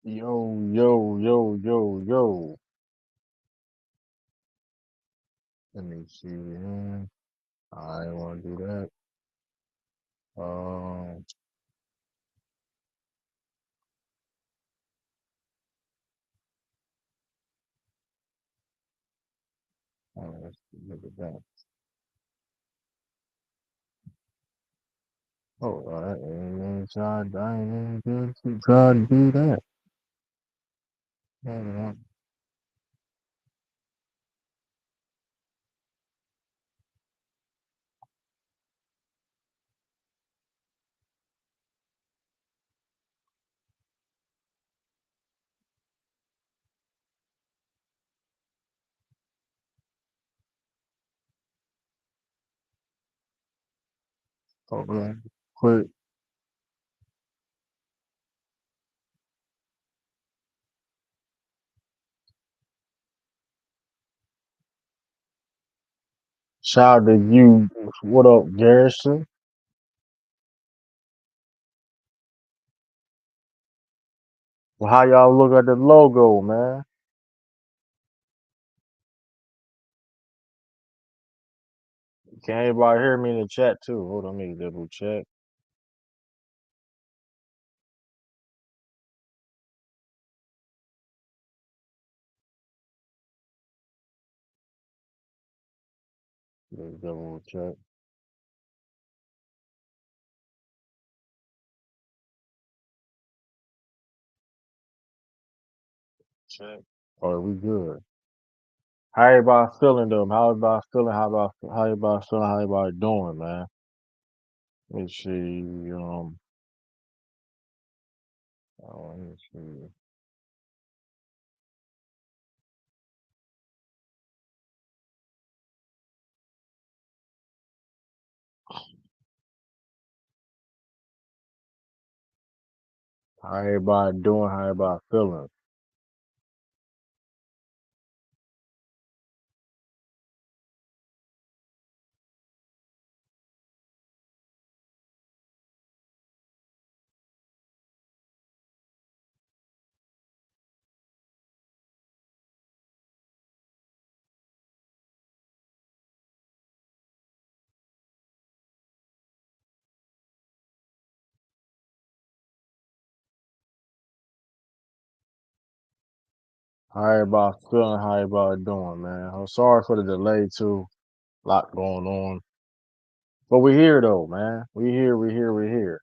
Yo, yo, yo, yo, yo. Let me see here. I want to do that. Um, let's look at that. Oh, I ain't even tried. I ain't even good to try to do that. Hold on. Hold on. Quick. Shout out to you. What up, Garrison? Well, how y'all look at the logo, man? Can anybody hear me in the chat too? Hold on, let me double check. Let's double check. Check. Are we good? How everybody feeling though? How everybody feeling? How everybody feeling? How everybody doing, man? Let me see. Let me see. How everybody doing? How everybody feeling? How everybody feeling? How everybody doing, man? I'm sorry for the delay too. Lot going on, but we here though, man. We here. We here. We here.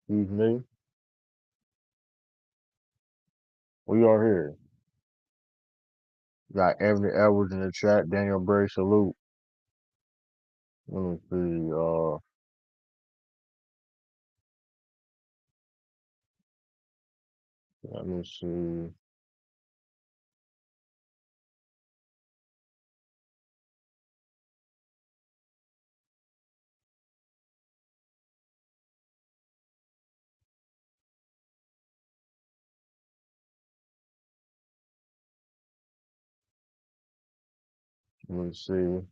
Excuse me. We are here. Got Anthony Edwards in the chat. Daniel Bray salute. Let me see. Let me see. Let me see.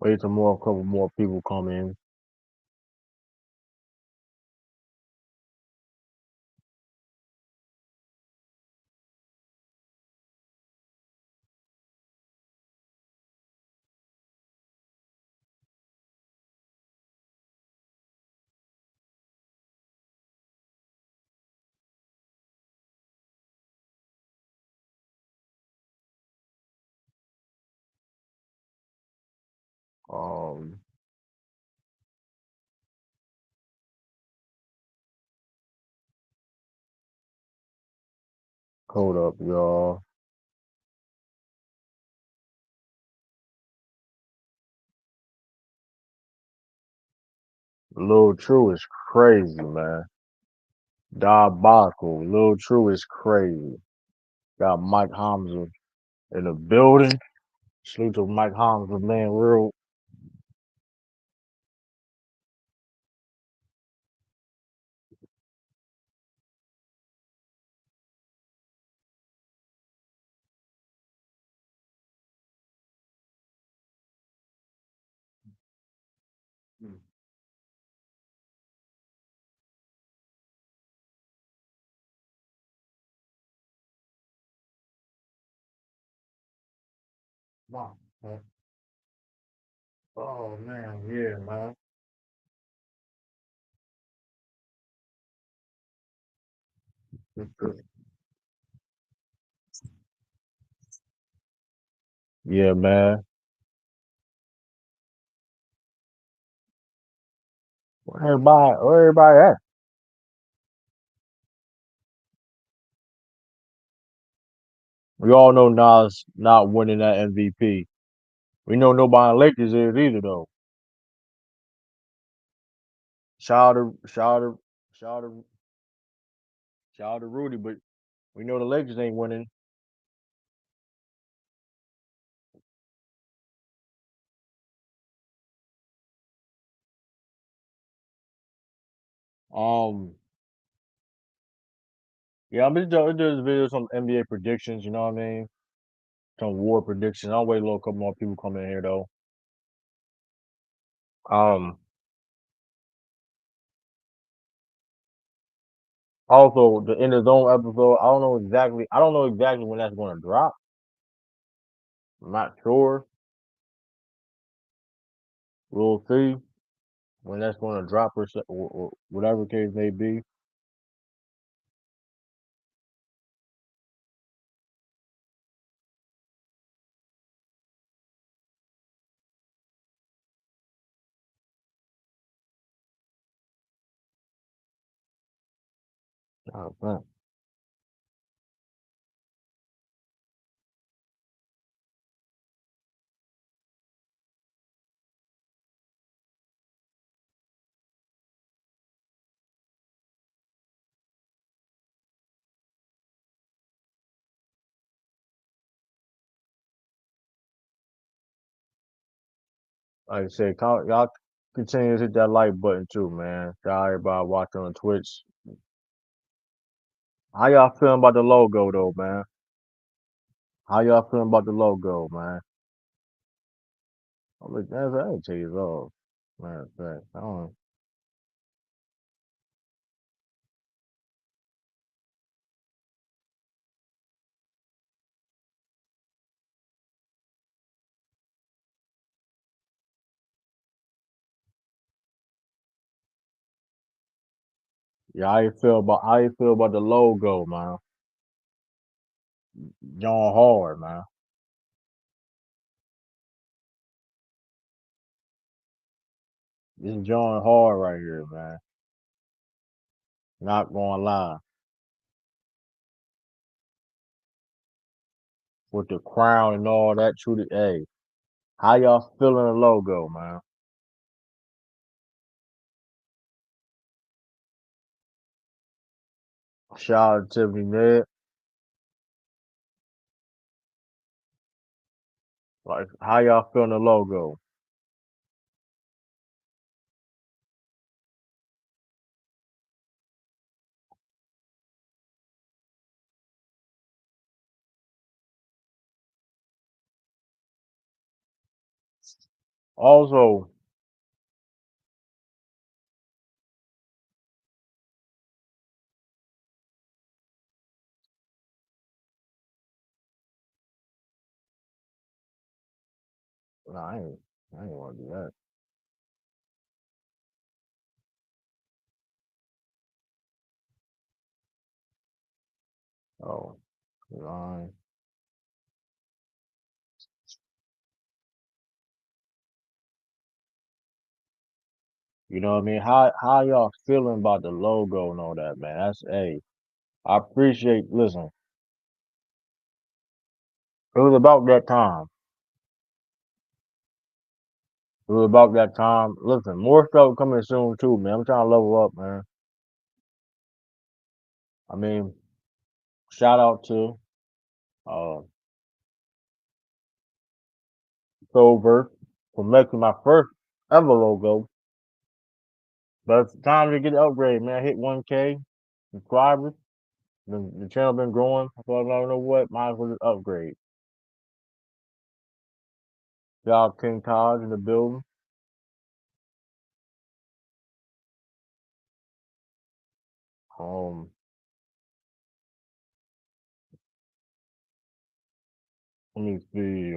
Wait till a couple more people come in. Um, hold up, y'all. Lil True is crazy, man. Diabolical. Lil True is crazy. Got Mike Hamza in the building. Salute to Mike Hamza, man. Real. Wow, man. Oh man, yeah, man. Yeah, man. Where everybody at? We all know Nas not winning that MVP. We know nobody in Lakers is either though. Shout out to shout out to shout out to shout out to Rudy, but we know the Lakers ain't winning. Um, yeah, I'm just videos some NBA predictions. You know what I mean? Some war predictions. I'll wait a little couple more people come in here though. Um, Also the in the zone episode. I don't know exactly when that's going to drop. I'm not sure. We'll see when that's going to drop or whatever case may be. Oh, man. Like I said, y'all continue to hit that like button too, man. Y'all everybody watching on Twitch. How y'all feeling about the logo though, man? How y'all feeling about the logo, man? I'm like, I ain't tell you off. Matter of fact, I don't. Yeah, how you feel about the logo, man? John Hard, man. This is John Hard right here, man. Not gonna lie. With the crown and all that, true. Hey, how y'all feeling the logo, man? Shout out to Tiffany Ned. Like, how y'all feeling the logo? Also, nah, I ain't want to do that. Oh, line. You know what I mean? How y'all feeling about the logo and all that, man? That's hey, I appreciate. Listen, it was about that time. It was about that time. Listen, more stuff coming soon too, man. I'm trying to level up, man. I mean, shout out to uh Silver for making my first ever logo. But it's time to get the upgrade, man. I hit 1K subscribers. The channel been growing. I thought, I don't know what, might as well just upgrade. Y'all King Taj in the building. Um, Let me see. I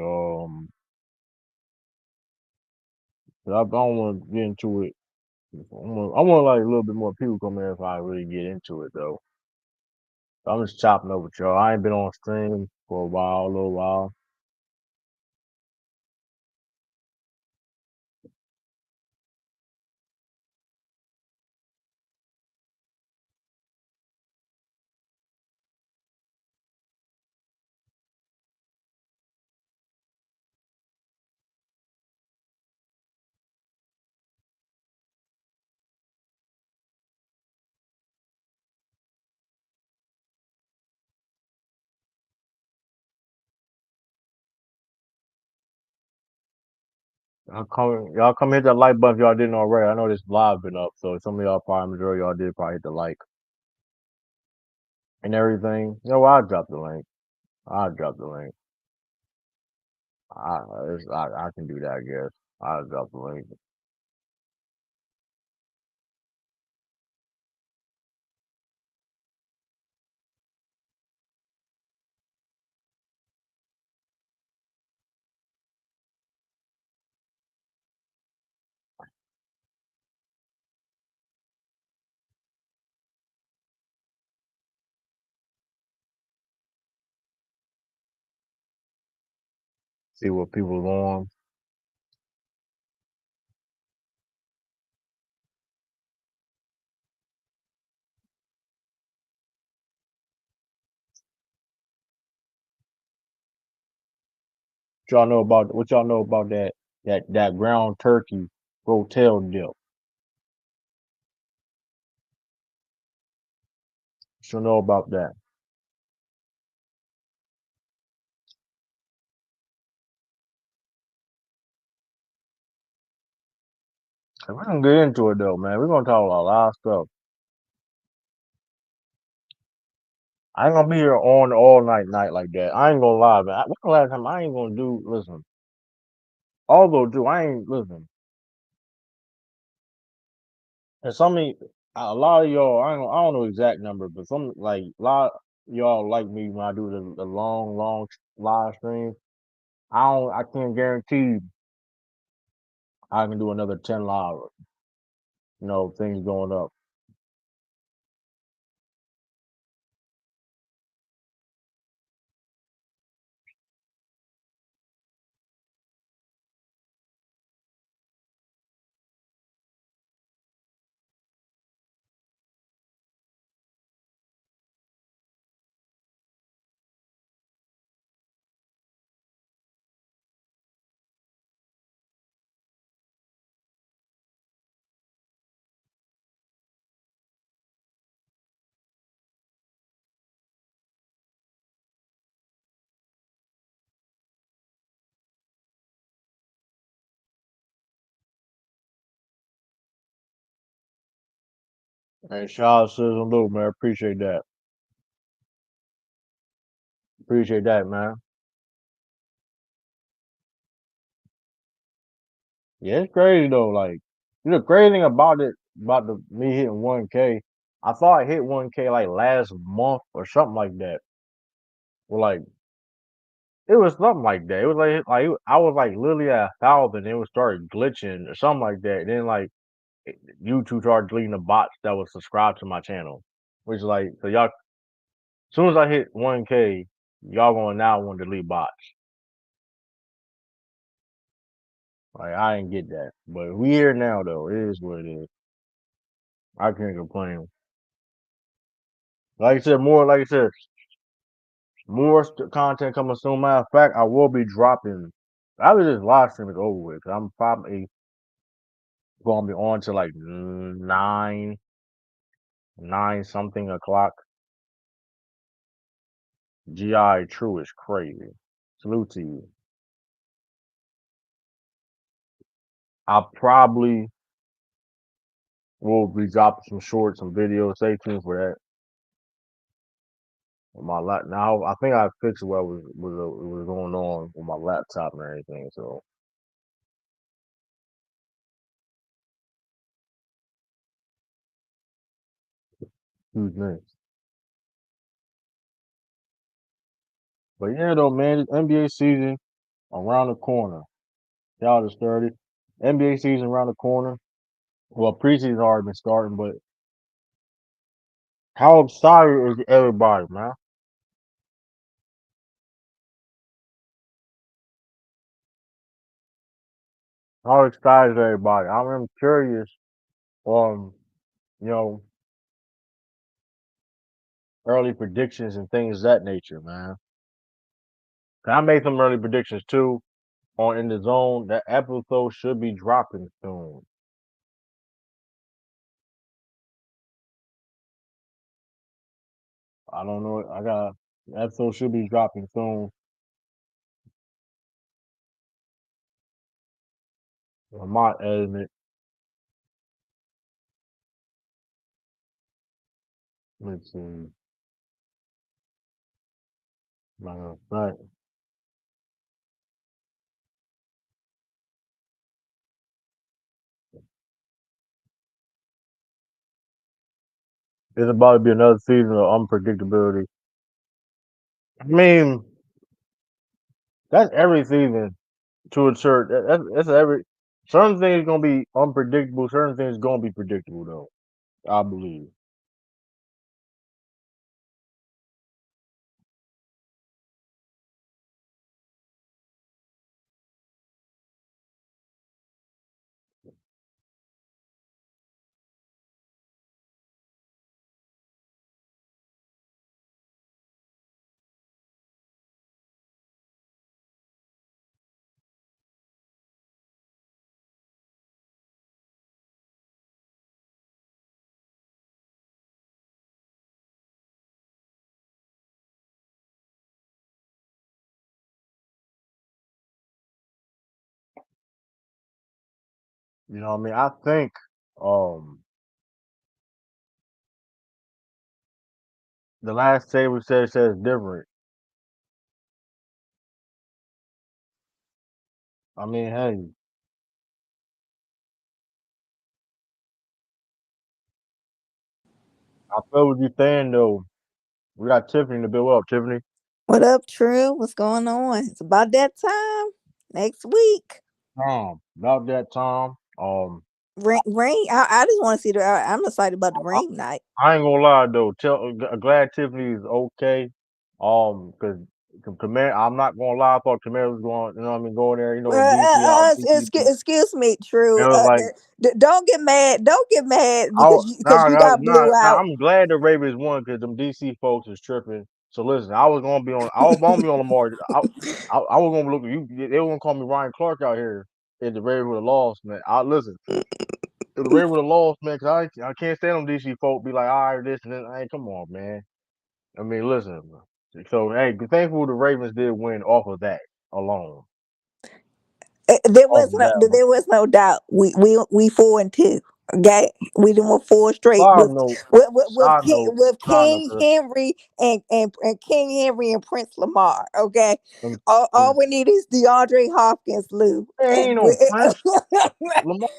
don't want to get into it. I want like a little bit more people come in if I really get into it though. I'm just chopping up with y'all. I ain't been on stream for a little while. Y'all come hit that like button if y'all didn't already. I know this live been up, so some of y'all probably majority of y'all did probably hit the like and everything. You know, I'll drop the link. I'll drop the link. I can do that, I guess. I'll drop the link. See what people's on. What y'all know about that ground turkey hotel dip? What you know about that? We're gonna get into it though, man. We're gonna talk about a lot of stuff. I ain't gonna be here on all night like that. I ain't gonna lie, man. What's the last time I ain't gonna do? Listen, although do I ain't listen. And a lot of y'all, I don't know exact number, but some like a lot of y'all like me when I do the long live stream. I can't guarantee I can do another 10 live. Things going up. Hey, shout out to Lou, man. Appreciate that. Appreciate that, man. Yeah, it's crazy though. Like, the crazy thing about me hitting 1K, I thought I hit 1K like last month or something like that. Well, like it was something like that. It was I was like literally at 1,000. It would start glitching or something like that. Then like YouTube started deleting the bots that was subscribed to my channel, which like so y'all. As soon as I hit 1K, y'all gonna now want to delete bots. Like I didn't get that, but we here now though. It is what it is. I can't complain. Like I said, more content coming soon. Matter of fact, I will be dropping. After this live stream is over with, 'cause I'm probably gonna be on to like 9 something o'clock. GI True is crazy. Salute to you. I probably will be dropping some shorts, some videos. Stay tuned for that. On my now, I think I fixed what was going on with my laptop and everything. So who's next? But yeah, though, man, this NBA season around the corner. Y'all just started. NBA season around the corner. Well, preseason already been starting, but how excited is everybody, man? How excited is everybody? I'm curious, um, you know, early predictions and things of that nature, man. 'Cause I made some early predictions too on In the Zone. That episode should be dropping soon. I don't know. The episode should be dropping soon. I'm not editing it. Let's see. Matter of fact, it's about to be another season of unpredictability. I mean, that's every season to a church. That's every. Certain things gonna be unpredictable. Certain things gonna be predictable though. I believe. You know what I mean? I think um the last table says different. I mean, hey, I feel what you're saying though. We got Tiffany to build up. Tiffany, What up, True? What's going on? It's about that time. Next week. about that time. Rain. I just want to see I'm excited about the I, rain night. I ain't gonna lie though. Glad Tiffany is okay. Cause Camaro, I'm not gonna lie. I thought Camaro was going. You know what I mean? Going there. You know, DC out. DC. Excuse me, It True. was like Don't get mad. Don't get mad I because nah, you nah, got nah, blew nah, out. I'm glad the Ravens won because them DC folks is tripping. So listen, I was gonna be on Lamar. I was gonna look at you. They were gonna call me Ryan Clark out here if the Ravens would have lost, man. I listen. If the Ravens would have lost, man, cause I can't stand them DC folk be like, all right, this and then, hey, come on, man. I mean, listen. So hey, thankful the Ravens did win off of that alone, off of that alone. There was no doubt. We 4-2. Okay, we done won four straight Side note, side note, With side note, King Henry and King Henry and Prince Lamar. Okay, them, all them, we need is DeAndre Hopkins, Lou. there ain't no Prince. Lamar,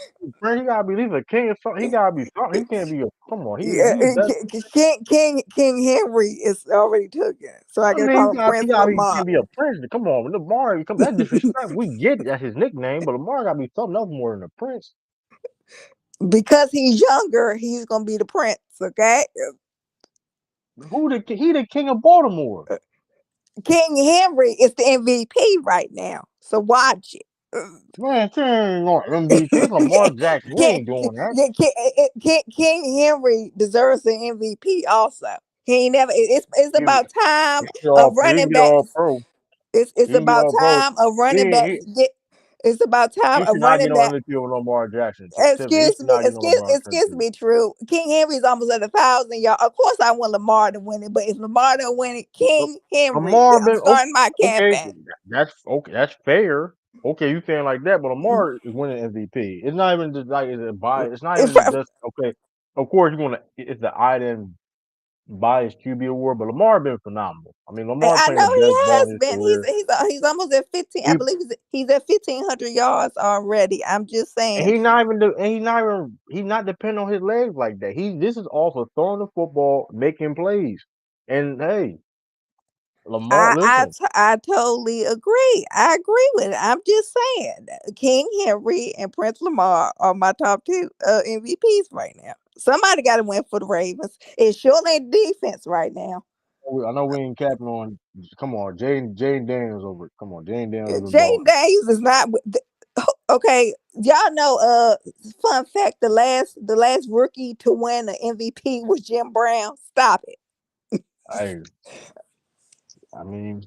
Prince, he gotta be he's a king or something. He gotta be something. He can't be a come on. Yeah, He's that. King Henry is already taken, so I I gotta mean, call him Prince he Lamar can't be a prince. Come on, Lamar, come that disrespect. We get it. That's his nickname, but Lamar gotta be something else more than a prince. because he's younger. He's gonna be the prince. Okay, He the king of Baltimore? King Henry is the MVP right now. So watch it. Man, he ain't on MVP. It's Lamar Jackson. He King, ain't doing that. King Henry deserves the MVP also. He ain't never. It's He, about time he can running be all backs. pro. It's He can be about all pro. time of He running backs he, get. It's about time he of should not get running on back. the field with Lamar Jackson. Tiffany, he Excuse should me, not get on Lamar excuse Jackson. me, True. King Henry's almost at 1,000 y'all. Of course, I want Lamar to win it, but if Lamar don't win it, But King Henry. Lamar I'm been starting my okay. campaign That's okay. That's fair. Okay, you saying like that, but Lamar is winning MVP. It's not even just like it's a bias. It's not if even just okay. Of course, you're gonna. It's the Iden bias QB award, but Lamar been phenomenal. I mean, Lamar I playing the know best he ball has in his been. career. He's almost at 15. I He believe he's at 1,500 yards already. I'm just and saying. he not even. And he not depending on his legs like that. This is off of throwing the football, making plays. And hey, Lamar, listen, I totally agree. I agree with it. I'm just saying, King Henry and Prince Lamar are my top two MVPs right now. Somebody got to win for the Ravens. It surely ain't defense right now. I know we ain't capping on. Come on, Jane Daniels over. Come on, Jane Daniels been balling. Jaden Daniels is not okay. Y'all know. Fun fact: the last rookie to win the MVP was Jim Brown. Stop it. Hey, I mean,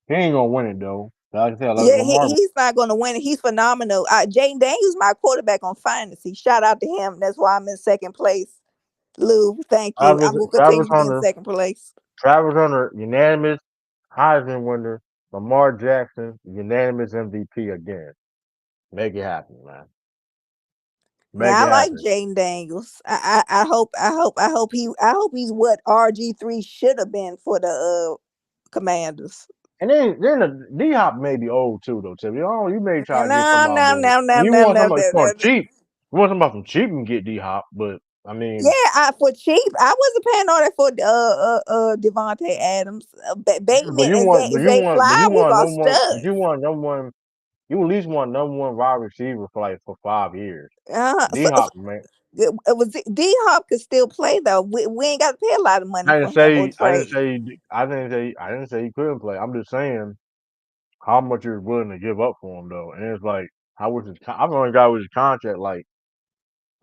he ain't gonna win it though. Like I said, like Yeah, Lamar. he's not going to win it. He's phenomenal. Jaden Daniels, my quarterback on fantasy. Shout out to him. That's why I'm in second place. Lou, thank you. I'm going to Travis continue to be in Hunter, second place. Travis Hunter, unanimous Heisman winner. Lamar Jackson, unanimous MVP again. Make it happen, man. Make Now it I like happen. Jaden Daniels. I hope he's what RG3 should have been for the Commanders. And then the D Hop may be old too though, Tim. You may try to get No, something out no, there. no, no, And you no, want no, somebody no, from no. cheap. You want somebody from cheap and get D Hop, but I Yeah, mean, for cheap. I wasn't paying all that for Devontae Adams. but Bateman you and want, Zay Flowers are but you studs. want number one. You at least want number one wide receiver for like for 5 years. D So, Hop, man. it was D Hop could still play though. We ain't got to pay a lot of money for him or trade. I didn't say he couldn't play. I'm just saying how much you're willing to give up for him though. And it's like how was his? I've only got with his contract. Like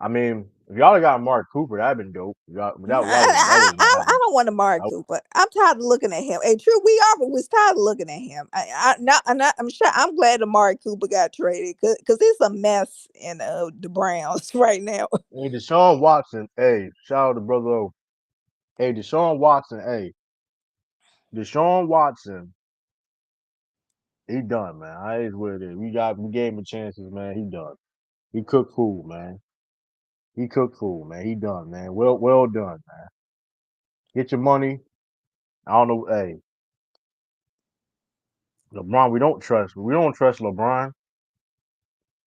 I mean, if y'all got Mark Cooper, that'd been dope. That wasn't gonna I happen. don't want to Amari Cooper. I'm tired of looking at him. Hey, true, we are, but we're tired of looking at him. I'm sure. I'm glad Amari Cooper got traded because it's a mess in the Browns right now. Hey, Deshaun Watson. Hey, shout out to brother O. Hey, Deshaun Watson. Hey, Deshaun Watson. He done, man. I is what it is. We gave him chances, man. He done. He cooked food, man. He cooked food, man. He done, man. Well done, man. Get your money. I don't know. Hey, LeBron, we don't trust. We don't trust LeBron.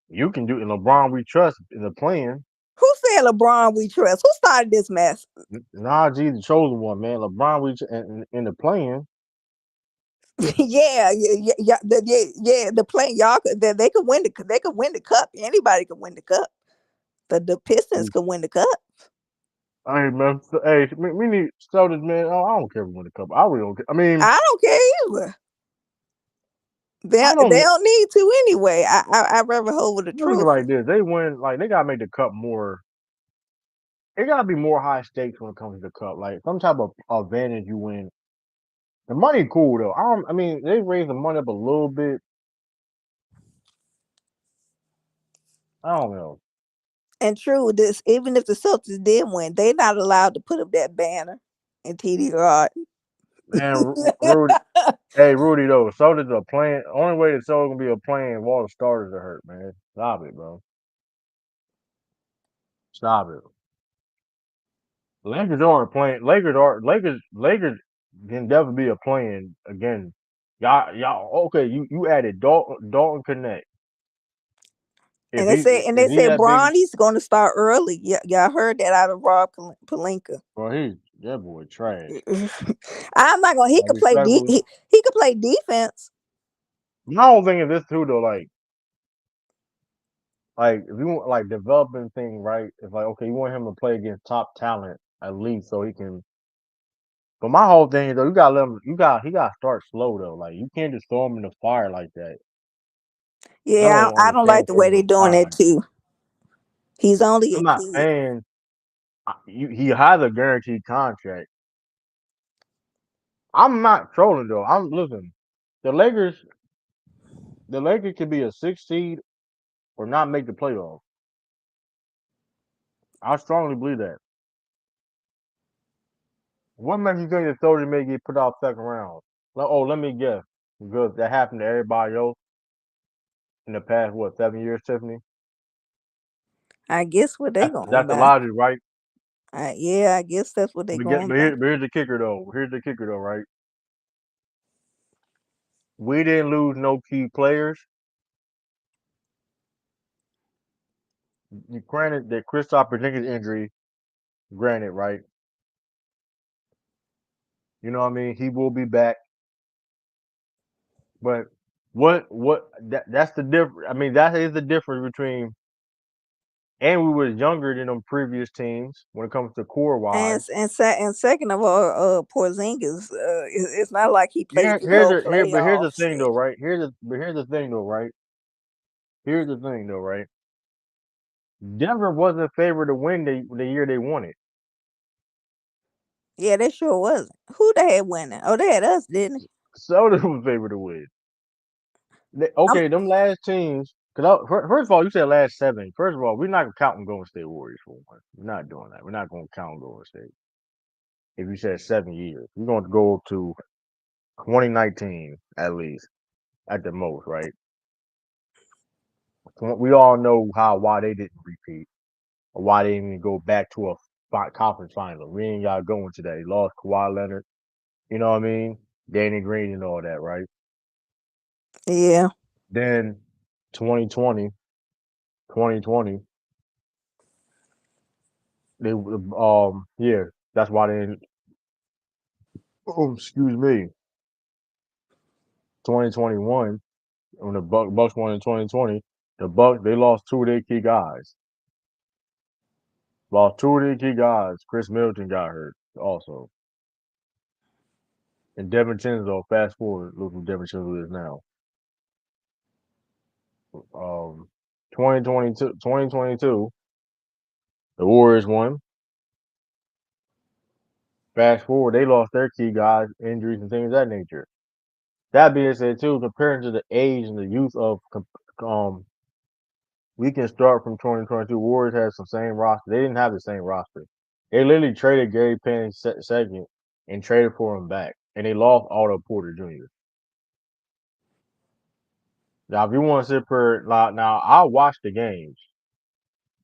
You can do it. LeBron, we trust in the plan. Who said LeBron we trust? Who started this mess? Najee, the chosen one, man. LeBron, in the plan. The play y'all they could win the cup. Anybody could win the cup. The Pistons could win the cup. Hey, man. Hey, we need Celtics, man. I don't care if we win the cup. I really don't care. I mean, I don't care either. I They don't don't need to anyway. I rather hold with the look at it truth. like this. They win, like, they got to make the cup more. It got to be more high stakes when it comes to the cup. Like, some type of advantage you win. The money cool, though. I mean, they raised the money up a little bit. I don't know. And true, this even if the Celtics did win, they're not allowed to put up that banner in TD Garden. Man, Rudy. Hey, Rudy, though. Celtics are playing. Only way the Celtics going to be a playing if all the starters are hurt, man. Stop it, bro. Stop it. Lakers aren't playing. Lakers can definitely be a playing again. Y'all. Okay, you added Dalton Connect. And they Is he said that big? Bronny's going to start early. Y'all heard that out of Rob Palinka. Bro, that boy trash. I'm not gonna. He Like could play. respectfully. He could play defense. My whole thing is this too though. Like if you want like developing thing, right? It's like okay, you want him to play against top talent at least so he can. But my whole thing is though, you gotta let him. He got to start slow though. Like you can't just throw him in the fire like that. I Yeah, don't I don't like understand the way throwing him in they're the doing fire that like that. too. He's only a I'm not kid. saying he has a guaranteed contract. I'm not trolling though. I'm listen. The Lakers, the Lakers could be a 6 seed or not make the playoffs. I strongly believe that. What makes you think the Soldiers may get put out second round? Let me guess. Because that happened to everybody else in the past, what, 7 years, Tiffany? I guess what they going That's the by. logic, right? Yeah, I guess that's what they going by. But here's the kicker, though. Here's the kicker, though, right? We didn't lose no key players. Granted that Kristaps Porzingis injury, granted, right? You know what I mean? He will be back. But that's the difference. I mean, that is the difference between. And we was younger than them previous teams when it comes to core wise. And second of all, Porzingis, it's not like he played Here, through the whole but here's the playoffs. thing though, right? Here's the thing though, right? Here's the thing though, right? Denver wasn't favored to win the year they won it. Yeah, they sure wasn't. Who they had winning? Oh, they had us, didn't So they was favored to win. they? Okay, them last teams. Because first of all, you said last seven. First of all, we're not counting Golden State Warriors for one. We're not doing that. We're not going to count Golden State. If you said 7 years, we're going to go to 2019 at least, at the most, right? We all know why they didn't repeat or why they didn't even go back to a conference final. We ain't got to go into that. They lost Kawhi Leonard. You know what I mean? Danny Green and all that, right? Yeah. Then 2020, 2020, they yeah, that's why they didn't. Oh, excuse me. 2021 when the Bucks won in 2020, the Bucks they lost two of their key guys. Lost two of their key guys. Chris Middleton got hurt also. And Devin Chinzo, fast forward, look who Devin Chinzo is now. 2022, the Warriors won. Fast forward, they lost their key guys, injuries and things of that nature. That being said, too, comparing to the age and the youth of, we can start from 2022. Warriors had some same roster. They didn't have the same roster. They literally traded Gary Payne second and traded for him back, and they lost Otto Porter Jr. Now, if you want to sit here, now I'll watch the games.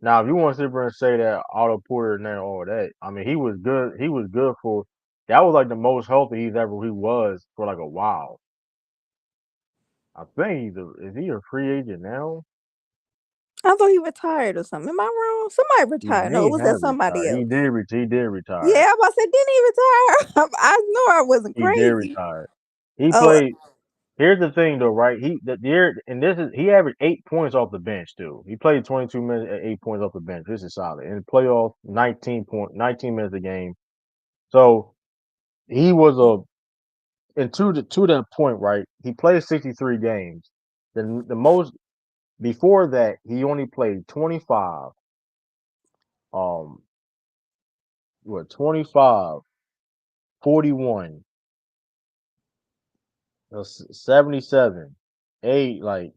Now, if you want to sit here and say that Otto Porter and all that, I mean, he was good. He was good for. That was like the most healthy he was for like a while. I think is he a free agent now? I thought he retired or something. Am I wrong? Somebody He retired. No, it may was that have somebody retired. else. He did retire. Yeah, I was about to say, didn't he retire? I know I wasn't He did crazy. retire. He Oh, played. Here's the thing, though, right? The year and this is he averaged 8 points off the bench, too. He played 22 minutes at 8 points off the bench. This is solid. In the playoff, 19 minutes a game. So he was and to that point, right? He played 63 games. The most before that, he only played 25. Um, what 25, 41, 77, 8, like.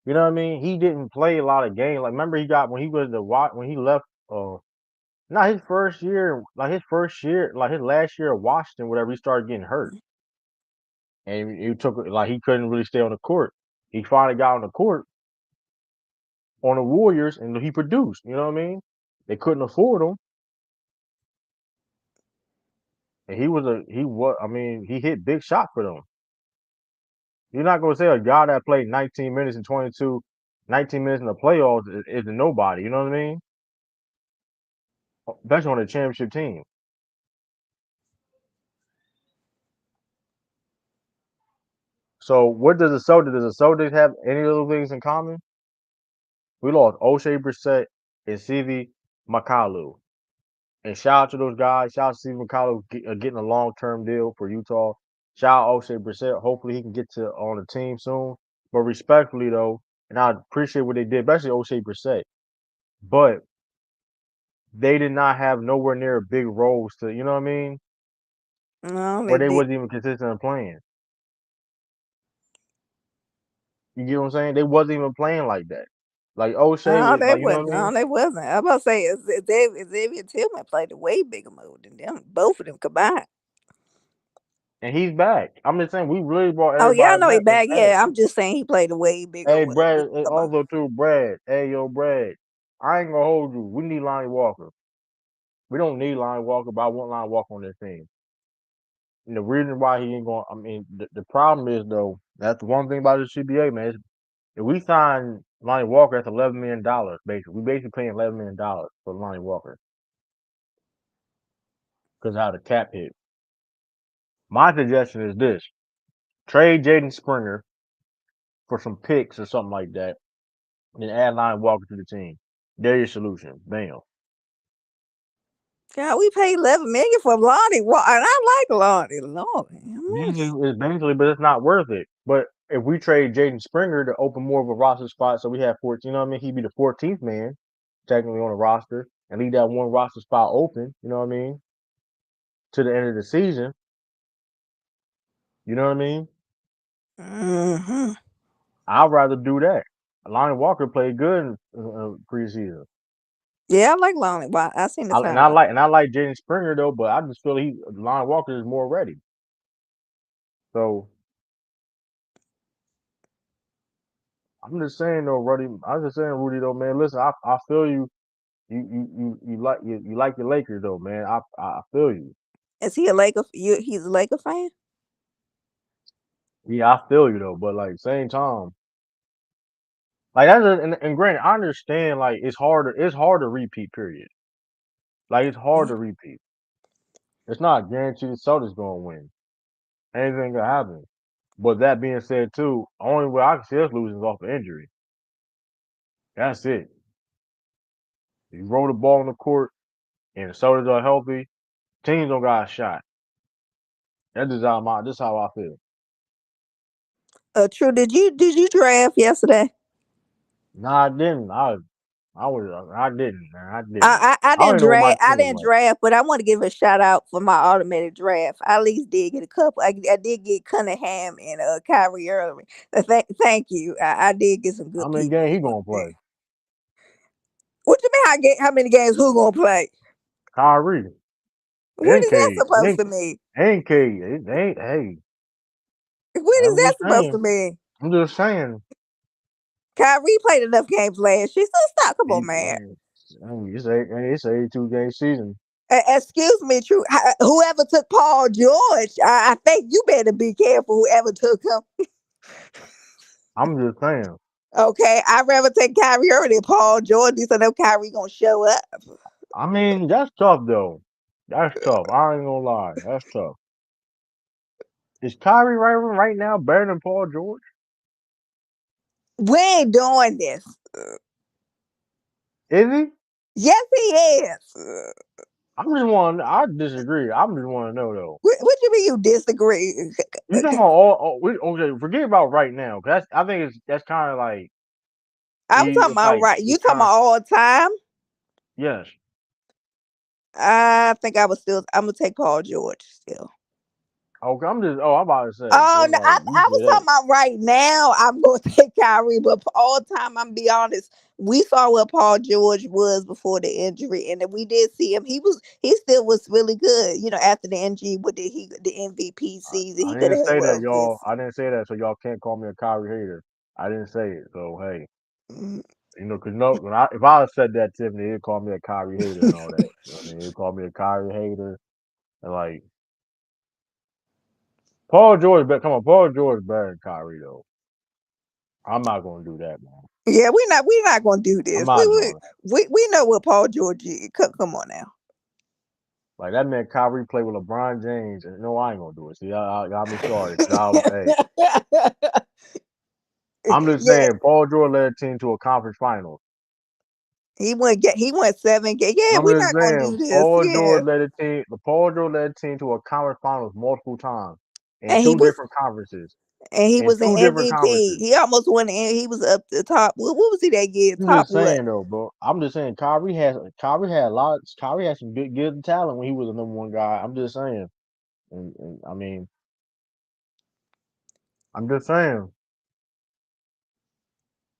You know what I mean? He didn't play a lot of games. Like, remember he got when he was the when he left. Not his first year, like his last year at Washington, whatever. He started getting hurt, and he took like he couldn't really stay on the court. He finally got on the court on the Warriors, and he produced. You know what I mean? They couldn't afford him, and he was. I mean, he hit big shots for them. You're not gonna say a guy that played 19 minutes and 19 minutes in the playoffs is a nobody. You know what I mean? Especially on a championship team. So what does the Celtics have any of those things in common? We lost O'Shea Brissett and CV Makalu. And shout out to those guys. Shout out to CV Makalu getting a long-term deal for Utah. Shout out O'Shea Brissett. Hopefully he can get to on the team soon. But respectfully though, and I appreciate what they did, especially O'Shea Brissett. But they did not have nowhere near big roles to, you know what I mean? no, Where they they did. wasn't even consistent in playing. You get what I'm saying? They wasn't even playing like that. Like O'Shea No, was they like, you know wasn't. what I mean? No, they wasn't. I was about to say, Xavier Tillman played a way bigger move than them. Both of them combined. And he's back. I'm just saying we really brought Oh yeah, I everybody know he back. back. Yeah, I'm just saying he played a way bigger Hey, one. Brad, hey, Come on. also too, Brad. Hey, yo, Brad. I ain't gonna hold you. We need Lonnie Walker. We don't need Lonnie Walker, but I want Lonnie Walker on this team. And the reason why he ain't going, I mean, the problem is though, that's the one thing about the CBA, man. If we sign Lonnie Walker, that's $11 million. Basically, we basically paying $11 million for Lonnie Walker because how the cap hit. My suggestion is this: trade Jaden Springer for some picks or something like that, and then add Lonnie Walker to the team. There's your solution. Bam. God, we paid 11 million for Lonnie, and I like Lonnie. Lord, It's basically, but it's not worth it. But if we trade Jaden Springer to open more of a roster spot, so we have 14, you know what I mean? He'd be the 14th man, technically, on the roster, and leave that one roster spot open, you know what I mean? To the end of the season, you know what I mean? hmm I'd rather do that. Lonnie Walker played good in preseason. Yeah, I like Lonnie. Wow, I seen the And I time. like Jaden Springer though, but I just feel Lonnie Walker is more ready. So I'm just saying though, Rudy. I'm just saying, Rudy though, man. Listen, I feel you. You like your Lakers though, man. I feel you. Is he a Laker? He's a Laker fan. Yeah, I feel you though. But like same time, like and granted, I understand like it's hard to repeat. Period. Like it's hard Mm. to repeat. It's not guaranteed the Celtics gonna win. Anything can happen. But that being said, too, only way I can see us losing is off of injury. That's it. You roll the ball on the court and the Celtics are healthy, teams don't got a shot. This how I feel. True. Did you draft yesterday? No, I didn't. I didn't, man. I didn't. I I don't didn't even know what my draft. I team look didn't like. draft, but I want to give a shout out for my automatic draft. I at least did get a couple. I did get Cunningham and Kyrie Irving. Thank you. I did get some How good many people. games he gonna play? What you mean? How many games? Who gonna play? Kyrie. What And is that Cade. supposed to mean? And Cade. It ain't hey. What is I'm that just supposed to saying. mean? I'm just saying. Kyrie played enough games last year. So stop. Come on, He, man. it's a 82 game season. Excuse me, True. Whoever took Paul George, I think you better be careful. Whoever took him. I'm just saying. Okay, I'd rather take Kyrie Irving than Paul George. At least I know Kyrie gonna show up. I mean, that's tough though. That's tough. I ain't gonna lie. That's tough. Is Kyrie right now better than Paul George? We ain't doing this. Is he? Yes, he is. I disagree. I'm just want to know though. What you mean you disagree? You talking about okay? Forget about right now. Cause I think that's kind of like I'm talking it's about like right. You it's talking kind about of all time? yes. I think I was still. I'm gonna take Paul George still. Okay, I'm about to say. Oh I'm no, like you I was said that. talking about right now. I'm going to take Kyrie, but for all time, I'm be honest. We saw what Paul George was before the injury, and then we did see him. He still was really good. After the injury, with the MVP season, I he could didn't have had say one that, of y'all. his. I didn't say that, so y'all can't call me a Kyrie hater. I didn't say it. So hey, Mhm. cause no, if I had said that, Tiffany, he'd call me a Kyrie hater and all that. You know what I mean? He'd call me a Kyrie hater and like Paul George better than Kyrie though. I'm not gonna do that, man. Yeah, we're not going to do I'm this. not doing that. We know what Paul George is. Come on now. Like that man Kyrie played with LeBron James, and no, I ain't gonna do it. See, I got me started. Hey, I'm just Yeah, saying, Paul George led a team to a conference finals. he went 7 games. Yeah, I'm we're just not going to saying, do this. Yeah, Paul George led a team to a conference finals multiple times in and he two was different conferences. and he In was an two different MVP. conferences. He almost won. He was up the top. What was he that year? I'm Top just what? saying though, bro. I'm just saying, Kyrie had some good talent when he was the number one guy. I'm just saying, and I mean, I'm just saying,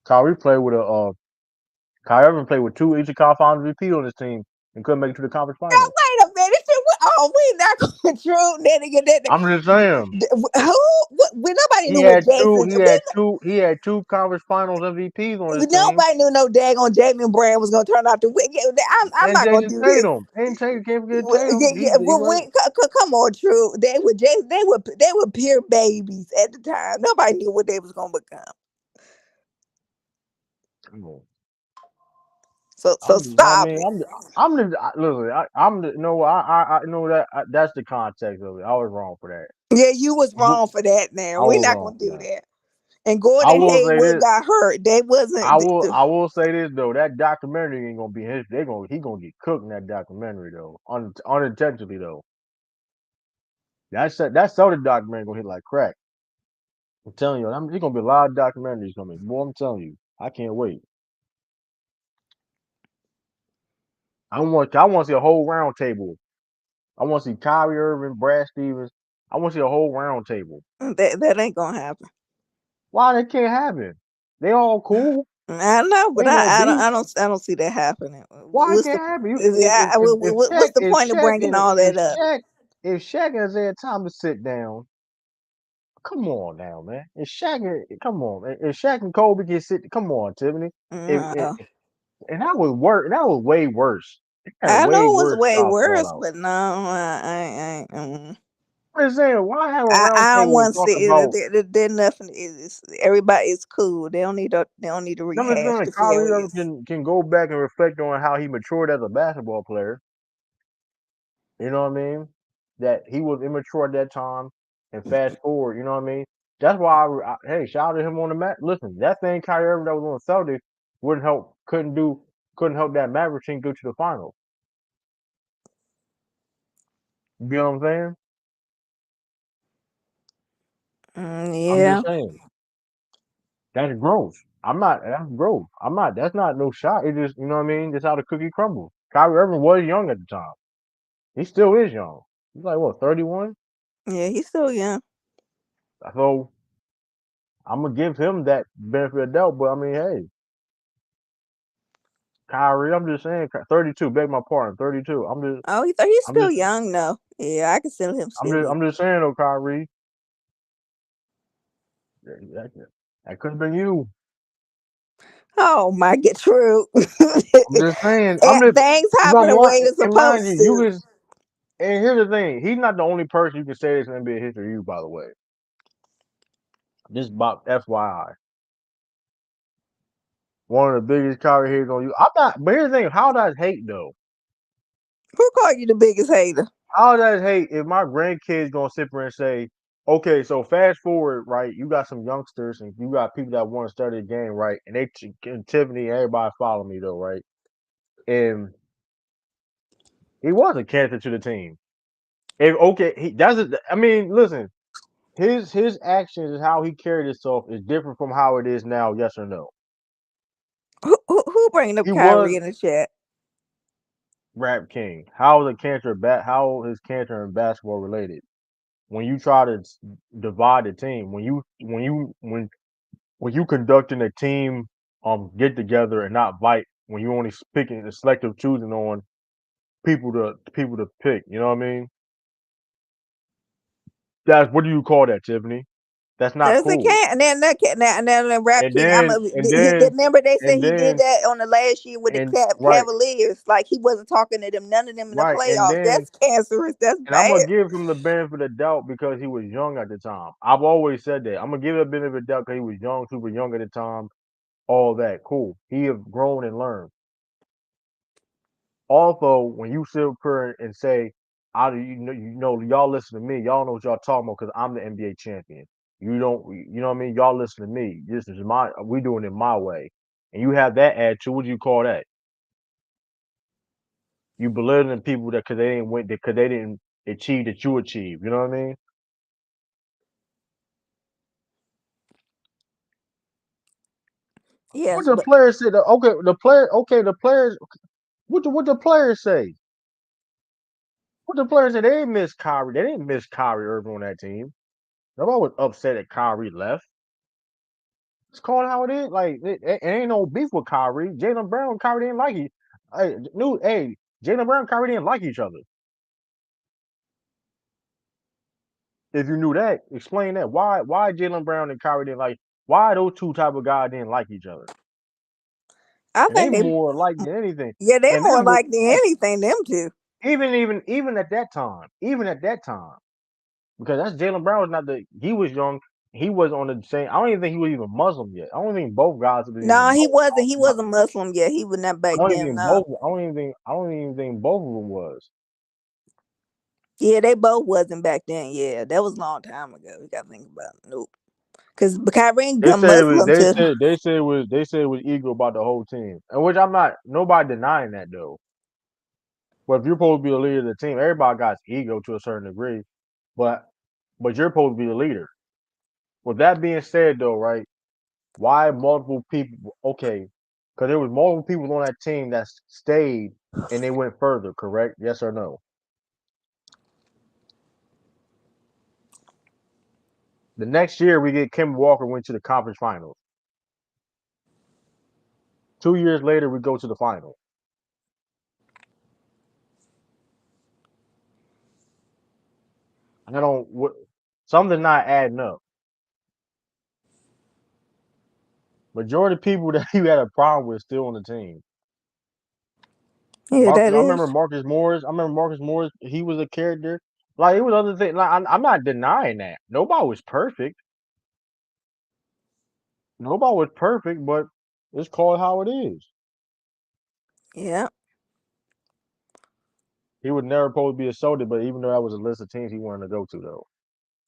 Kyrie played with a Kyrie Irving played with two Eastern Conference MVP on his team and couldn't make it to the conference finals. Wait a minute. We not going to true that. I'm just saying. Who? When nobody He knew what had two. Jason. He had two conference finals MVPs on his team. Nobody knew no daggone Jamie Brand was going to turn out to win. Yeah, I'm And not going Jason to do this. Tatum. And Tatum can't forget Well, Tatum. yeah, yeah, He well, went. come on, true. They were pure babies at the time. Nobody knew what they was gonna become. Come on. So I stop mean, it. listen. I'm the. No, I know that. That's the context of it. I was wrong for that. Yeah, you was Who- wrong for that. Now I we're was not wrong gonna for do that. that. And I Gordon will say Hayward this. got hurt. They wasn't. I will say this though. That documentary ain't gonna be his. He gonna get cooked in that documentary though. Unintentionally though. That Soda documentary gonna hit like crack. I'm telling you, there's gonna be a lot of documentaries coming. Boy, I'm telling you, I can't wait. I want to see a whole round table. I want to see Kyrie Irving, Brad Stevens. I want to see a whole round table. That ain't gonna happen. Why that can't happen? They all cool. I know, but Ain't no beef. I don't see that happening. Why it What's the can't happen? what's the point of bringing all that up? If Shaq has had time to sit down, come on now, man. Come on, man. If Shaq and Kobe can sit, come on, Tiffany. No. And that was worse. That was way worse. They had I way know it was worse way shots worse, fallout. but no, I I'm just saying, why have a round I don't table want and to talk see it. about? They're nothing. Everybody is cool. They don't need to I'm just rehash saying, the Kyrie Irving failures. can go back and reflect on how he matured as a basketball player. You know what I mean? That he was immature at that time, and fast forward, you know what I mean? That's why hey, shout out to him on the mat. Listen, that thing Kyrie Irving that was on the Celtics wouldn't help, couldn't help that Mavericks team go to the finals. You know what I'm saying? I'm Yeah. just saying that's growth. That's growth. That's not no shot. It just, you know what I mean? That's how the cookie crumbles. Kyrie Irving was young at the time. He still is young. He's like what, 31? Yeah, he's still young. So I'm gonna give him that benefit of the doubt. But I mean, hey, Kyrie, I'm just saying, 32. Beg my pardon, 32. Oh, he's I'm still just, young though. Yeah, I can see him still young. I'm just saying, though, Kyrie, that, that could have been you. Oh my god, true. I'm just saying. I'm just, Things happen but the way what? it's And mind supposed you, to. and here's the thing: he's not the only person you can say this in NBA history. You, by the way, just about FYI, one of the biggest Kyrie haters on you. I'm not. But here's the thing: how does hate though? Who called you the biggest hater? How does hate if my grandkids gonna sit there and say, okay, so fast forward, right? You got some youngsters and you got people that want to study the game, right? And and Tiffany, everybody follow me though, right? And he was a cancer to the team. If okay, I mean, listen, his actions and how he carried himself is different from how it is now. Yes or no? Who bringing up He was Kyrie in the chat? rap king. How is a cancer How is cancer and basketball related? When you try to divide the team, when you conducting a team get together and not fight, when you only picking and selective choosing on people to pick, you know what I mean? That's what do you call that, Tiffany? That's not That's the cool. cat, and then that cat, now the Rap And King. I'm then a, and he, then remember they said and he did then that on the last year with the and right Cavaliers, like he wasn't talking to them, none of them in the right and playoffs. then That's cancerous. That's and I'm bad. gonna give him the benefit of the doubt because he was young at the time. I've always said that. I'm gonna give him the benefit of the doubt because he was young, super young at the time. All that cool. He have grown and learned. Also, when you sit up here and say, "I you know, y'all listen to me. Y'all know what y'all talking about because I'm the NBA champion. You don't, you know what I mean? Y'all listen to me. This is we doing it my way." And you have that attitude. What do you call that? You belittling people that because they didn't win, because they didn't achieve that you achieved. You know what I mean? What Yes, the but players say? The players. What the players say? What the players say? They didn't miss Kyrie. They didn't miss Kyrie Irving on that team. Nobody was upset that Kyrie left. It's called how it is. Like it ain't no beef with Kyrie. Jaylen Brown and Kyrie didn't like each. Hey, Jaylen Brown and Kyrie didn't like each other. If you knew that, explain that. Why Jaylen Brown and Kyrie didn't like? Why those two type of guys didn't like each other? I And they think they, more alike than anything. yeah, they And more them like than anything. Them two. even at that time, because that's Jaylen Brown was not the he was young. He was on the same. I don't even think he was even Muslim yet. I don't think both guys was even No, he Muslim. wasn't. He wasn't Muslim yet. He was not back then. No. I don't even think both of them was. Yeah, they both wasn't back then. Yeah, that was a long time ago. We gotta think about it. Nope. Because Kyrie ain't They gonna said it muscle was, him to. they said it was ego about the whole team, and which I'm not nobody denying that though. But if you're supposed to be the leader of the team, everybody got ego to a certain degree, but you're supposed to be the leader. With that being said, though, right? Why multiple people? Okay, because there was multiple people on that team that stayed and they went further. Correct? Yes or no? The next year we get Kim Walker went to the conference finals. 2 years later we go to the final. I don't. Something not adding up. Majority of people that you had a problem with still on the team. Yeah, Marcus, that I remember is. Marcus Morris. I remember Marcus Morris. He was a character. Like it was other things. Like I'm not denying that nobody was perfect. Nobody was perfect, but it's called how it is. Yeah. He would never supposed to be assaulted, but even though that was a list of teams he wanted to go to, though,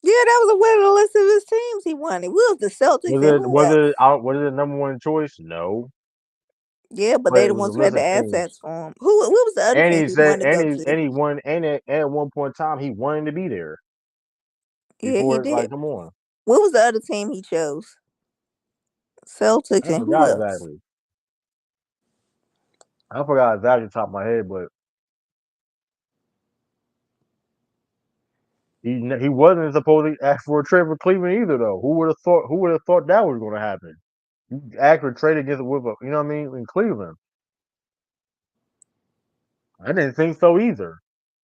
Yeah, that was a winning list of his teams he won. It was the Celtics and who else? was it the number one choice? No, Yeah, but but they it the was a ones who had list the of teams. assets for him. Who? What was the other And team he he said, wanted to go to? and he won, and at one point in time, he wanted to be there Yeah, he before. Like, did. come on, What was the other team he chose? Celtics I and who forgot else? exactly. I forgot exactly top of my head, but he wasn't supposed to ask for a trade for Cleveland either, though. Who would have thought? Who would have thought that was going to happen? You ask for a trade against with a, you know what I mean, in Cleveland. I didn't think so either.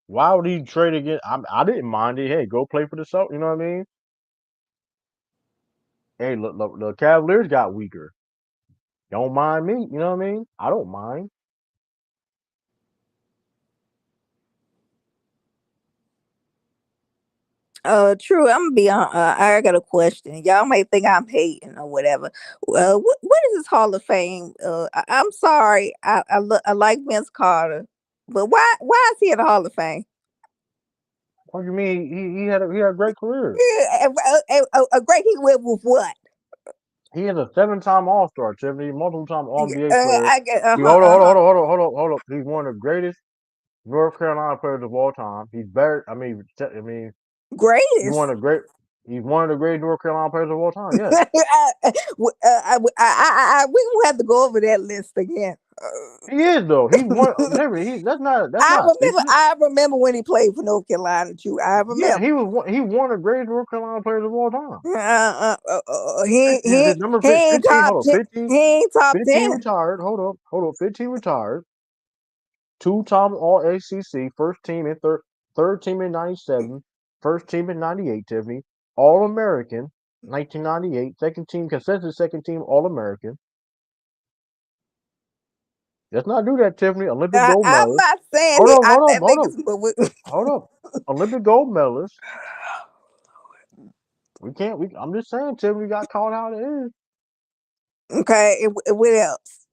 Why would he trade again? I didn't mind it. Hey, go play for the Celtics. You know what I mean? Hey, look, the Cavaliers got weaker. Don't mind me. You know what I mean? I don't mind. True. I'm gonna be on. I got a question. Y'all might think I'm hating or whatever. What is this Hall of Fame? I'm sorry. I like Vince Carter, but why is he in the Hall of Fame? What do you mean? He had a great career. Yeah, a great he went with what? He is a 7-time All Star, Tiffany, multiple time All NBA player. I get He, uh-huh. hold up. He's one of the greatest North Carolina players of all time. He's better. I mean, he's one Greatest. of the great. He's one of the great North Carolina players of all time. Yes, We will have to go over that list again. he is though. He's one. Tiffany, that's not a secret. I remember when he played for North Carolina too. I Yeah, remember. he won the greatest North Carolina players of all time. His number He ain't 15, top hold on, 10. 15, He ain't top 15 10. retired. Hold up, 15 retired. Two-time All ACC, first team in third team in 97, first team in 98, Tiffany. All American, 1998, second team, consensus second team All American. Let's not do that, Tiffany. Olympic gold I'm medalist. not saying he. I Hold think up, it's but we, hold up. Olympic gold medalist. We can't. I'm just saying, Tiffany got called out. It is. okay. What else?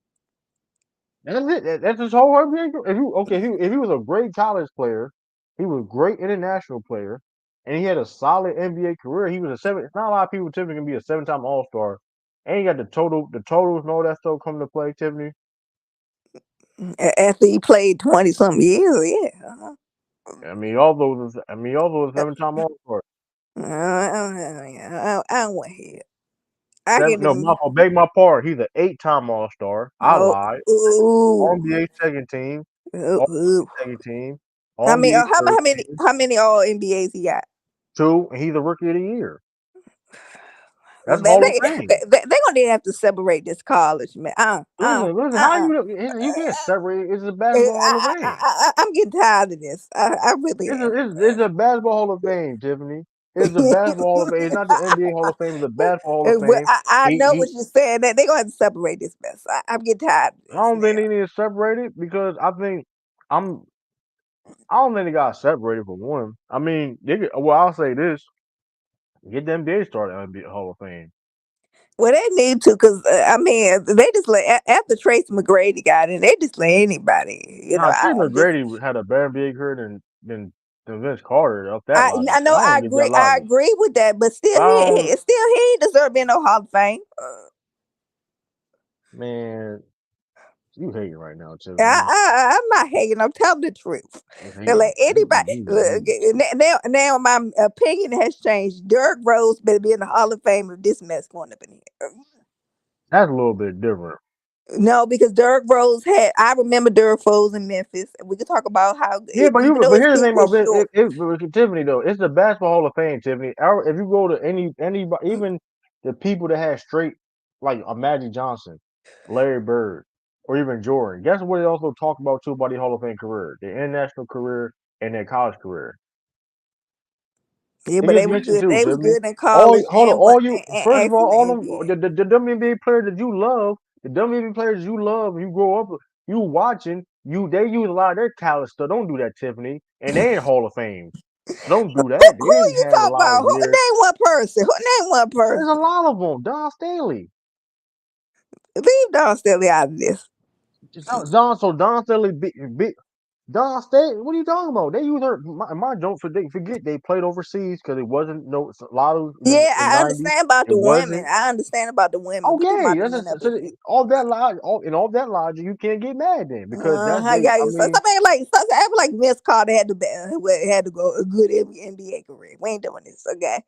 That's it. That's his whole NBA. If he was a great college player, he was a great international player, and he had a solid NBA career. He was a seven. It's not a lot of people typically can be a 7-time All Star, and he got the totals and all that stuff coming to play. Tiffany. After he played 20 something years, yeah. All those 7-time All Star. I went here. I Seven. get No, him. beg my pardon. He's an 8-time All Star. I Oh, lied. All ooh, NBA second team. ooh, All ooh. NBA second team. All NBA third team. How many all NBAs he got? Two. And he's the rookie of the year. That's They Hall of they Fame. they gonna have to separate this college, man. Listen. How you can't separate? It's a basketball Hall of Fame. I'm getting tired of this. I really am. It's a basketball Hall of Fame, Tiffany. It's a basketball Hall of Fame. It's not the NBA Hall of Fame. It's the basketball Hall of Well, Fame. I know He. what you're saying. That they're gonna have to separate this mess. I'm getting tired of I this don't think now. they need to separate it because I'm. I don't think they got separated for one. I mean, well, I'll say this: get the NBA started NBA Hall of Fame. Well, they need to, cause I mean, they just let after Tracy McGrady got in, they just let anybody. Nah, Tim I'm just McGrady had a better NBA career than than Vince Carter. Off that I logic, I know I don't get that I logic. agree with that, but still I don't, he ain't deserve being no Hall of Fame. man. You hating right now, Tiffany. I'm not hating. I'm telling the truth. You And hating. like anybody, now my opinion has changed. Derrick Rose better be in the Hall of Fame if this mess going up in here. That's a little bit different. No, because Derrick Rose had. I remember Derrick Rose in Memphis. We could talk about how, Yeah, but even though but his here's the peak thing was about short. with Tiffany though. It's the Basketball Hall of Fame, Tiffany. If you go to anybody, even the people that had straight like a Magic Johnson, Larry Bird, or even Jordan, guess what they also talk about too about the Hall of Fame career, their international career and their college career. Yeah, They but get mentioned too, They was Tiffany. good in All college hold on, all you and first of all, actually all in them NBA. the WNBA players that you love, the WNBA players you love, you grow up, you watching, they use a lot of their college stuff. Don't do that, Tiffany. And they ain't Hall of Fame. So don't do that. They Who didn't you have a talk lot about? of Who years. name one person? Who name one There's a person? lot of them. Don Staley. Leave Don Staley out of this. Don Staley big Don Staley. What are you talking about? They use her. My don't forget they played overseas because it wasn't no a lot of Yeah, in I '90s. understand about It the women. wasn't. I understand about the women. We talking Okay, about the that's men up in so here. all that logic, all that logic, you can't get mad then because that's they. Yeah, I so mean, somebody like Vince Carter had to go a good NBA career. We ain't doing this, okay?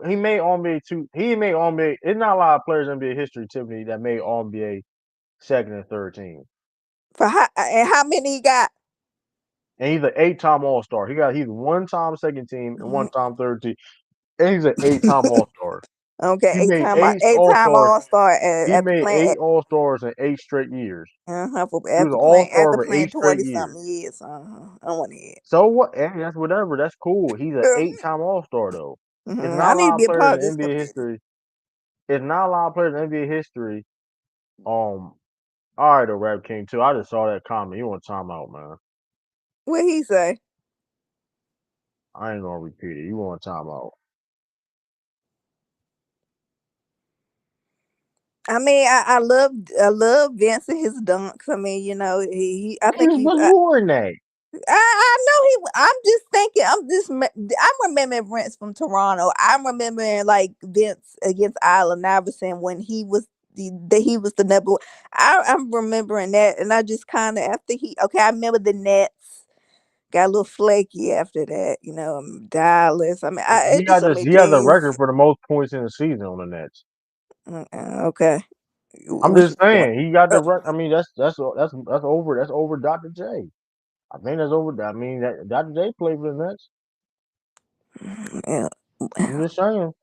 he made All NBA too. He made All NBA. There's not a lot of players in NBA history, Tiffany, that made All NBA second and third team. For how many he got? And he's an 8-time All Star. He's 1-time second team and Mhm. 1-time third team. And he's an 8-time All Star. Okay, He made eight eight All time Stars. All Star He after made playing 8 All Stars in 8 straight years. He was an All after Star for playing 8 straight 20 something years. years. I want to hear. So what? Hey, that's whatever. That's cool. He's an It. 8-time All Star though. It's I not a need to lot be of a part players of in this NBA committee. history. It's not a lot of players in NBA history. Um. All right, though, Rap King too. I just saw that comment. You want timeout, man? What he say? I ain't gonna repeat it. You want timeout? I mean, I love Vince and his dunks. I mean, I He think was born that. I know I'm just thinking. I'm remembering Vince from Toronto. I'm remembering like Vince against Allen Iverson when he was the number one. I'm remembering that, and I just kind of after he okay. I remember the Nets got a little flaky after that. Dallas. I mean, it's just so many He has a teams. record for the most points in the season on the Nets. Okay, I'm which just is what. saying he got the record. I mean that's over Dr. J. I think that's over. I mean that Dr. J played for the Nets. Yeah. I'm just saying.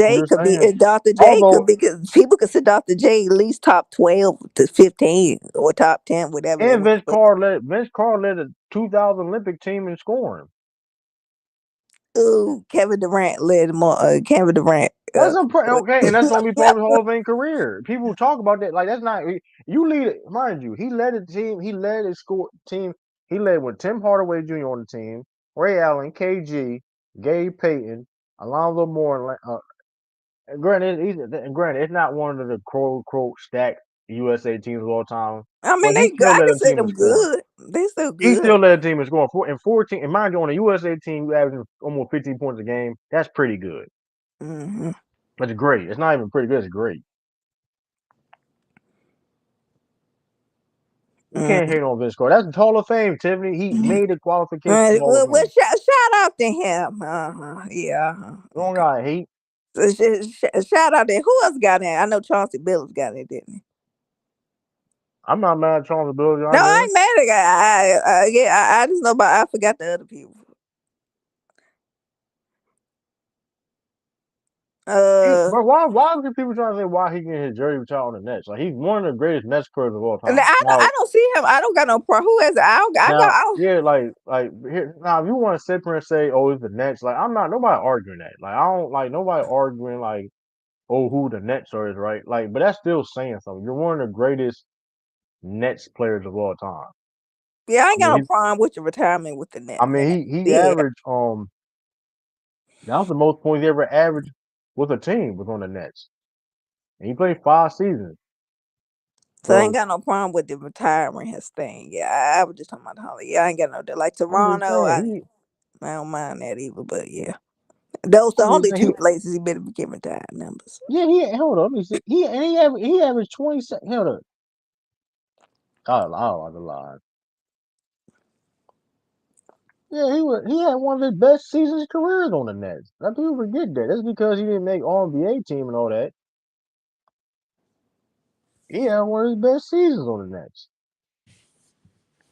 I'm just saying. Dr. J could Although be because people consider Dr. J at least top 12 to 15 or top 10, whatever they and want to put them. Vince Carter led a 2000 Olympic team in scoring. Ooh, Kevin Durant led them on. Kevin Durant. That's okay, and that's gonna be part of his Hall of Fame career. People talk about that like that's not you lead it. Mind you, he led the team. He led his score team. He led with Tim Hardaway Jr. on the team, Ray Allen, KG, Gabe Payton, Alonzo Moore. Granted, it's not one of the quote stacked USA teams of all time, I mean, but he still I led the consider team in them scoring. good. They still He good. still led the team in scoring. In 14, and mind you, on a USA team, you averaging almost 15 points a game. That's pretty good. Hmm. That's great. It's not even pretty good. It's great. You can't Hmm. hate on Vince Carter. That's Hall of Fame, Tiffany. He made the qualification to Hall of Well, Fame. shout out to him. Yeah. You don't Okay. gotta hate. So shout out to who else got in? I know Chauncey Billups got in, didn't he? I'm not mad at Charles Bill No, John I there. ain't mad at the guy. I just know about. I forgot the other people. Uh, But why are people trying to say why he getting his jersey retired on the Nets? Like he's one of the greatest Nets players of all and time. I don't see him. I don't got no pro. Who is it? I don't. Yeah, like here now if you want to sit there and say, oh, it's the Nets, like I'm not nobody arguing that. Like I don't like nobody arguing like, oh, who the Nets are is right. Like, but that's still saying something. You're one of the greatest Nets players of all time. Yeah, I I ain't got mean, no problem with your retirement with the net. I mean, he Yeah, averaged that was the most points he ever averaged with a team was on the Nets, and he played 5 seasons. So I ain't So got no problem with the retiring his thing. Yeah, I was just talking about Holly. Yeah, I ain't got no like I'm just Toronto. saying I don't mind that either. But yeah, those the I'm just only saying two places he better be giving time numbers. hold on, let me see. He averaged 20 hold up. I like the line. Yeah, he had one of his best seasons of his careers on the Nets. Now people forget that. That's because he didn't make All NBA team and all that. He had one of his best seasons on the Nets.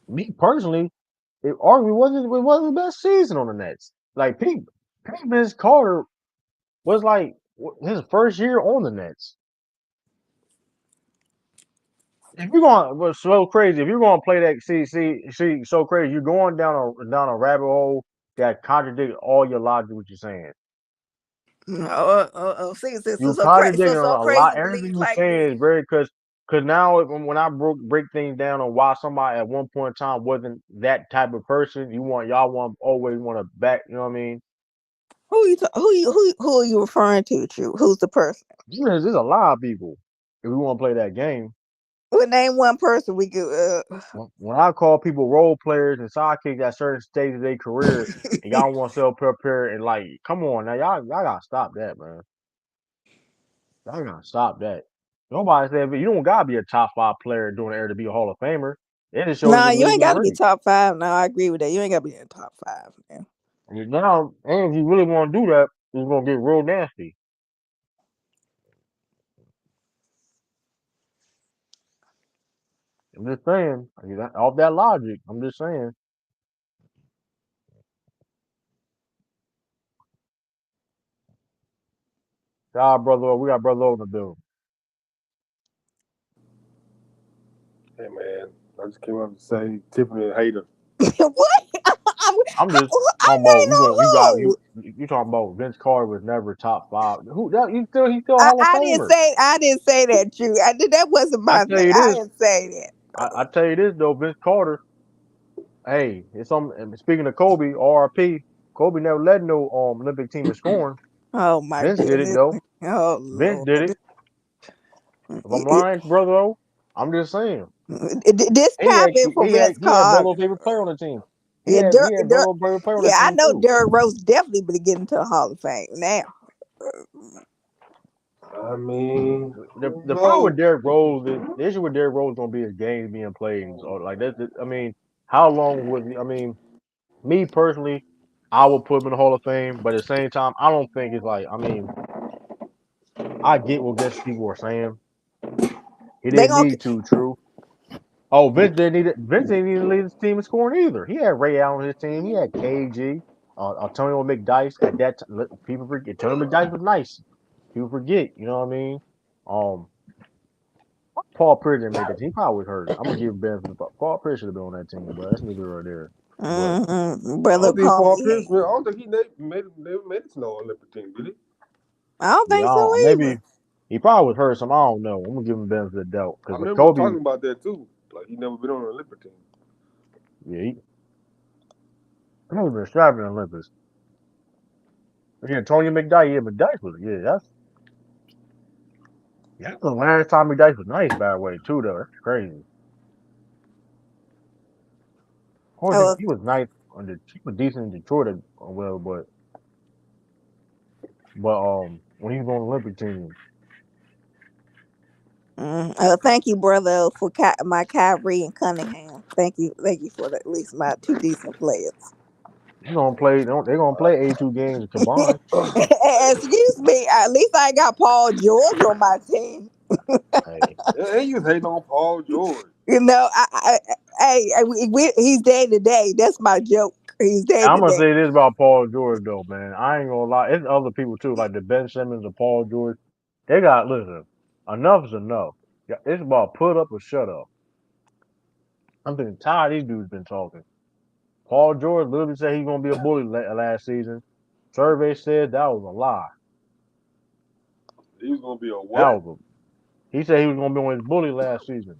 Me personally, it arguably wasn't the best season on the Nets. Like Vince Carter was like his first year on the Nets. If you're going, what's so crazy? If you're going to play that, see, so crazy. You're going down a rabbit hole that contradicts all your logic. What you're saying, See, you so crazy, contradicting so a lot. crazy Everything believes you're like this. saying is very because now when I break things down on why somebody at one point in time wasn't that type of person, y'all want always want to back. You know what I mean? Who are you referring to? True, who's the person? There's a lot of people. If we want to play that game, We name one person. We could. when I call people role players and sidekicks at certain stages of their career, and y'all want to self prepare and like, come on now, y'all gotta stop that, man. Y'all gotta stop that. Nobody said you don't gotta be a top 5 player doing the air to be a Hall of Famer. It just shows Nah, your you ain't league is got to be great. top five. No, I agree with that. You ain't got to be in the top five. Man. Now, and if you really want to do that, it's gonna get real nasty. I'm just saying, off that logic. I'm just saying. God, brother, we got brother over the bill. Hey man, I just came up to say Tiffany a hater. What? I'm just I talking about ain't no hoe. you talking about Vince Carter was never top 5. Who that he's still a Hall of I didn't Famer. say that. True. That wasn't I my tell thing. you I this, didn't say that. I tell you this though, Vince Carter. Hey, it's some. And speaking of Kobe, R.I.P. Kobe never led no Olympic team in scoring. Oh my Vince did it goodness. though. Oh Vince did Lord. it. If I'm lying, brother, though, I'm just saying. This capping for Vince He had Carter. Burrow's favorite player on the team. Yeah, He had Burrow's favorite player on the yeah, I team know too. Derrick Rose definitely better get into the Hall of Fame now. I mean, The problem with no, Derrick Rose is the issue with Derrick Rose gonna be his games being played. So like I mean, how long would I mean? Me personally, I would put him in the Hall of Fame, but at the same time, I don't think it's like. I mean, I get what guess people are saying. He They didn't gonna need to. True. Oh, Vince didn't need to lead his team in scoring either. He had Ray Allen on his team. He had KG, Antonio McDyess. At that time, people forget Antonio McDyess was nice. People forget. You know what I mean? Um, Paul Pierce didn't make that team. He probably was hurt. I'm gonna give Ben. Paul Pierce should have been on that team, but that's neither right there. But I brother don't think call Paul me Pierce. hate. I don't think he never made it to no Olympic team, did he? I don't yeah, think so either. maybe he probably was hurt. Some I don't know. I'm gonna give him benefit of the doubt I because with remember him Kobe, talking about that too. Like he never been on an Olympic team. yeah, he never been strapping in the Olympics. Yeah, Antonio McDyess. Yeah, McDyess was. Yeah, that's the last time McDyess was nice. By the way, too, though. That's crazy. Of course, Oh, he was nice he was decent in Detroit, well, but when he was on the Olympic team, thank you, brother, for my Kyrie and Cunningham. Thank you for at least my two decent players. they're gonna play. They're gonna play 82 games combined. Excuse me. At least I got Paul George on my team. Hey, And he was hating on Paul George. You know, he's day to day. That's my joke. He's day I'm to gonna day. say this about Paul George though, man. I ain't gonna lie. It's other people too, like the Ben Simmons and Paul George. They got listen. Enough is enough. Yeah, it's about put up or shut up. I'm getting tired. These dudes been talking. Paul George literally said he's gonna be a bully last season. Survey said that was a lie. He was gonna be a That what? was He said he was gonna be on his bully last season.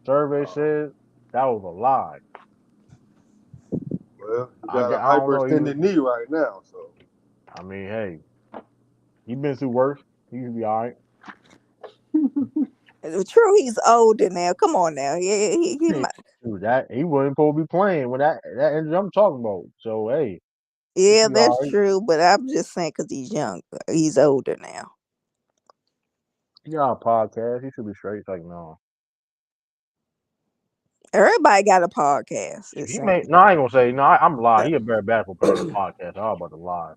Survey said that was a lie. Well, he got a I don't know. hyperextended knee right now, so I mean, hey, he been through worse. He should be all right. True, he's older now. Come on now. Yeah, he might. Dude, that he wasn't supposed to be playing when that injury I'm talking about. So hey, Yeah, he all that's right. true. But I'm just saying because he's young. He's older now. He got a podcast. He should be straight. It's like no. Everybody got a podcast. It He seems. may no, I ain't gonna say no. I'm lying. He a better basketball player than podcast. I was about to lie.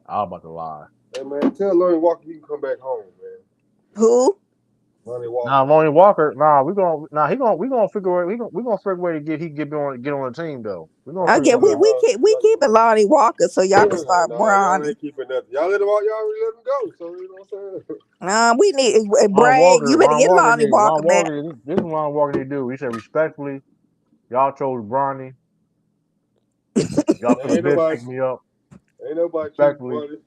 I was about to lie. Hey man, tell Lonnie Walker he can come back home, man. Who? Lonnie Walker. Nah, Lonnie Walker. Nah, we gonna figure we gonna figure a way to get on the team though. We gonna Oh figure Okay, no, something we out. we keep we keep it Lonnie Walker so y'all can start y'all Bronny. ain't keeping nothing. Y'all let him out. Y'all already let him go. So you know what I'm saying. We need Brad. You better get Lonnie Walker Ron back. Walker. This is what Ron Walker need to do. He said respectfully, y'all chose Bronny. Y'all could have ain't been nobody, picked me up. ain't nobody choosing Respectfully, Bronny.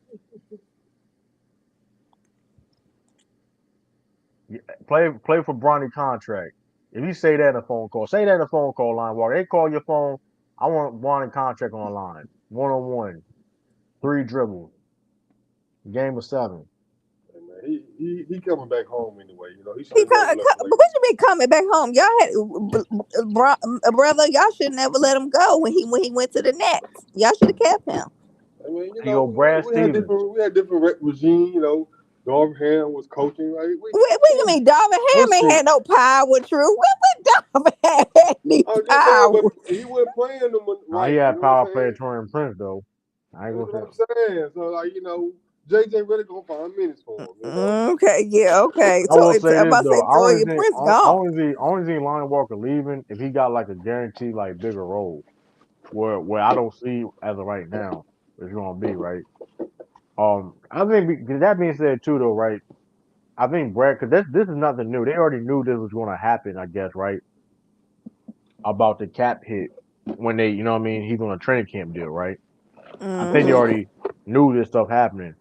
play for Bronny contract. If you say that in a phone call, say that in a phone call, Line Walker. They call your phone. I want Bronny contract on the line. 1-on-1, 3 dribbles, game of 7. Hey, man, he coming back home anyway. You know he should He have never left but Lakers. what you mean coming back home? Y'all had brother. Y'all should never let him go when he went to the Nets. Y'all should have kept him. I mean, you He know, go Brad Stevens. we had different regime. You know, Darvin Ham was coaching. Like What you man, mean, Darvin Ham ain't listen, had no power, True? What Darvin Ham had any I was just saying, power? but he wasn't playing them Nah, he right. You had know what power I'm play saying? Torian Prince though. I ain't That's gonna what say. I'm saying. So like you know, JJ really gonna find minutes for him. You know. Okay, yeah, okay. I So will it's say I'm this about to though. say Torian Prince gone. Only see Lonnie Walker leaving if he got like a guaranteed like bigger role. Where I don't see as of right now it's gonna be right. I think that being said too though, right? I think Brad, because this is nothing new. They already knew this was going to happen, I guess, right? About the cap hit when they, you know what I mean? He's on a training camp deal, right? I think they Hmm. already knew this stuff happening.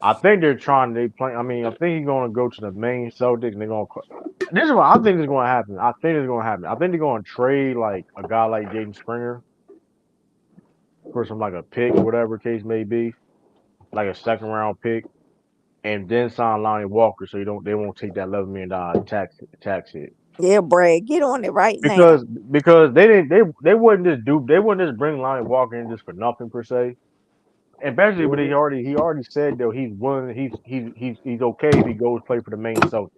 I think they're trying. They play. I mean, I think he's going to go to the main Celtics, and they're going to. This is what I think is going to happen. I think it's going to happen. I think they're going to trade like a guy like Jaden Springer for some like a pick or whatever case may be, like a second round pick, and then sign Lonnie Walker so they won't take that $11 million tax hit. Yeah, Brad, get on it right now. Because they wouldn't they wouldn't just bring Lonnie Walker in just for nothing per se. And basically, but Mhm. he already said though he's willing he's okay if he goes play for the main Celtics.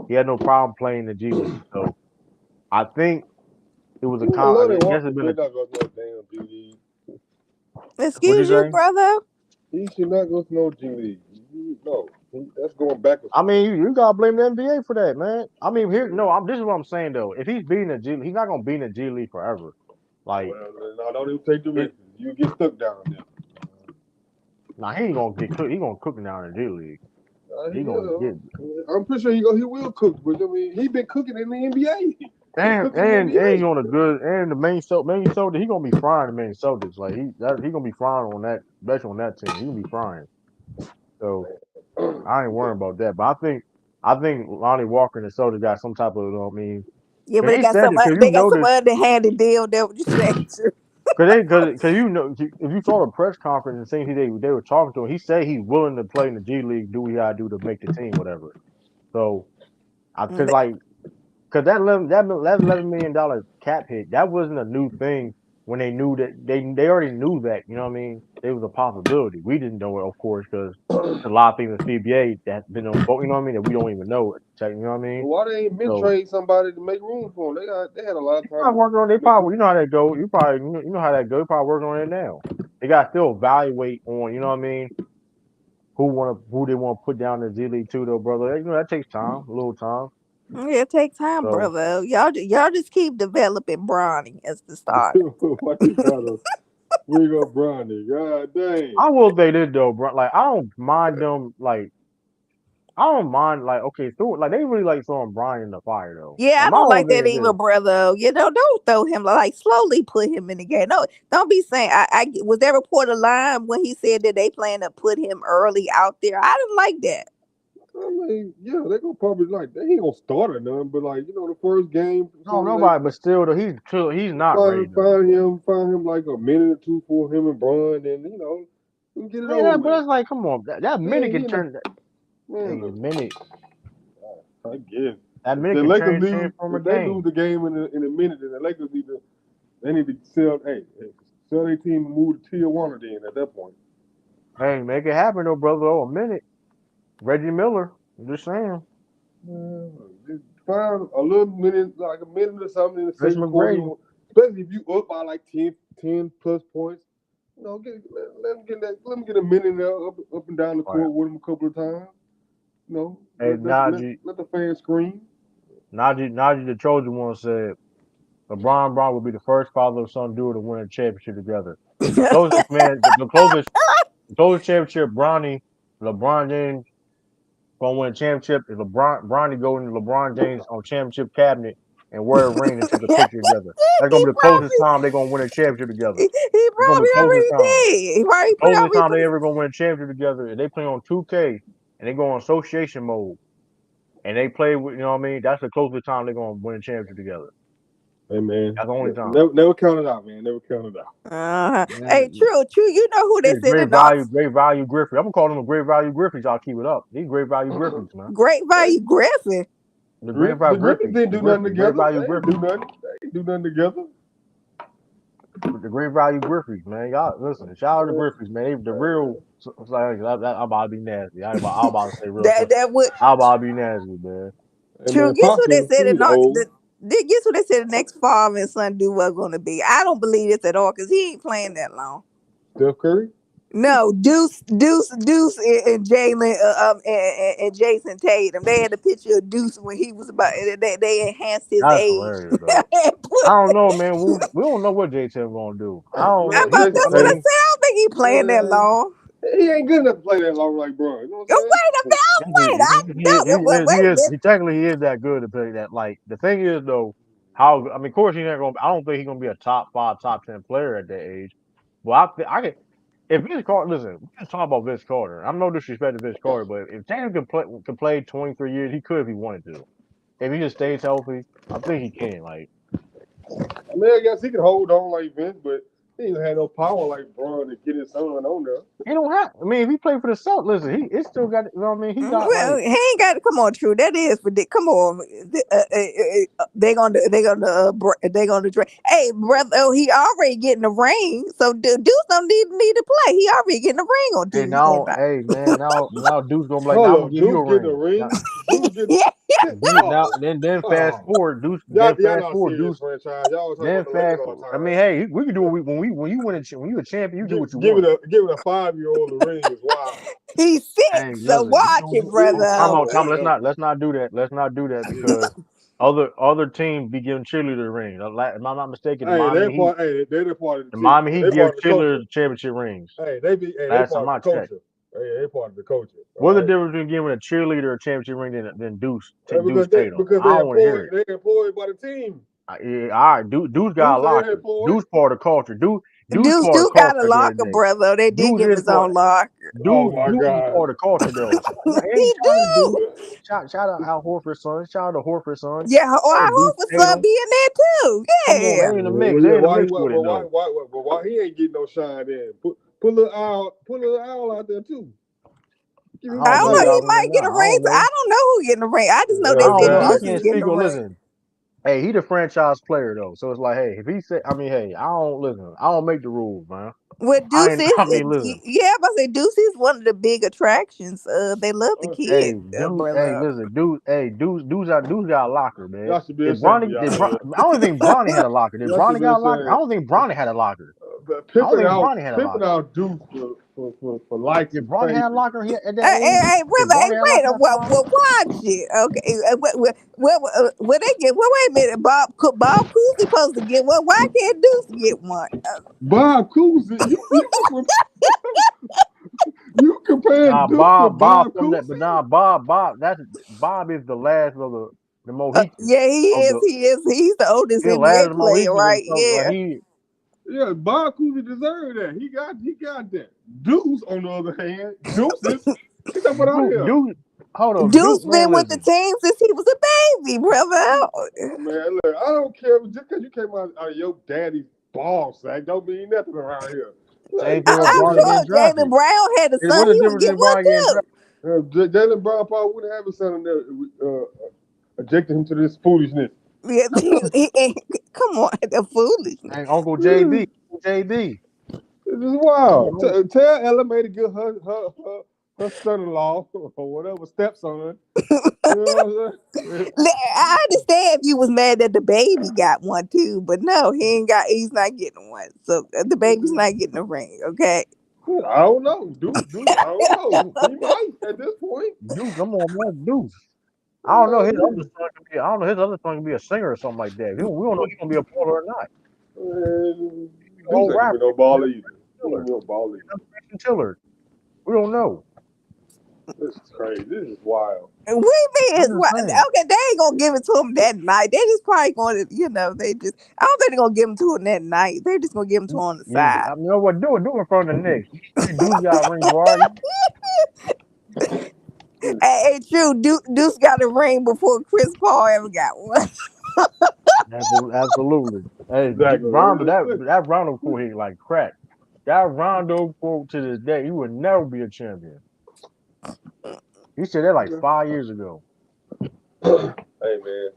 He had no problem playing the G League. So I think it was a You know, Lonnie I guess Walker it's been a better not go to no damn G League. what'd you Excuse you, say? brother. He should not go to no G League. No, that's going backwards I for him. mean, you gotta blame the NBA for that, man. I mean, here no, this is what I'm saying though. If he's beating the G, he's not gonna be in the G League forever. Like Well, no, don't even take the it, risk. You get stuck down there. nah, he ain't gonna get cooked. He gonna cook down in the G League. He gonna get I'm pretty sure he will cook, but I mean, he been cooking in the NBA. He cooked in the and he NBA. on a good and the main Celtics. He gonna be frying the main Celtics. Like he gonna be frying on that, especially on that team. He gonna be frying. So I ain't worrying about that. But I think Lonnie Walker and the Celtics got some type of I mean, Yeah, but cause they he got said some it because you they got some noticed underhanded deal there. What you say? cause you know if you saw the press conference and seeing who they were talking to him, he said he's willing to play in the G League, do what he gotta do to make the team, whatever. So I cause like because that $11 million cap hit that wasn't a new thing when they knew that they already knew that you know what I mean it was a possibility. We didn't know it of course because a lot of things in CBA that's been on you know what I mean that we don't even know it. You know what I But mean? why they ain't been So trade somebody to make room for him? They had a lot of they time probably to working on they make room. probably you know how that go. You know how that go. You probably working on it now. They got to still evaluate on you know what I mean who they want to put down in the G League too though brother. You know that takes time a little time. Yeah, take time, So. brother. Y'all just keep developing Bronny as the starter. Why you gotta bring up Bronny? God dang. I will say this though, bro. Like I don't mind them. Like I don't mind. Like okay, like they really like throwing Brian in the fire though. Yeah, Like I my don't whole like thing that is either, this. brother. You know, don't throw him like slowly put him in the game. No, don't be saying I was there report a line when he said that they plan to put him early out there. I didn't like that. I mean, yeah, they gonna probably like they ain't gonna start or nothing, but like you know, the first game, No, something like nobody. But still, though, he's not ready though. find him like a minute or two for him and Bron, and you know, we can get it over Man, but with. it's like, come on, that minute Then can you know, turn. man, Hey, the look, minute. I guess. That If minute the can Lakers change lose, from a if they lose game. the game in a minute, then the Lakers need to sell. Sell their team and move to Tijuana. Then at that point, Hey, make it happen though, brother. Oh, a minute. Reggie Miller. I'm just saying. just find a little minute, like a minute or something in the Chris second quarter. McGrady. Especially if you up by like 10 plus points. Let them get a minute there up and down the Right. court with them a couple of times. Hey, Let the fans scream. Najee, the Trojan one said LeBron Brown will be the first father-son duo to win a championship together. Closest man, the closest championship, LeBron James gonna win a championship. If Bronny go into LeBron James on championship cabinet and wear a ring and take a picture together. That's gonna he be the closest probably time they're gonna win a championship together. he It's gonna be probably the closest already time. did. He probably Closest already time put they his ever gonna win a championship together. If they play on 2K and they go on association mode and they play with, you know what I mean? That's the closest time they're gonna win a championship together. Hey man, That's the only time. never count it out, man. Never count it out. Hey, Man, true. You know who they said great in Knox? value Griffey. I'm gonna call them a great value Griffey. Y'all keep it up. These great value Griffies, man. Great value Griffin. The great value The Griffins didn't do nothing Great together. value They Griffey. didn't do nothing. They didn't do nothing together. The great value Griffies, man. Y'all listen. Shout out to Griffies, man. They the real. I'm about to be nasty. I'm about to say real stuff. That would I'm about to be nasty, man. Hey true. man, Guess what they Papa, said in he's Knox? old. Guess what they said the next father and son duo going to be? I don't believe this at all because he ain't playing that long. Steph Curry. No, Deuce, and Jalen, and Jason Tatum. They had a picture of Deuce when he was about. They enhanced his That's age. hilarious, though. I don't know, man. We don't know what J-Tim gonna do. I don't know. Man, Jason That's what I said. Tatum. I don't think he playing that long. He ain't good enough to play that long like Bron. You know what I'm Oh, saying? wait a minute. Wait, I no. Wait a minute. He technically he is that good to play that. Like the thing is though, of course he's not gonna. I don't think he's gonna be a top 5, top 10 player at that age. Well, I could. If Vince Carter, listen, we just talk about Vince Carter. I'm no disrespect to Vince Carter, but if Tatum could play 23 years, he could if he wanted to. If he just stays healthy, I think he can. Like I mean, I guess he can hold on like Vince, but he ain't had no power like Bron to get his son on there. he don't have. I mean, if he played for the Celtics, listen, it still got. You know what I mean? He got Well, like. he ain't got to come on. True, that is for come on. They gonna drink. Hey, brother, he already getting the ring, so Deuce don't need to play. He already getting the ring on Hey Tuesday now, night. hey man, now Dude's gonna be like, now I'm Hold gonna on, give you Deuce a getting a ring. Now, ring. Deuce getting. Dude, now then fast Oh, forward, Deuce. y'all Then fast not forward, serious Deuce. franchise. Y'all talking Then about the Lakers fast. all the I time. mean, hey, we can do what when you win when you a champion, you do what you Give want. it a 5-year-old a ring is wild. He's Hey, 6, so listen, watch it, brother. Tom. Whatever. Let's not do that. Let's not do that because other teams be giving cheerleader rings. If I'm not mistaken, Hey, they're the part of the The team. Miami Heat They give part of the culture. cheerleaders championship rings. They Last part time of I the checked. culture. Hey, they part of the culture. All What's the right. difference between giving a cheerleader a championship ring than Deuce Tatum? Because I don't want to hear it. they employed by the team. Yeah, all right, Deuce got a They're locker. employed. Deuce part of culture. Deuce Deuce part of do got a culture at the end of locker, the day. brother. They did Deuce give him is his part. own locker. Oh my Deuce is God. part of culture though. Hey, He shout out to Deuce. do. Shout out Al Horford's son. Shout out to Horford's son. Yeah, I Deuce hope his son Tatum. be in there too. Come on, Yeah. they in the mix. They in the mix with it though. Why he ain't getting no shine then? Put a little owl out there too. Give I him I some don't don't know know. credit. He y'all. might get a I ring. don't I know. don't know who getting the ring. I just know Yeah, they I don't said know. I Deuce exactly. is can't getting speak the on. ring. Listen, hey, he the franchise player though. So it's like, hey, if he said, I mean, hey, I don't listen. I don't make the rules, man. What I Deuce ain't. is, I mean, listen. yeah, but I say Deuce is one of the big attractions. They love the Hey, kid, dude. Hey, brother. listen, dude. Hey, Dude's got a locker, man. Y'all should be If ashamed of Bronny, y'all. I don't think Bronny had a locker. Did Y'all should Bronny be got a locker? I ashamed. don't think Bronny had a locker. But I don't think Bronny had a pimping locker. out Duke for likes Did and Bronny fame. have a locker at that age? Hey, Did brother. Hey, Bronny have a wait. locker at that time? Watch it. Okay. What they get? Well, wait a minute. Bob Cousy supposed to get one. Why can't Deuce get one? Bob Cousy, you comparing Nah, Duke with Bob Bob from that, but nah, Cousy? Bob is the last of the Mohicans Yeah, he of is. the He is. He's the oldest he the last of NBA the player, Mohicans of right? something. Like Yeah. Yeah, Bob Cousy deserved that. He got that. Deuce, on the other hand, Deuce get that one out of here. Hold on, Deuce man, been with the listen. team since he was a baby, brother. Man, look, I don't care just because you came out of your daddy's ball sack, don't mean nothing around here. Same Like, thing with I'm Bronny Jalen getting sure Jalen drafted. Brown had a son. What's the He would difference get between one Bronny getting too. drafted? Jalen Brown probably wouldn't have his son in there ejected him to this foolishness. Yeah, come on, the foolishness. And Uncle This JB, JB. is wild. You Tell Ella May to get her son-in-law or whatever stepson. You know what I'm saying? I understand if you was mad that the baby got one too, but no, he's not getting one. So the baby's not getting a ring, okay? I don't know. Dude, I don't know. He might at this point. Deuce, come on, man, Deuce. I don't know. His other Man, son could be. I don't know. His other son could be a singer or something like that. We don't know if he's gonna be a baller or not. Dude Whole ain't gonna be rapper. no baller either. He ain't gonna be no baller either. Jason Tillard. We don't know. This is crazy. This is wild. And we mean I'm is just what? saying. Okay, they ain't gonna give it to him that night. They just probably going to, they just. I don't think they're gonna give him to him that night. They're just gonna give him to him on the Yeah, side. I mean, what do it in front of the Knicks. Deuce got a ring, boy. Hey, true. Deuce got a ring before Chris Paul ever got one. Absolutely. Hey, Exactly. Rondo, that Rondo quote hit like crack. That Rondo quote to this day, he would never be a champion. He said that like 5 years ago. Hey man.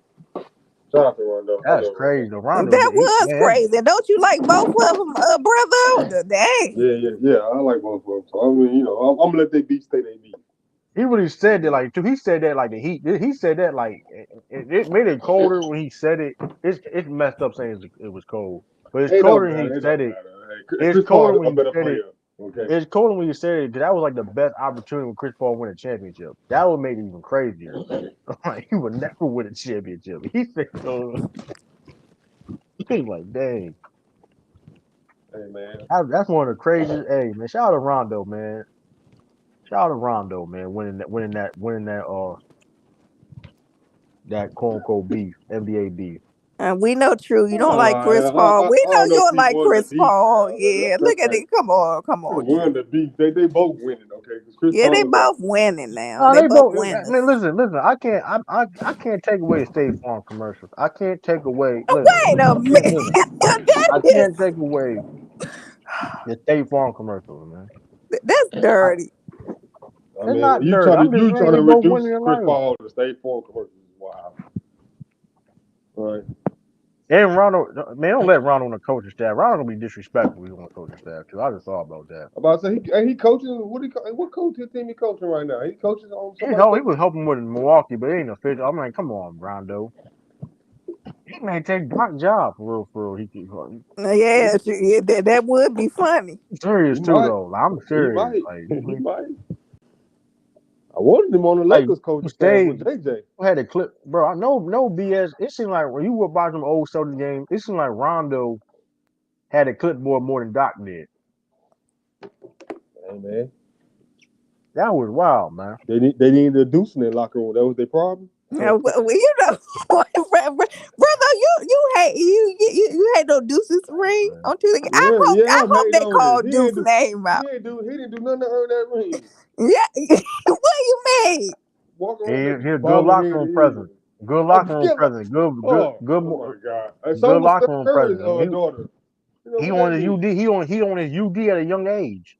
Shout out to Rondo. I That's love crazy. Rondo. The Rondo, That was man, crazy. Don't you like both of them, brother? Dang. Yeah. I like both of them. So I mean, I'm gonna let they beat stay they beat. he really said that like too. He said that like the Heat. He said that like it made it colder when he said it. It's messed up saying it was cold, but it's It don't colder when matter. he It said don't it. matter. Hey, It's Chris colder Paul when a he better said it. player. Okay. It's colder when you said it because that was like the best opportunity when Chris Paul win a championship. That would make it even crazier. Like he would never win a championship. He said so. He's like, dang. Hey man. That's one of the craziest. Hey man, shout out to Rondo, man. Shout out to Rondo, man, that quote unquote beef, NBA beef. And we know true. You don't like Chris Paul. I We know don't you know if don't he like won the Chris beef Paul. now. Yeah, look at it. Come He on, won true. the beef. They both winning, okay? Because Chris Yeah, they Paul got both winning now. No, They they both both. I winners. mean, listen. I can't take away State Farm commercials. I can't take away. Listen, Wait a I can't minute. listen. that I is can't take away the State Farm commercials, man. that's I, dirty. I it's mean, not dirt. I'm just you saying trying they to both reduce winning in Chris life. Paul to stay for commercials. Wow. All right. And Ronald, man, don't let Ronald on the coaching staff. Ronald gonna be disrespectful. He's on the coaching staff too. I just thought about that. About to say he coaching. What coaching team he coaching right now? He coaches on He somebody. was helping with Milwaukee, but it ain't official. I'm like, come on, Rondo. He may take Doc's job for real. Yeah, that would be funny. I'm serious He too might. though. Like, I'm He serious. might. Like He might. I wanted him on the like Lakers coaching staff stay with JJ. had a clip, bro. I know no BS. It seemed like when you were watching them old Celtics games, it seemed like Rondo had a clipboard more than Doc did. Hey man, That was wild, man. they needed a deuce in their locker room. That was their problem. Brother, you hate you hate no Deuce's ring Man. on Tuesday. Yeah, I I'm hope hating they on call this. Deuce name out. He didn't do nothing to earn that ring. Yeah, what you mean? Walk He, around with he that a good bobble locker head room of his. presence. Good Oh, locker room get my, presence. oh my God. And so Good was Steph locker room Curry's presence. I mean, daughter. You know he what on that his means? UD. He on his UD at a young age.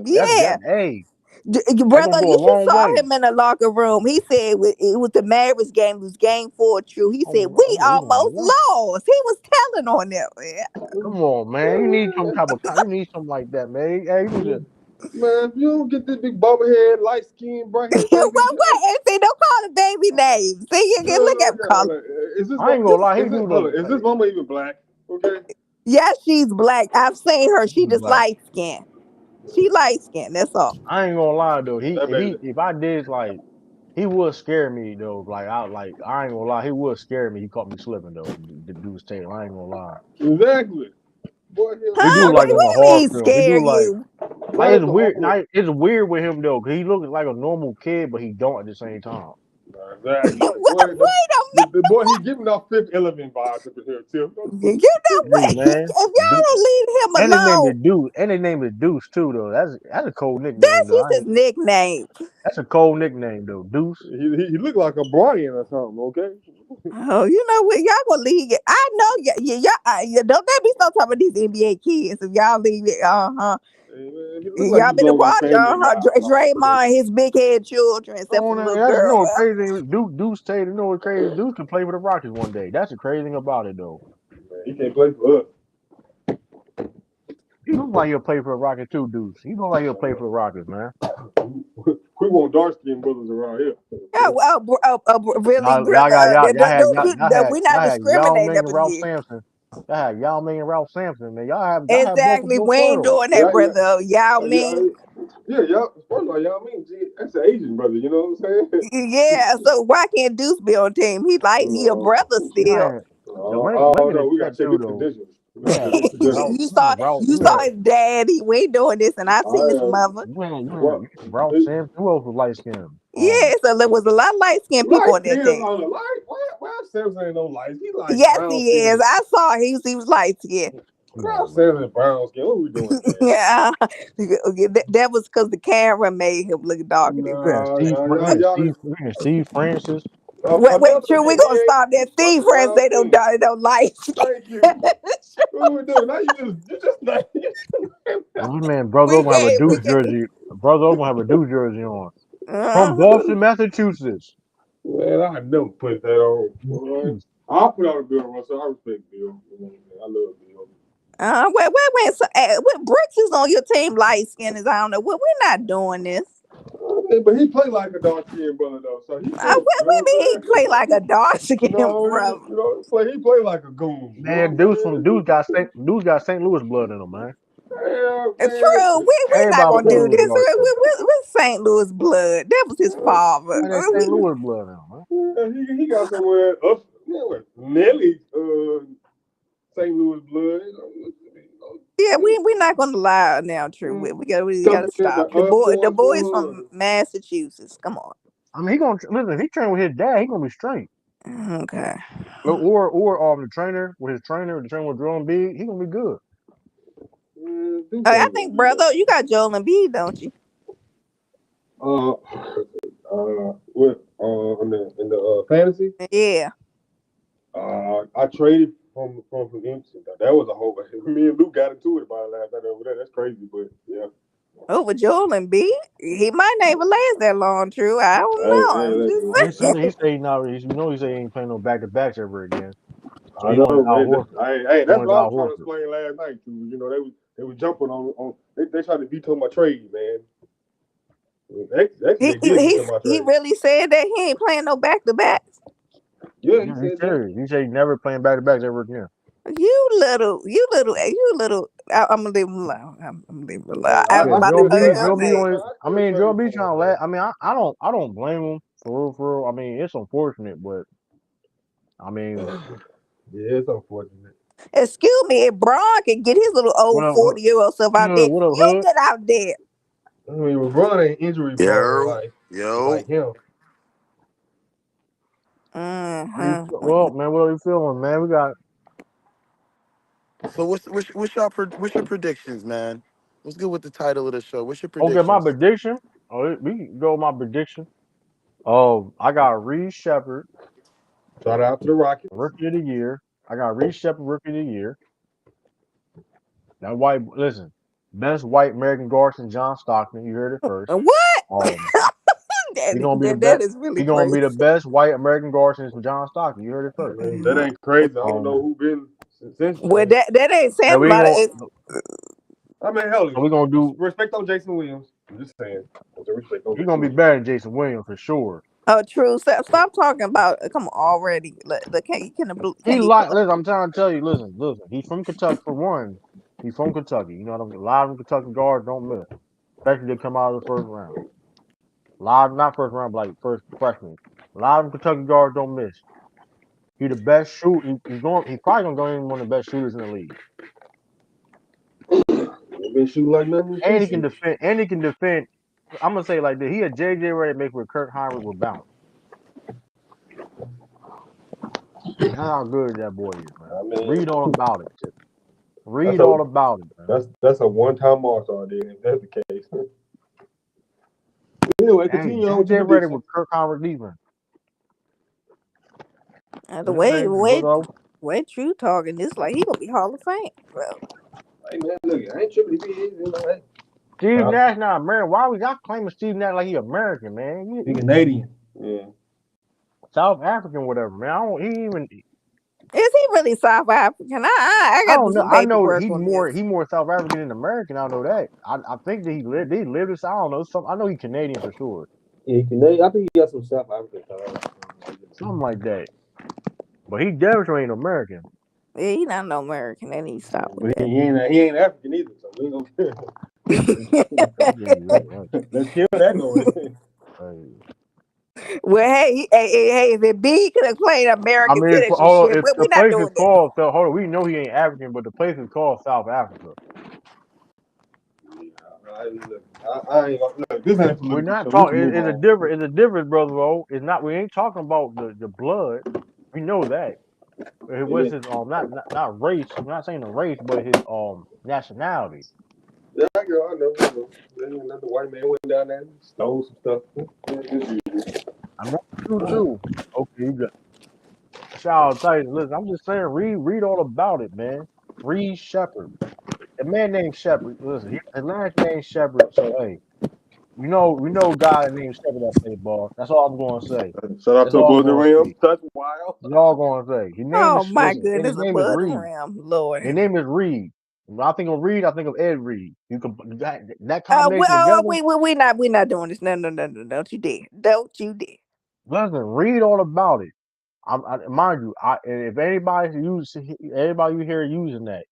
Yeah, Hey, that brother, gonna go you a should long saw way. him in the locker room. He said it was the Mavericks game. It was game 4. True. He said we He gonna almost win. lost. He was telling on them. Yeah. Come on, man. You need some type of. You need something like that, man. Hey, you need to. Man, if you don't get this big bobble head, light skin, bright hair baby. What? See, don't call the baby names. See, you can look at color. Is this I ain't gonna lie. He do hold look. on, is this mama even black? Okay. Yes, she's black. I've seen her. She just Like, light skin. She light skin. That's all. I ain't gonna lie though. That baby. If I did like he would scare me though. I ain't gonna lie. He would scare me. He caught me slipping though. The dude's tail. I ain't gonna lie. Exactly. Boy, He Huh? do What, like what on the do you hard mean film. He scare do you? like boy, it's the weird. hard. It's weird with him though, cause he looks like a normal kid, but he don't at the same time. Exactly. Wait a minute. The boy, he giving off Fifth Element vibes up in here, Tim. You know Hey what? If man, y'all don't leave him and his name alone, is Deuce. And his name is Deuce too though. That's a cold nickname that's though. just his nickname. That's a cold nickname though. Deuce. He look like a Brian or something. Okay. Oh, you know what? Y'all gonna leave it. I know y'all. Don't that be so talking about these NBA kids if y'all leave it. Hey, man, he look like Y'all he better belong in watch Family Guy. Draymond, his big head children, except for the little That's, you girl. know what's crazy? Deuce Tate, you know what's crazy? Deuce can play for the Rockets one day. That's the crazy thing about it, though. Man, he can't play for us. He looks like he'll play for the Rockets too, Deuce. He looks like he'll play for the Rockets, man. We want dark skinned brothers around here. Yeah, well, really, we're not Y'all had Yao discriminating Ming up and in Ralph here. Sampson. Y'all had Yao Ming and Ralph Sampson, man. Y'all have Exactly, multiple we ain't pearls. doing that, brother. Y'all mean. Yeah, y'all. First of all, y'all mean that's an Asian brother. You know what I'm saying? Yeah, so why can't Deuce be on team? He a brother still. Women is We gotta checked check too, his though. conditions. Yeah, you saw his dad. We ain't doing this, and I see his mother. Ralph Sampson. Who else was light skinned? Yeah, so there was a lot of light skinned people on that team. Why Samson ain't no light? He like Yes, brown he skin. is. I saw he was light skinned. Samson brown skin. What are we doing? Yeah, that was because the camera made him look darker than Steve Francis. Wait, true. We gonna stop that. Steve friends, they don't like. Thank you. What we doing? Now you just not. Man, brother We gonna have a can't. We Deuce can't. jersey. Brother gonna have a Deuce jersey on. From Boston, Massachusetts. Man, I never put that on. Mm-hmm. I'll put out a Bill Russell. I respect Bill. I love Bill. Wait. So, what Brooks is on your team? Light skin is. I don't know. We're not doing this. But he played like a dark skinned brother though, so he. What mean he play like a dark skinned brother? He played like a goon. Man, Deuce got St. Louis blood in him, man. True. We're not Everybody gonna St. do Louis this. dark skin. We're St. Louis blood. That was his father. Man, that St. Louis blood in him, man. He got somewhere up. Nelly, St. Louis blood. Yeah, we're not gonna lie now. True. We gotta stop. The boys from Massachusetts. Come on. I mean, he gonna listen. If he train with his dad, he gonna be straight. Okay. Or the trainer with Joel Embiid, he gonna be good. I think, brother, you got Joel Embiid, don't you? In the fantasy? Yeah. I traded from Henderson. That was a whole. Me and Luke got into it about it last night over there. That's crazy, but yeah. Over Joel Embiid, he might not even last that long. True, I don't know. I'm just saying. He say now. He ain't playing no back to backs ever again. So I he know. going to Al Hey, that's what I was trying to Horford. explain last night too. You know, they were jumping on. They tried to veto my trade, man. Actually, they did veto my trade. He really said that he ain't playing no back to backs. Yeah, he said that. He said he never playing back to backs ever again. You little. I'm gonna leave him alone. I'm gonna leave him alone. Joe B trying to laugh. I mean, I don't blame him for real. I mean, it's unfortunate, but I mean, yeah, it's unfortunate. Excuse me, if Braun can get his little old 40-year-old self out there, you get out there. I mean, LeBron ain't injury prone like him. Well, man, what are you feeling, man? We got. So what's your predictions, man? What's good with the title of the show? What's your predictions? Okay, my prediction. Oh, we can go with my prediction. Oh, I got Reed Shepard. Shout out to the Rockets. Rookie of the year. I got Reed Shepard, Rookie of the year. That best white American guard since John Stockton. You heard it first. What? He's gonna be the that best. is really He's gonna crazy. be the best white American guard since John Stockton. You heard it first. That ain't crazy. I don't know who been since. Well, that ain't saying about it. I mean, hell, we're gonna do respect on Jason Williams. I'm just saying. He's gonna be better than Jason Williams for sure. Oh, true. Stop talking about. Come on, already. Listen, I'm trying to tell you. Listen. He's from Kentucky for one. He's from Kentucky. You know what I mean? A lot of Kentucky guards don't miss, especially they come out of the first round. Not first round, but like first freshman. A lot of Kentucky guards don't miss. He's the best shooter. He's probably gonna go in one of the best shooters in the league. Been shooting like nothing. And he can defend. I'm gonna say like this. He a JJ ready to make where Kirk Heinrich will bounce. That's how good that boy is, man. I mean, read all about it. Read all about it, man. That's a one-time all-star, dude. If that's the case. Anyway, continue on. JJ ready with Kirk Heinrich defense. The way True talking, it's like he gonna be Hall of Fame, bro. Hey man, look, I ain't tripping. Steve Nash not American. Why we got claiming Steve Nash like he American, man? He Canadian. Yeah. South African, whatever, man. I don't. He even. Is he really South African? I I got to don't do know. some I baby know work he on this. more South African than American. I know that. I think that he lived. He lived this. I don't know. I know he's Canadian for sure. Yeah, he Canadian. I think he got some South African ties. Something like that. But he definitely ain't American. Yeah, he not no American. They need to stop with But he ain't African either, so we ain't gonna that. let's kill that noise. Well, hey, if it be could have played I American mean, citizenship, hold on, if but the we're not place is doing that. called, so hold on, we know he ain't African, but the place is called South Africa. I ain't gonna look. This ain't We're political, not so we can talking. move It's a on. different. It's a difference, brother. Oh, it's not. We ain't talking about the blood. We know that. It was Yeah, his not race. I'm not saying the race, but his nationality. yeah, I know. Another white man went down there and stole some stuff. I'm not true too. Okay, you got Child Titan. Listen, I'm just saying, read all about it, man. Reed Shepard. A man named Shepard. Listen, his last name Shepard. So hey, we know a guy named Shepard that played ball. That's all I'm going to say. Shout out That's to all I'm above the going to rim. say. Touch wild. That's all I'm going to say. His name Oh is my listen, and goodness, his name is above the Reed. rim, Lord. His name is Reed. When I think of Reed, I think of Ed Reed. You can that combination together. We not doing this. No, don't you dare, don't you dare. Listen, read all about it. Mind you, if anybody you hear using that,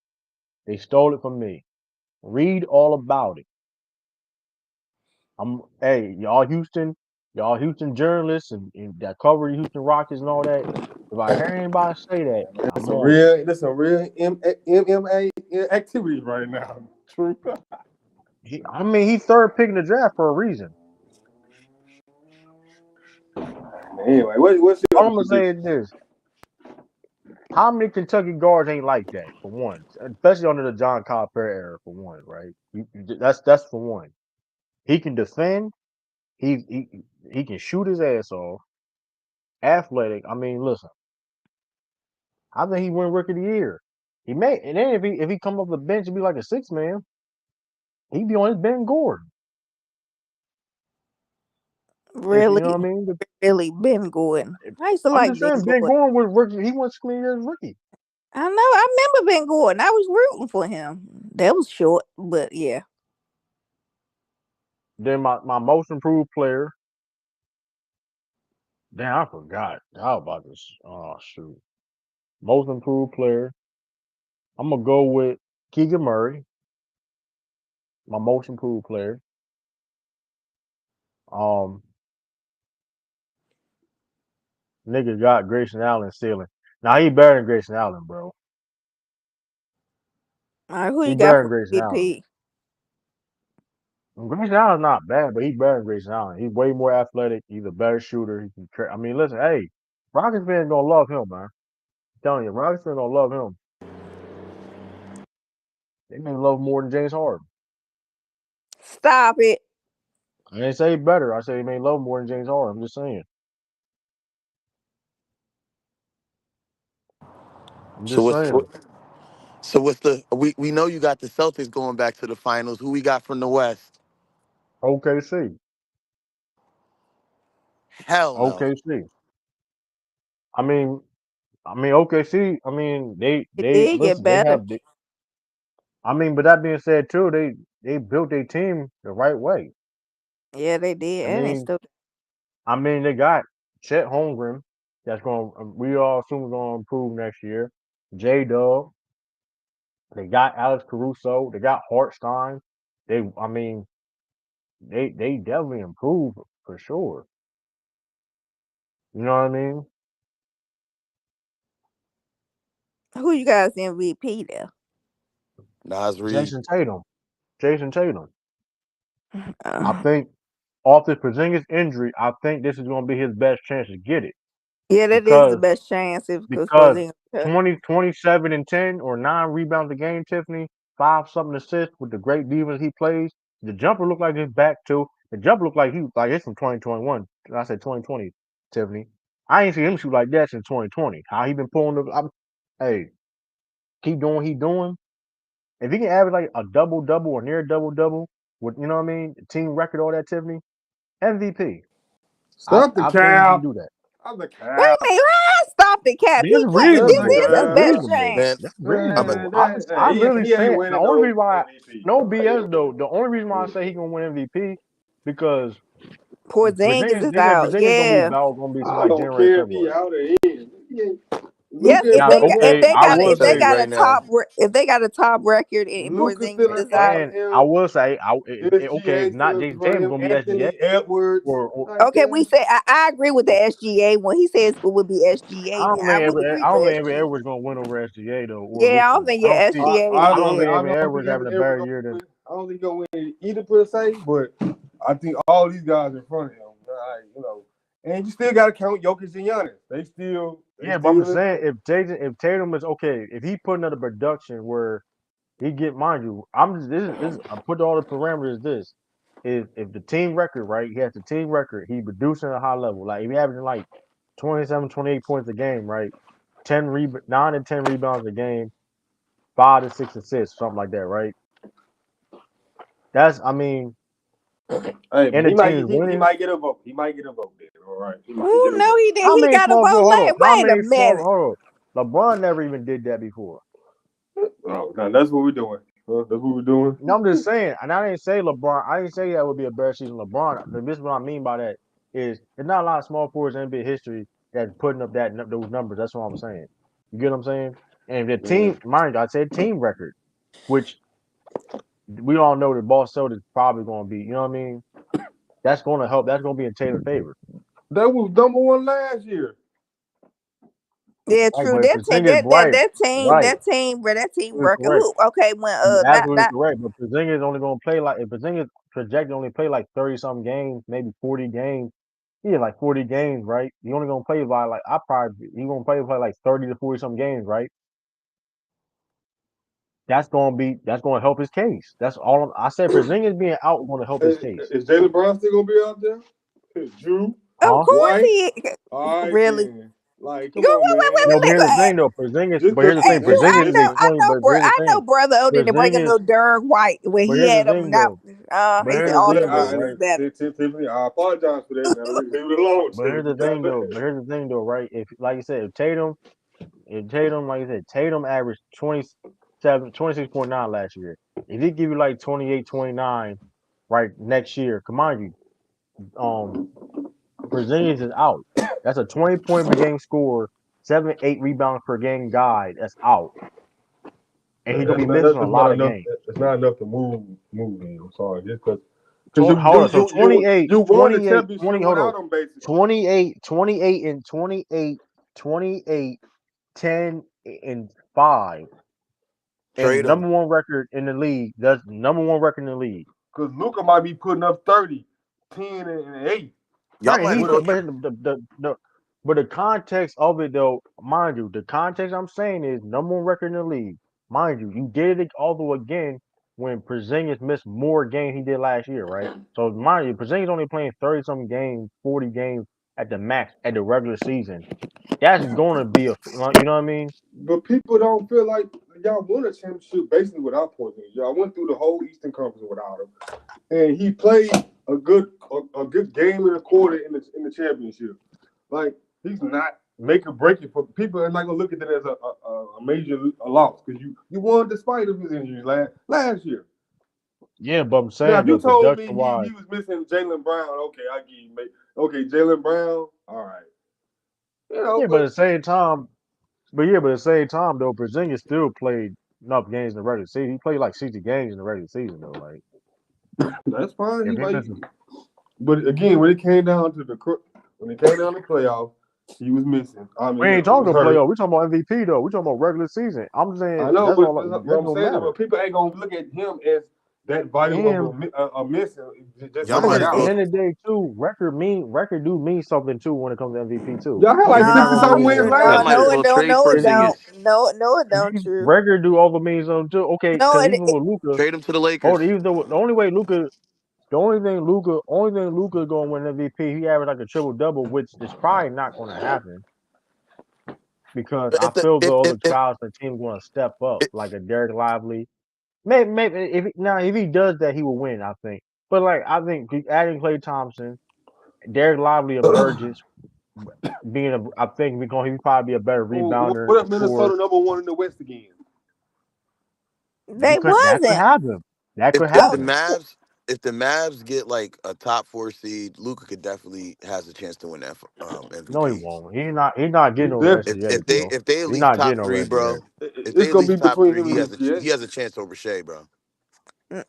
they stole it from me. Read all about it. Hey, y'all Houston journalists and that cover the Houston Rockets and all that. If I hear anybody say that, I'm on it. That's some real MMA activities right now. True. He's third pick in the draft for a reason. Anyway, what's your All other I'm gonna say prediction? is this: how many Kentucky guards ain't like that? For one, especially under the John Calipari era. For one, right? That's for one. He can defend. He can shoot his ass off. Athletic. I mean, listen. I think he win Rookie of the Year. He may, and then if he come off the bench and be like a six man, he'd be on his Ben Gordon. You know Really, what I mean? really been going. I used to I'm like just Ben saying, Ben Gordon. Gordon was rookie. He went screen as rookie. I know. I remember Ben Gordon. I was rooting for him. That was short, but yeah. Then my most improved player. Damn, I forgot. How about this? Oh shoot. Most improved player. I'm gonna go with Keegan Murray. My most improved player. Um, nigga got Grayson Allen ceiling. Now he better than Grayson Allen, bro. All right, who He you got better than for Grayson Allen. MVP? Grayson Allen's not bad, but he better than Grayson Allen. He's way more athletic. He's a better shooter. He can. I mean, listen, hey, Rockets fans gonna love him, man. I'm telling you, Rockets fans gonna love him. They may love him more than James Harden. Stop it. I didn't say better. I said he may love him more than James Harden. I'm just saying. I'm So just what's saying. so what's the we know you got the Celtics going back to the finals. Who we got from the West? OKC. Hell no. OKC. I mean, OKC. I mean, It they did get listen. They better. have. I mean, but that being said, too, they built their team the right way. Yeah, they did, I and they mean, still. they got Chet Holmgren. That's going. We all assume going to improve next year. J Dub. They got Alex Caruso. They got Hartstein. I mean, they definitely improved for sure. You know what I mean? Who you guys MVP there? Nas Reed. Jason Tatum. Jason Tatum. I Uh, think off this Porzingis injury, I think this is going to be his best chance to get it yeah, that is the because best chance if because because Porzingis. 27 and 10 or 9 rebounds a game, Tiffany, 5 something assists with the great defense he plays. The jumper looked like his back too. The jumper looked like it's from 2021. I said 2020, Tiffany. I ain't seen him shoot like that since 2020. How he been pulling hey, keep doing what he doing. If he can average like a double double or near double double, with you know what I mean, team record, all that Tiffany, MVP. Stop the I think he can cap. do that. Stop the Wait cap. a minute, stop the cap. That's He can't. Stop This the reasonable. is That's his cap. best reasonable. chance. Man, That's I'm a, reasonable. Man, that, I'm hey, really he ain't saying the winning only no reason why MVP. no He ain't BS though. winning. The only reason why I say he gonna win MVP because Porzingis Virginia's is they said out. Virginia's Yeah. gonna be some I like don't January, care if he February. out or in. He ain't. Yes, Luka if Now, they got better if okay, they than I got will if tell they say, you got a right now. if they got a top record and Luka Porzingis still in is front out. of and I him. will say, okay, SGA if not still in Jason front of Tatum, him. gonna be SGA Anthony Edwards. or Like Okay, that. I agree with the SGA when he says it would be I SGA. don't Then I think would Everett, agree I don't with think Everett SGA. Edwards gonna win over SGA though or Yeah, I Luca. don't think I don't yeah see. SGA. I don't think I Everett don't Edwards think having Evan a ever better gonna year than. win. I don't think he's gonna win either per se, but I think all these guys in front of him, and you still gotta count Jokic and Giannis. They Yeah, but I'm still in saying front. if Tatum is okay, if he put another production where he get mind you, I'm just this I put all the parameters. This is if the team record right, he has the team record. He producing at a high level. Like if he averaging like 27, 28 points a game, right? 9 to 10 rebounds a game, 5 to 6 assists, something like that, right? That's I mean, Hey, and but the he might team is get he winning. might get a vote. He might get a vote there. All right, he might get Ooh, a no, vote. he did. How He many got a small vote. forward? Hold on. How Wait a many small? minute. Hold on. LeBron never even did that before. Oh, now that's what we're doing. That's what we're doing. No, I'm just saying, and I didn't say LeBron. I didn't say that would be a better season. LeBron. This is what I mean by that is there's not a lot of small forwards in NBA history that's putting up those numbers. That's what I'm saying. You get what I'm saying? And the Yeah. team, mind you, I said team record, which we all know that Boston is probably going to be. You know what I mean? That's going to help. That's going to be in Taylor's favor. That was number one last year. Yeah, Right, true. but if That the team, thing is right, right, that team you're record. correct. Who? Okay, when You're that absolutely that correct. But Porzingis only going to play like if Porzingis projected only play like 30 some games, maybe 40 games. Yeah, like 40 games, right? He only gonna play by like he gonna play by like 30 to 40 some games, right? That's gonna help his case. That's all I said. Porzingis being out gonna help his case, Is Jalen Brown still gonna be out there? Drew of huh? course White. he All right really. then. Like, Go come on, man. No, but here's the wait. thing though. Porzingis, Just but because here's the he's Hey, thing. true. missing, Porzingis is missing. explaining, but here's the I know thing. brother older than breaking Porzingis, little Derek White when but he here's the had thing them not. though. But He said here's the all Yeah, thing though, positions right? better. Tiffany, I apologize for that. Now leave it alone, But here's Tiffany. the thing though. But here's the thing though, right? If like you said, if Tatum, like I said, Tatum averaged 26.9 last year. If he give you like 28, 29, right next year, come on you, Porzingis is out. That's a 20 point per game score, 7, 8 rebounds per game guy. That's out, and he's gonna be missing a That's lot not of enough. games. It's not enough to move him. I'm sorry, just because Hold on, so you won the 28, championship 20. Hold on, without him, basically. 28, 28, and 28, 28, 10 and 5, and Trade him. number one record in the league. That's number one record in the league. Because Luca might be putting up 30, 10, and 8. Y'all Right, might he's With well a, but but the context of it though, mind you, the context I'm saying is number one record in the league. Mind you, you did it although again when Porzingis missed more games he did last year, right? So mind you, Porzingis only playing 30 some games, 40 games at the max at the regular season. That's gonna be you know what I mean? but people don't feel like y'all won a championship basically without Porzingis. Y'all went through the whole Eastern Conference without him, and he played a good game and a quarter in the championship. Like he's not make or break it for people, are not gonna look at that as a major loss because you won despite of his injuries last year. Yeah, but I'm Now, if saying you though, told me production he wise, was missing Jalen Brown, okay, I give you. Okay, Jalen Brown, all right, yeah, but but at the same time, but at the same time though, Porzingis still played enough games in the regular season. He played like 60 games in the regular season though. Like that's fine. if he misses. But again, when it came down to playoffs, he was missing. I We mean, ain't he talking was about hurt. playoff. We talking about MVP though. We talking about regular season. I'm I saying know, that's but all. what That I'm don't saying is, matter. but people ain't gonna look at him as that vital And of a missing. Just y'all right, sitting might but as at the out. well end of the day too, record do mean something too when it comes to MVP too. Y'all had like Because you're not 60 gonna something win wins every y'all last might as No, year. it well don't. trade No, it because don't. Porzingis. No, it don't. True. record do all the means something too. Okay, No, because even with Luca, Trade him to the Lakers. even though the only thing Luca gonna win MVP, he averaged like a triple double, which is probably not gonna happen because I If the feel the if other if guys on the team gonna step up, if, like a Derek Lively. maybe if he does that, he will win. I think. But like I think adding Klay Thompson, Derek Lively emerges being I think he'll probably be a better rebounder, What if scorer. Minnesota #1 in the West again? They That could wasn't. happen. That could If the happen. Mavs get like a top 4 seed, Luca could definitely has a chance to win that No, he MVP. won't. He's not He getting over definitely. SGA, bro. If they at He's least not top getting over three, SGA. bro. If It's they at gonna least be top between three, him and Luke. Yeah. he has a chance over Shea, bro. Mm,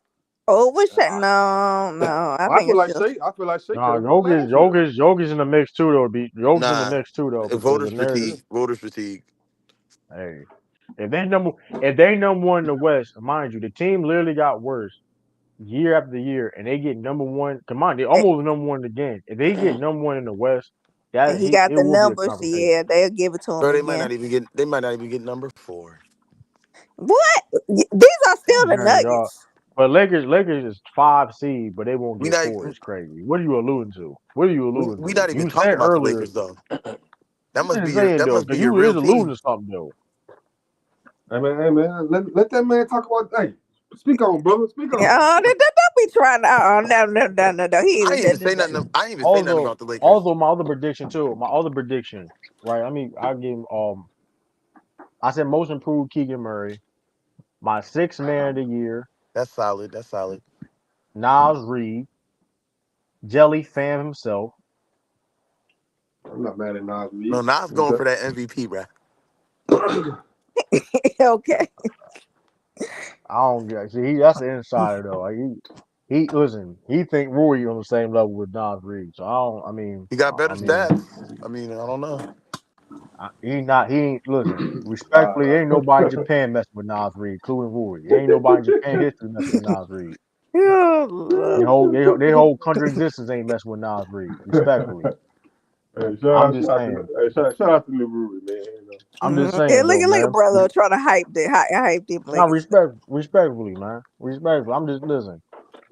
Overshot? No, no. I I think feel it's like just. Shea. I feel like Shea could Nah, have won last year. Jokic in the mix too though. Jokic in the Nah, mix too though because the voters narrative. fatigue. Voters fatigue. Hey, if they number one in the West, mind you, the team literally got worse year after year, and they get number one. Come on, they And almost number one again. If they get number one in the West, and that he got it the will be a numbers. conversation. Yeah, they'll give it to him Bro, they might again. not even get. They might not even get number 4. What? These are still the Man, dog. Nuggets. But Lakers is 5 seed, but they won't We get not. four. It's crazy. What are you alluding to? What are you alluding We to? not even You talking said about the earlier. Lakers though. You didn't say it That though, must because be your you is real alluding team. to something though. Hey man, let that man talk about. Hey, speak on, brother. Speak on. Don't be trying to. No. He I ain't. ain't even say nothing. I ain't even say nothing Also, about the Lakers. my other prediction too. My other prediction, right? I mean, I give I said most improved Keegan Murray. My sixth man of the year, That's solid. That's solid. Nas Reed, Jelly Fam himself. I'm not mad at Nas No, Reed. Nas going for that MVP, bro. Okay. I don't get. See, that's the insider though. Like, he listen. He think Rory on the same level with Nas Reed. So I don't. I mean, He got better I mean, stats. I mean, I don't know. he not. He ain't. Listen, respectfully, ain't uh, nobody in Japan messing with Nas Reed, including Rory. Ain't nobody in Japan history messing with Nas Reed. Oh, Lord. They whole country existence ain't messing with Nas Reed. Respectfully, hey, I'm just saying. shout out to Lil Ruby, man. You know. I'm just Yeah, saying though, look at man. brother trying to hype them Not Lakers. respectfully, man. Respectfully. I'm just listen.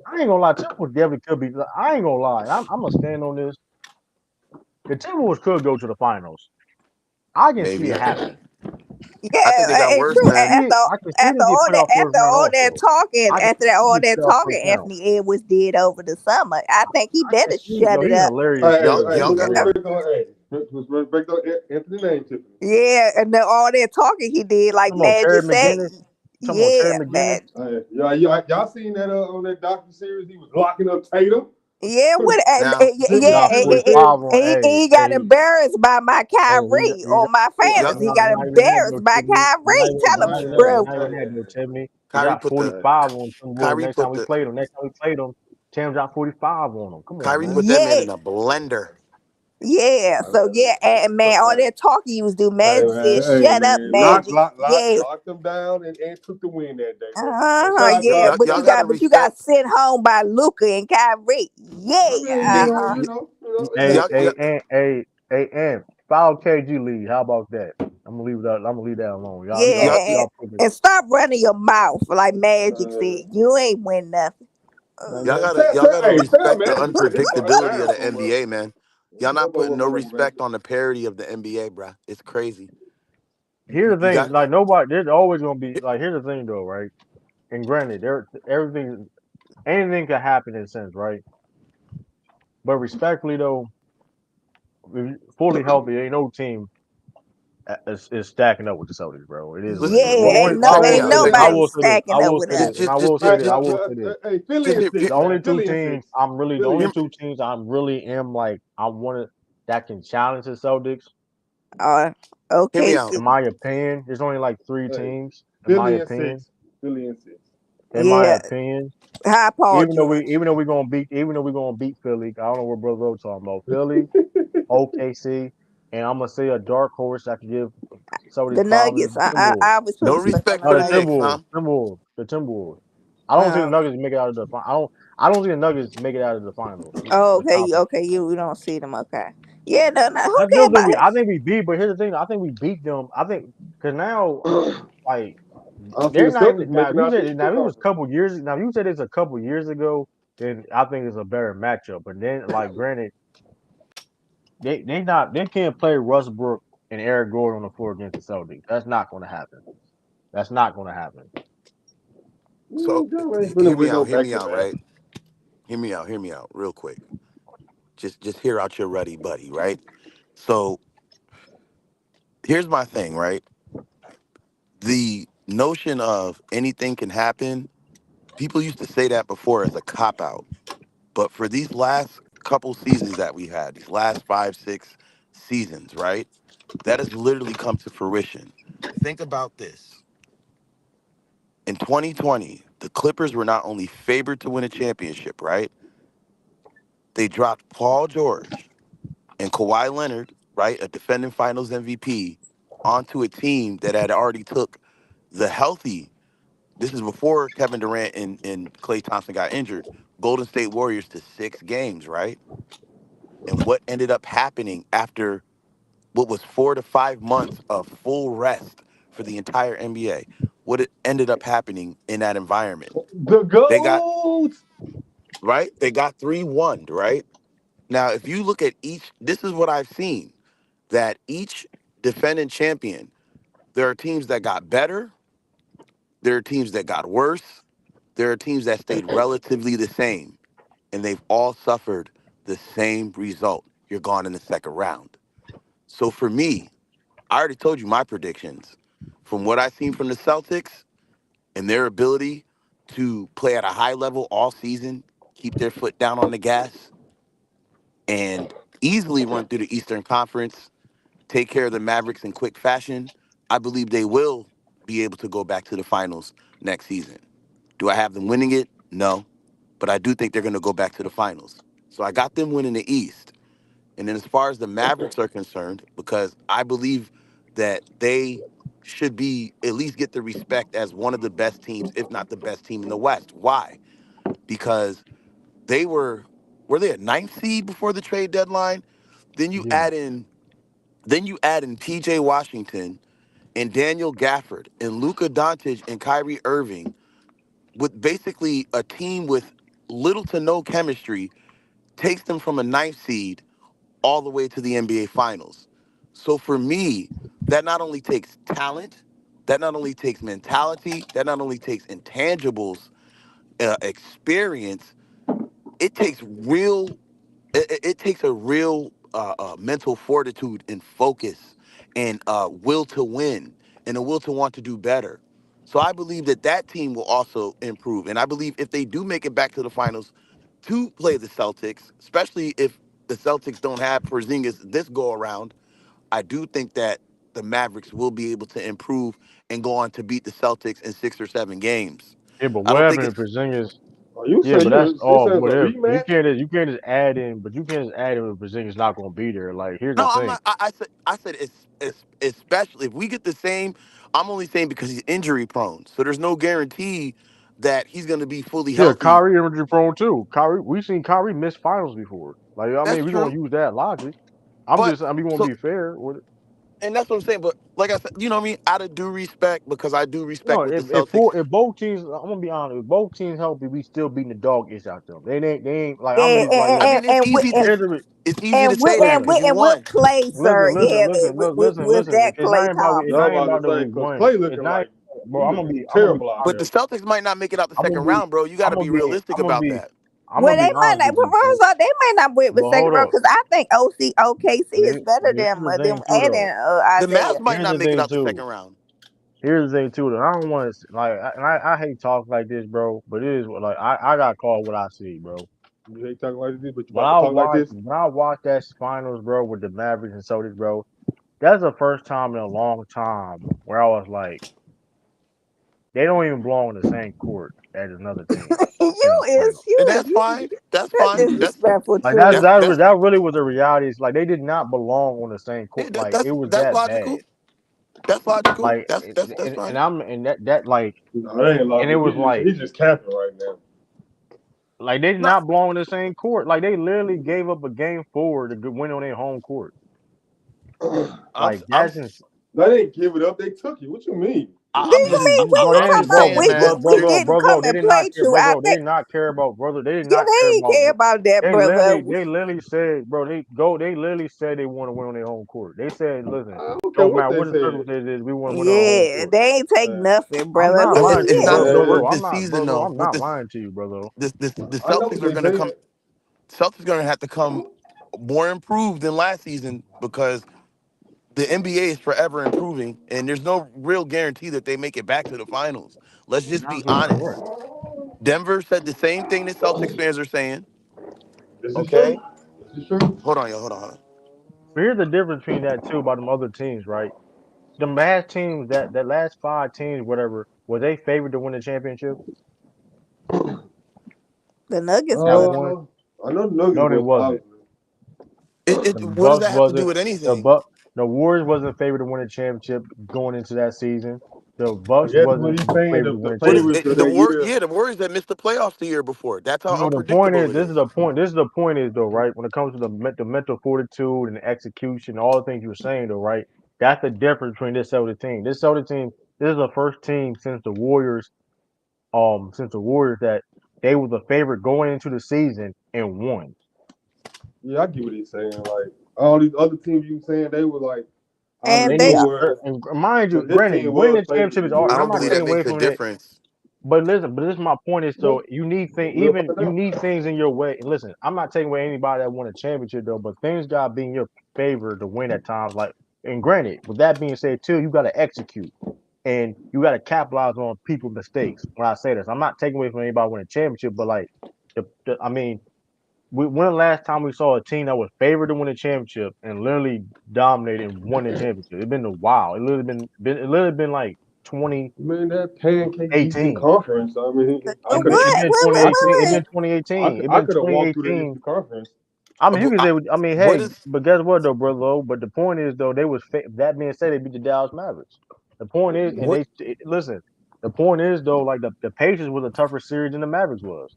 I ain't gonna lie. Timberwolves definitely could be. I ain't gonna lie. I'm gonna stand on this. The Timberwolves could go to the finals. I can see Maybe. it happening. I think Yeah, they got and worse, true. man. I can see them get put out first After round all that also. talking, I can see them get put out first round. Anthony Edwards did over the summer, I think he I can better see shut yo, it he's up. hilarious dude. He's Put Got some hilarious. respect on. Hey, put some respect on Anthony name, Tiffany. Yeah, and all that talking he did, like Talking about Magic Terry said. McGinnis. Talking about Terry Yeah, McGinnis. man. Y'all seen that on that docu series? He was locking up Tatum. Yeah, now. He Jimmy got was there. 45 on. he got embarrassed by my Kyrie He on my Y'all, fantasy. He got not even that though, embarrassed by Tiffany. Kyrie. Tell him, bro. Not even that though, Tiffany. He Kyrie got put the 45 on Timberwolves. Kyrie put the Next time we played him, Tim got 45 on him. Come on, Kyrie man. put that man Yeah, in a blender. yeah. So yeah, and man, all that talking you was do, Magic said, Hey "Shut up, man, Magic." Yeah. locked them down and took the win that day, man. So Uh-huh, shout out yeah, y'all. but Y'all gotta you got respect. sent home by Luca and Kyrie. Yeah, I mean, See, it Hey, y'all, happened. y'all, and foul KG lead. How about that? I'm gonna leave that. I'm gonna leave that alone. y'all, yeah, and stop running your mouth like Magic said. You ain't win nothing. Man, y'all gotta tell respect the man, break it unpredictability of down the somewhere. NBA, man. Y'all not putting no Man. respect on the parity of the NBA, bruh. It's crazy. Here's the You thing. got Like nobody. There's always gonna be like. Here's the thing though, right? And granted, anything could happen in a sense, right? But respectfully though, fully healthy, ain't no team is stacking up with the Celtics, bro. It is what it listen. is. Yeah, Well, only Check me ain't out. Check me I out. nobody will say this. stacking up with us. Hey, I will say this. hey, Philly Just and The six, only man. two Philly and teams six. the Philly only and hear, two six. teams I'm really am like I want to that can challenge the Celtics. Uh, hear me okay, out. In see, my opinion, there's only like three Hey, teams. In my Philly and opinion, six. Philly and six. in my yeah, opinion, hi Paul George. even though we're gonna beat Philly, I don't know what Brother Rowe talking about. Philly, OKC, and I'm gonna say a dark horse that could give The Celtics problems. Nuggets, The Timberwolves. I was put No respect on respect the for No, the the Nuggets. Knicks, Timberwolves. huh? The Timberwolves. I don't see the Um, Nuggets make it out of the. I don't see the Nuggets make it out of the finals. oh, The okay, conference. you don't see them, okay? Yeah, no, who I cares still think about him? I think we beat, but here's the thing. I think we beat them. I think because now, like, I don't see the they're not even Celtics now. making If you out the said Eastern now, if it was a Conference. couple years. Now, if you said it's a couple years ago, then I think it's a better matchup. But then, like, granted, they can't play Westbrook and Eric Gordon on the floor against the Celtics. That's not going to happen. That's not going to happen. So Y'all ain't finna hear me win no out. Hear back me to out. back. Right. Hear me out. Hear me out. Real quick. Just hear out your ruddy buddy. Right. So here's my thing. Right. The notion of anything can happen. People used to say that before as a cop out, but for these last couple seasons that we had, these last 5, 6 seasons, right? That has literally come to fruition. Think about this. In 2020, the Clippers were not only favored to win a championship, right? They dropped Paul George and Kawhi Leonard, right, a defending Finals MVP, onto a team that had already took the healthy. This is before Kevin Durant and Klay Thompson got injured. Golden State Warriors to 6 games, right? And what ended up happening after what was 4 to 5 months of full rest for the entire NBA? What it ended up happening in that environment? The They got GOAT. right. They got 3-1, right? Now, if you look at each, this is what I've seen that each defending champion, there are teams that got better, there are teams that got worse, there are teams that stayed relatively the same, and they've all suffered the same result. You're gone in the second round. So for me, I already told you my predictions. From what I've seen from the Celtics and their ability to play at a high level all season, keep their foot down on the gas, and easily run through the Eastern Conference, take care of the Mavericks in quick fashion, I believe they will be able to go back to the finals next season. Do I have them winning it? No. But I do think they're going to go back to the finals. So I got them winning the East. And then as far as the Mavericks are concerned, because I believe that they should be at least get the respect as one of the best teams, if not the best team in the West. Why? Because they were they a ninth seed before the trade deadline? Then you Yeah. add in PJ Washington and Daniel Gafford and Luka Doncic and Kyrie Irving with basically a team with little to no chemistry takes them from a ninth seed all the way to the NBA Finals. So for me, that not only takes talent, that not only takes mentality, that not only takes intangibles, experience, it takes it takes a real mental fortitude and focus and will to win and a will to want to do better. So I believe that that team will also improve. And I believe if they do make it back to the finals to play the Celtics, especially if the Celtics don't have Porzingis this go around, I do think that the Mavericks will be able to improve and go on to beat the Celtics in 6 or 7 games. Yeah, but I don't what think happened to it's Porzingis? Are you Yeah, saying but that's you all saying it's a whatever. rematch? You can't just add in, but you can't just add in if Porzingis not gonna be there. Like here's the no. I'm thing. not. I said it's especially if we get the same. I'm only saying because he's injury prone, so there's no guarantee that he's going to be fully Yeah, healthy. Kyrie injury prone too. Kyrie, we've seen Kyrie miss finals before. Like I That's mean, we're gonna true, use that logic. but I mean, we want to so be fair with it. and that's what I'm saying. But like I said, you know what I mean. Out of due respect, because I do No, respect what the Celtics. if both teams, I'm gonna be honest, if both teams healthy, we still beating the dog ish out them. They ain't like I'm Yeah, gonna be like, I look, mean, it's easy to here's the it's easy to say that because you and with won. Clay, sir. Yeah, with listen. that Clay It's No, I'm not Thompson. even about to about that say we because won. Clay It's looking not, like bro. he looking I'm gonna be terrible out But there. the Celtics might not make it out the second round, bro. You got to be realistic I'm gonna about be, that. I'm Well, gonna they be might honest not. with you, bro. First off, they might not win with But second hold round up. because I think OKC is better Here's than the them thing too, adding though. The Isaiah. Mavs might Here's not the make it thing out the too. second round. Here's the thing too. Though. I don't want to like, I hate talk like this, bro. But it is like I got called what I see, bro. You hate talking like this, but you about to talk like this. When I watched that finals, bro, with the Mavericks and Celtics, bro, that's the first time in a long time where I was like, they don't even belong in the same court as another team in the finals. And that's fine. That's That's fine. disrespectful, Like True. That's that really was the reality. It's like they did not belong on the same yeah, court. Like it was that's that bad. logical. That's logical. Like That's and fine. I'm and that like No, that ain't and it logical. was like He's just capping right now. they did No, not belong in the same court. Like they literally gave up a game forward to win on their home court. I'm Like I'm that's ins- They didn't give it up. They took it. What you mean? I'm You just, mean we Bro, was they I'm talking ain't, just bro, about saying, we bro, man. we bro, There, bro, didn't bro, come they and did not play care, you out. they did not care about, brother. They did Yeah, not care they ain't about, care about that, brother. they literally said, bro, they literally said they want to win on their home court. They said, listen, I don't care don't what matter they what the said. circumstances is, we want to win on our home Yeah, court. they ain't take Uh, nothing, I'm brother. not Who lying to you, it's yeah. not bro, gonna bro, yeah, work bro. I'm this not, season bro, bro. though. I'm With not this, lying to you, bro. the I know what Celtics are they gonna saying. come. Celtics gonna have to come more improved than last season because the NBA is forever improving, and there's no real guarantee that they make it back to the finals. Let's You're just be absolutely honest. correct. Denver said the same thing that Celtics fans are saying. This is Okay, true. This is true. hold on, yo, hold on, hold on. But here's the difference between that too about them other teams, right? The last teams that last 5 teams, whatever, were they favored to win the championship? The Nuggets That was. one? I know the Nuggets No, they was wasn't. obviously. The What does Bucks that have to do wasn't. with The anything? Buck. The Warriors wasn't favored to win the championship going into that season. The I Bucks guess what wasn't he's saying, favored to the win a What is favorites championship. of the that war? year. Yeah, the Warriors that missed the playoffs the year before. That's how No, the point unpredictable is it this is is. the point. This is the point is though, right? When it comes to the mental fortitude and the execution, all the things you were saying though, right? That's the difference between this Celtics team. This Celtics team, this is the first team since the Warriors that they were the favorite going into the season and won. Yeah, I get what he's saying. Like all these other teams, you saying they were like out of And They they nowhere. nowhere, And mind you, but this granted, team winning was the favored championship to is do all, it. I and I'm don't not believe taking that away makes a from it. difference. But listen, but this is my point is Well, so you need things we'll even find you out. need things in your way. And listen, I'm not taking away anybody that won a championship though, but things gotta be in your favor to win at times. Like and granted, with that being said too, you gotta execute and you gotta capitalize on people's mistakes. When I say this, I'm not taking away from anybody winning a championship, but like I mean, when the last time we saw a team that was favored to win a championship and literally dominated and won the championship? It's been a while. It literally been like Man, that pancake Eastern 2018. Conference. I mean, It been could it what? been What? 2018. It What? been 2018. It I been could have walked through the 2018. Eastern Conference. I mean, you But can say, I mean, what hey, is but guess what though, brother? Lowe? But the point is though, that being said, they beat the Dallas Mavericks. The point is, and what listen. The point is though, like the Pacers was a tougher series than the Mavericks was.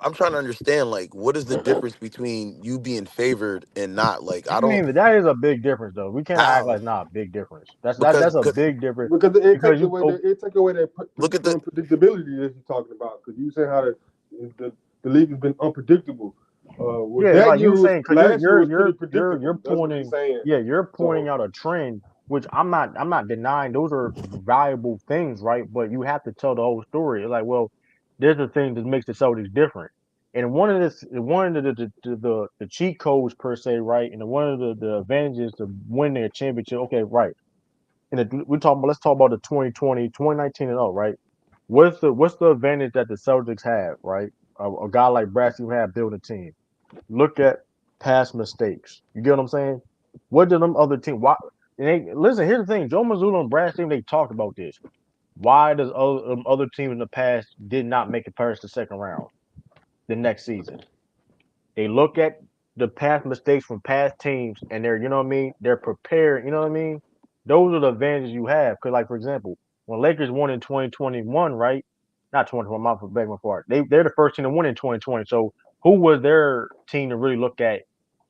I'm trying to understand. Like, what is the difference between you being favored and not? Like, I I don't mean, that is a big difference though. We can't act like how it's not a big difference. because That's a big difference Because it because take you away oh, that look at the unpredictability that you're talking about. Because you say how the the league has been unpredictable. With yeah, that like year you was saying, because last year was pretty predictable. you're That's what he's pointing, saying. yeah, you're pointing So out a trend, which I'm not denying those are valuable things, right? But you have to tell the whole story. Like, well, there's a thing that makes the Celtics different, and one of the cheat codes per se, right? And one of the advantages to win their championship. Okay, right. And let's talk about the 2020, 2019 and up, right? What's the advantage that the Celtics have, right? A guy like Brad Stevens have building a team. Look at past mistakes. You get what I'm saying? What did them other team? Why? And listen. Here's the thing: Joe Mazzulla and Brad Stevens they talked about this. Why does other teams in the past did not make it past the second round the next season? They look at the past mistakes from past teams, and they're you know what I mean. They're prepared. You know what I mean. Those are the advantages you have. Because like for example, when Lakers won in 2021, right? Not 2021. My beg my part. They're the first team to win in 2020. So who was their team to really look at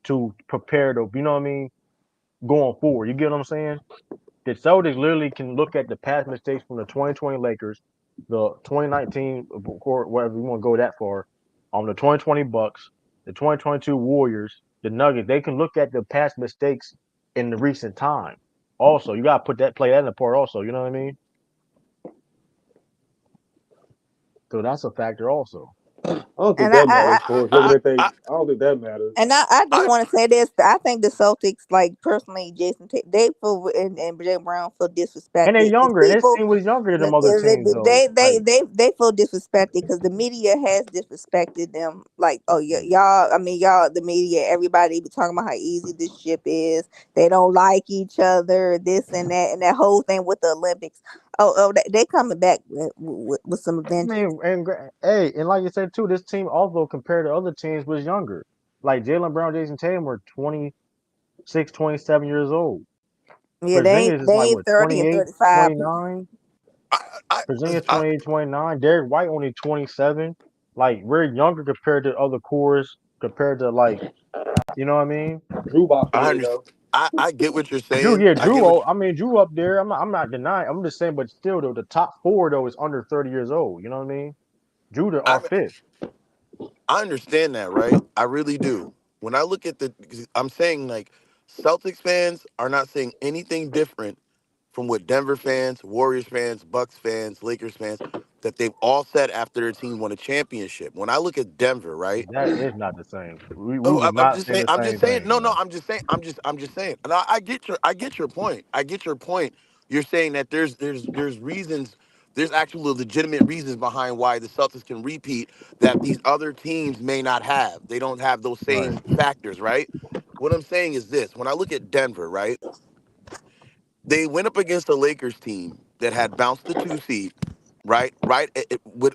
to prepare to you know what I mean going forward? You get what I'm saying? The Celtics literally can look at the past mistakes from the 2020 Lakers, the 2019, or whatever you want to go that far, the 2020 Bucks, the 2022 Warriors, the Nuggets. They can look at the past mistakes in the recent time. Also, you gotta play that in the part. Also, you know what I mean. So that's a factor. Also, I don't think And that matters for us looking I at they. I I don't think that matters. I just I want to say this. I think the Celtics, like personally, they feel and Jay Brown feel and they're disrespected because younger, and this people team was younger than them other teams, though. Like, they feel disrespected because the media has disrespected them. Like, oh yeah, mm, y'all. I mean, y'all, the media, everybody be talking about how easy this ship is. They don't like each other, this and that whole thing with the Olympics. Oh, they coming back with some I vengeance. mean, hey, and like you said too, this team also compared to other teams was younger. Like Jalen Brown, Jason Tatum were 26, 27 years old. Yeah, Porzingis is they like ain't what 30 and 28, 35. 29. I, Porzingis I 28, 29. Derek White only 27. Like we're younger compared to other cores, compared to like you know what I mean. Drew about I 30 understand. though. I get what you're Drew, saying. yeah, I Drew. get what I mean, Drew up there. I'm not denying. I'm just saying, but still, though, the top four though is under 30 years old. You know what I mean? Drew are I fifth. I understand that, right? I really do. When I look at I'm saying like Celtics fans are not saying anything different from what Denver fans, Warriors fans, Bucks fans, Lakers fans that they've all said after their team won a championship. When I look at Denver, right? That is not the same. We Oh, would I'm not just say saying. the I'm just same saying. thing, No, no. bro. I'm just saying. And I get your point. I get your point. You're saying that there's reasons. There's actual legitimate reasons behind why the Celtics can repeat that these other teams may not have. They don't have those Right. same factors, right? What I'm saying is this: when I look at Denver, right, they went up against a Lakers team that had bounced the 2 seed, right,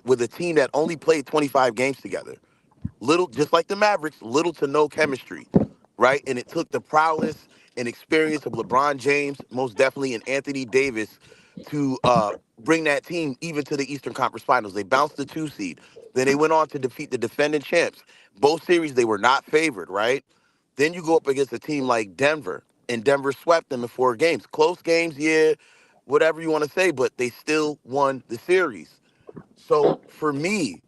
with a team that only played 25 games together, little, just like the Mavericks, little to no chemistry, right? And it took the prowess and experience of LeBron James, most definitely, and Anthony Davis to bring that team even to the Eastern Conference Finals. They bounced the 2 seed. Then they went on to defeat the defending champs. Both series they were not favored, right? Then you go up against a team like Denver, and Denver swept them in 4 games. Close games, yeah, whatever you want to say, but they still won the series. So for me,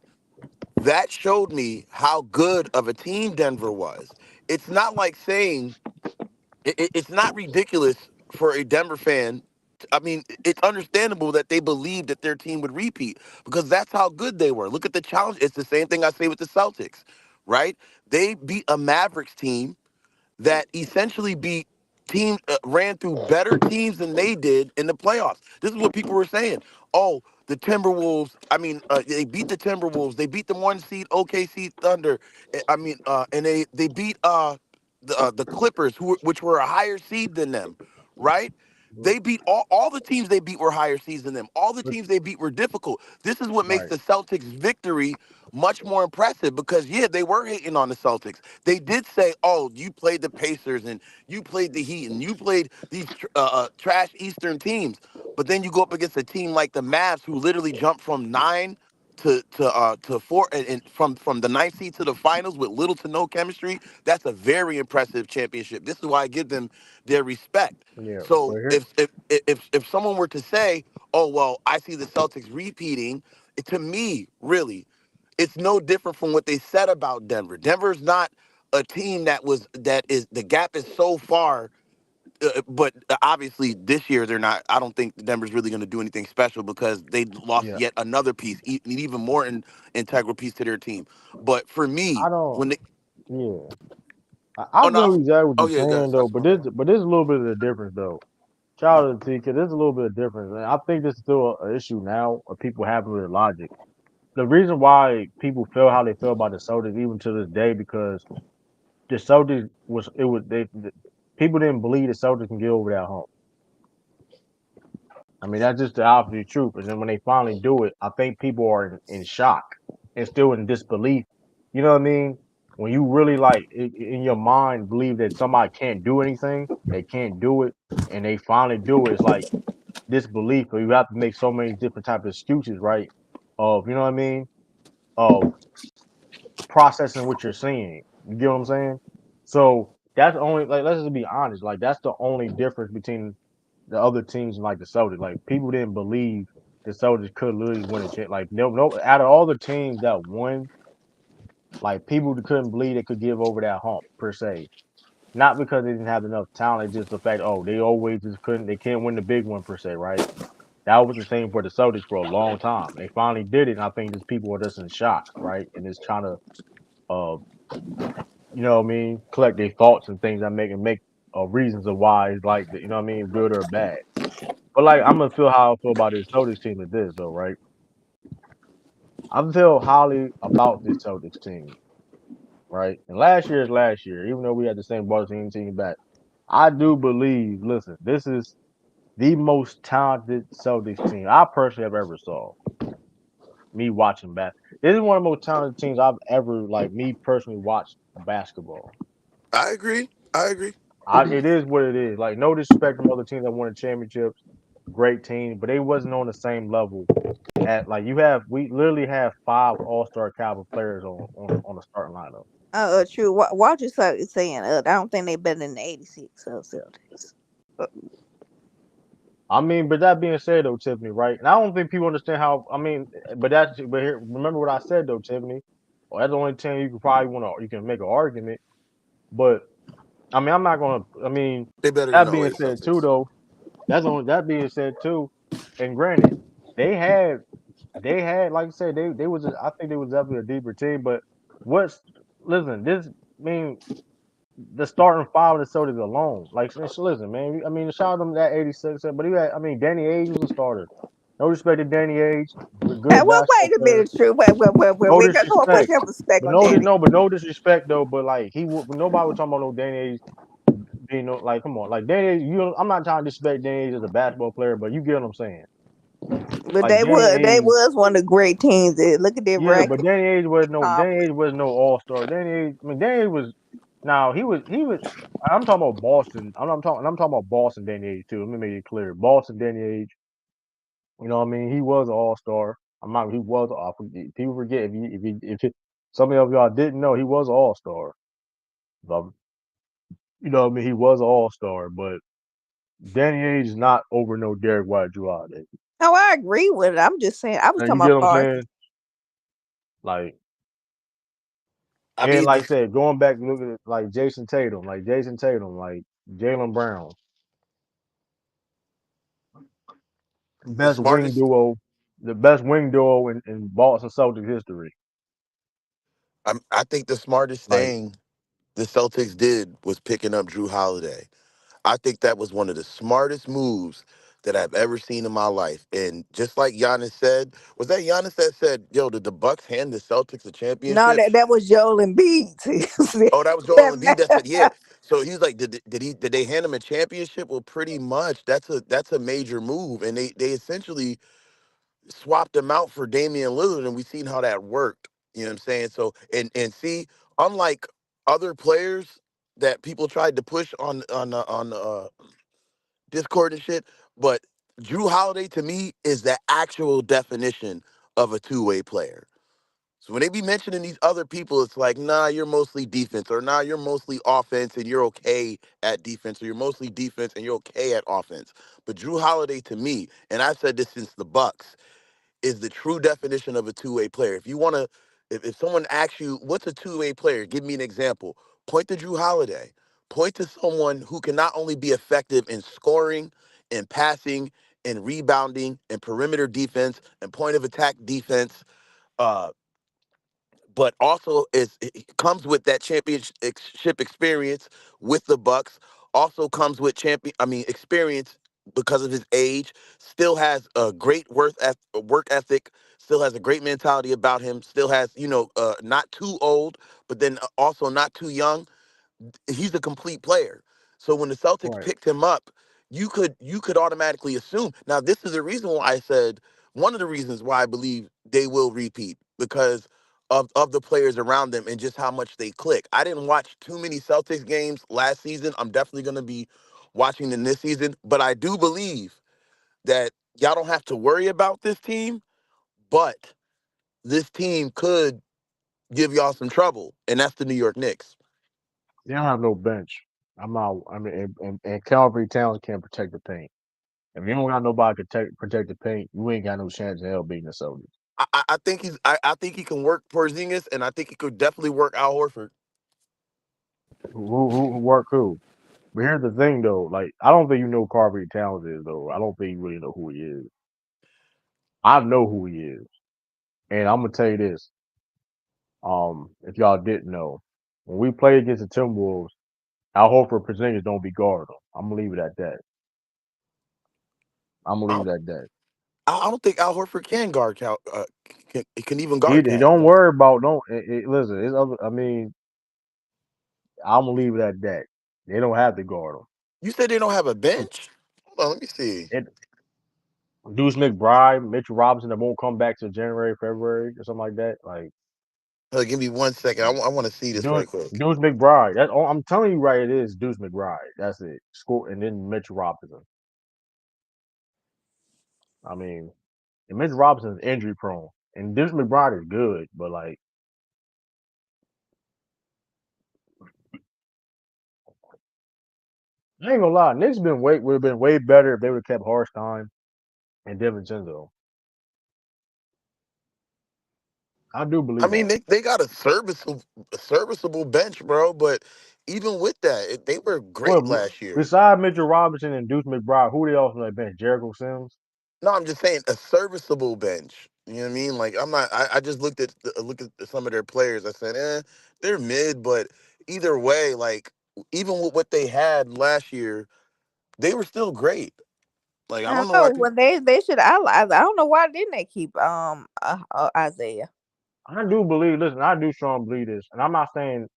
that showed me how good of a team Denver was. It's not like saying it's not ridiculous for a Denver fan. I mean, it's understandable that they believed that their team would repeat because that's how good they were. Look at the challenge. It's the same thing I say with the Celtics, right? They beat a Mavericks team that essentially beat teams ran through better teams than they did in the playoffs. This is what people were saying. Oh, the Timberwolves. I mean, they beat the Timberwolves. They beat the 1 seed OKC Thunder. And they beat the Clippers, which were a higher seed than them, right? They beat all the teams they beat were higher seeds than them. All the But, teams they beat were difficult. This is what makes right. the Celtics victory much more impressive because yeah, they were hating on the Celtics. They did say, "Oh, you played the Pacers and you played the Heat and you played these trash Eastern teams." But then you go up against a team like the Mavs, who literally jumped from 9 to 4, and from the 9th seed to the finals with little to no chemistry. That's a very impressive championship. This is why I give them their respect. Yeah. But So here, if someone were to say, "Oh well, I see the Celtics repeating," to me, really, it's no different from what they said about Denver. Denver's not a team that is the gap is so far, but obviously this year they're not. I don't think Denver's really going to do anything special because they lost yeah. yet another piece, an even more integral piece to their team. But for me, I don't. when they, Yeah. I oh no, feel exactly what oh you're yeah, saying guys, though. that's But my there's bad. but there's a little bit of a difference though. Shout out to TK. There's a little bit of difference, and I think this is still an issue now of people having with logic. The reason why people feel how they feel about the Celtics even to this day because the Celtics was it was they the, people didn't believe the Celtics can get over that hump. I mean that's just the obvious truth. And then when they finally do it, I think people are in shock and still in disbelief. You know what I mean? When you really like in your mind believe that somebody can't do anything, they can't do it, and they finally do it. It's like disbelief, or you have to make so many different type of excuses, right? Of you know what I mean? Of processing what you're seeing. You get what I'm saying? So that's only like let's just be honest. Like that's the only difference between the other teams and like the Celtics. Like people didn't believe the Celtics could literally win a chip. Like no, out of all the teams that won, like people couldn't believe they could give over that hump per se. Not because they didn't have enough talent, it's just the fact, oh, they always just couldn't, they can't win the big one per se, right? That was the thing for the Celtics for a long time. They finally did it, and I think just people are just in shock, right? And just trying to, uh, you know what I mean, collect their thoughts and things that make reasons of why it's like, you know what I mean, good or bad. But like, I'm gonna feel how I feel about this Celtics team is this though, right? I feel highly about this Celtics team, right? And last year is last year, even though we had the same Boston team back. I do believe, listen, this is the most talented Celtics team I personally have ever saw. Me watching back. This is one of the most talented teams I've ever, like, me personally watched basketball. I agree. I agree. It is what it is. Like, no disrespect from other teams that won the championships, great team, but they wasn't on the same level. At like we literally have 5 All Star caliber players on the starting lineup. True. Walter is saying, I don't think they better than the '86 Celtics. I mean, but that being said, though, Tiffany, right? And I don't think people understand how. I mean, but here, remember what I said, though, Tiffany. Well, that's the only time you can probably you can make an argument. But I mean, I'm not gonna. I mean, They better than that the being '08 said, too, Celtics. though, that being said too. And granted, they had like I said, they was I think they was definitely a deeper team. But what's listen, this I mean the starting five of the Celtics alone. Like listen, man. I mean, shout out them that '86, but he had. I mean, Danny Ainge was a starter. No respect to Danny Ainge, Hey, good well, basketball wait a player. minute, True. Wait. No We got to put disrespect, some respect but on Danny. but no disrespect though. But like nobody was talking about no Danny Ainge being no like come on, like Danny Ainge. I'm not trying to disrespect Danny Ainge as a basketball player, but you get what I'm saying. But Like Danny they Ainge, was one of the great teams. Look at their yeah, record but Danny conference. Ainge was no all star. Danny Ainge, I mean Danny Ainge was now he was. I'm talking about Boston. I'm talking about Boston Danny Ainge too. Let me make it clear. Boston Danny Ainge. You know what I mean? He was an all star. I'm not. He was. People forget some of y'all didn't know he was an all star. You know what I mean? He was an all star, but Danny Ainge is not over no Derek White Drew Holiday. Oh, I agree with it. I'm just saying. I was Now talking you get about what I'm Boston. saying? Like, I and mean, like I said, going back and looking at like Jason Tatum, like Jalen Brown, the best wing smartest. duo, the best wing duo in Boston Celtics history. I think the smartest Like, thing the Celtics did was picking up Drew Holiday. I think that was one of the smartest moves that I've ever seen in my life. And just like Giannis said, was that Giannis that said, "Yo, did the Bucks hand the Celtics a No, championship?" that was Joel Embiid. Oh, that was Joel Embiid that said, "Yeah." So he's like, did they hand him a championship?" Well, pretty much. That's a major move, and they essentially swapped him out for Damian Lillard, and we've seen how that worked. You know what I'm saying? So and see, unlike other players that people tried to push on Discord and shit, but Drew Holiday to me is the actual definition of a two-way player. So when they be mentioning these other people, it's like, nah, you're mostly defense, or nah, you're mostly offense and you're okay at defense, or you're mostly defense and you're okay at offense. But Drew Holiday to me, and I've said this since the Bucks, is the true definition of a two-way player. If you want to, if someone asks you, what's a two-way player? Give me an example. Point to Drew Holiday. Point to someone who can not only be effective in scoring, in passing, in rebounding, in perimeter defense, and point of attack defense, uh, but also it comes with that championship experience with the Bucks. Also comes with experience because of his age. Still has a great work ethic. Still has a great mentality about him. Still has not too old, but then also not too young. He's a complete player. So when the Celtics right. picked him up, you could automatically assume. Now this is the reason why I said one of the reasons why I believe they will repeat because of the players around them and just how much they click. I didn't watch too many Celtics games last season. I'm definitely going to be watching them this season, but I do believe that y'all don't have to worry about this team, but this team could give y'all some trouble, and that's the New York Knicks. They don't have no bench. I'm not. I mean, and Calvary Towns can't protect the paint. If you don't got nobody to protect the paint, you ain't got no chance in hell beating the Celtics. I think I think he can work Porzingis, and I think he could definitely work Al Horford. Who work who? But here's the thing though, like I don't think you know who Calvary Towns is though. I don't think you really know who he is. I know who he is, and I'm gonna tell you this. If y'all didn't know, when we played against the Timberwolves, Al Horford Porzingis don't be guarding him. I'm gonna leave it at that. I'm gonna I leave don't, it at that. I don't think Al Horford can guard can even He guard Cat. don't worry about don't listen. It's other. I mean, I'm gonna leave it at that. They don't have to guard him. You said they don't have a bench. Hold on, let me see. It, Deuce McBride, Mitchell Robinson that won't come back to January, February, or something like that. Like Give me 1 second. I want to see this Deuce, right quick. Deuce McBride. That's all I'm telling you right. It is Deuce McBride. That's it. Score and then Mitchell Robinson. I mean, and Mitchell Robinson is injury prone, and Deuce McBride is good, but like I ain't gonna lie, Knicks would have been way better if they would have kept Harstein and DiVincenzo. I do I believe mean, that. they got a serviceable bench, bro. But even with that, they were great Well, last year. besides Mitchell Robinson and Deuce McBride, who they else on that bench? Jericho Sims. No, I'm just saying a serviceable bench. You know what I mean? Like I'm not. I just look at some of their players. I said, they're mid, but either way, like even with what they had last year, they were still great. Like I I don't know. I know. could Well, they should. I don't know why didn't they keep Isaiah. I do believe. Listen, I do strongly believe this, and I'm not saying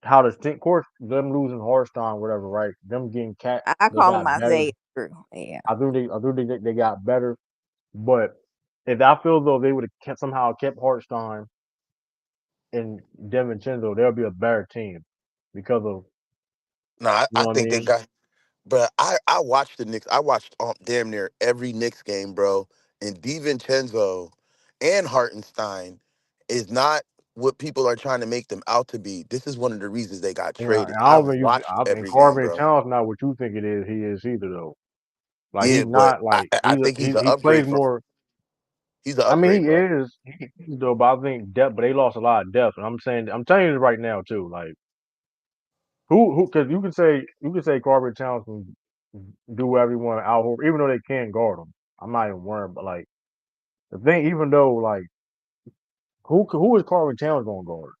how to think. Of course, them losing Harstein, whatever, right? Them getting cat, I they call him got better. Isaiah Drew. Yeah. I do think they got better. But if I feel though they would have somehow kept Hartstein and DiVincenzo, they'll be a better team because of no. you I know what I think they mean. got. But I watched the Knicks. I watched damn near every Knicks game, bro. And DiVincenzo and Hartenstein is not what people are trying to make them out to be. This is one of the reasons they got You know, traded. and I I've don't think you. watched I think every game, Carvin bro. Towns not what you think it is. He is either though. Like Yeah, he's but not like I think he's an he plays upgrade from. more. He's an I mean, upgrade, he bro. is though, but I think depth. But they lost a lot of depth. And I'm telling you right now too. Like who? Because you can say Carvin Towns can do whatever you want out, even though they can't guard him. I'm not even worried. But like the thing, even though like who is Carvin Towns going to guard?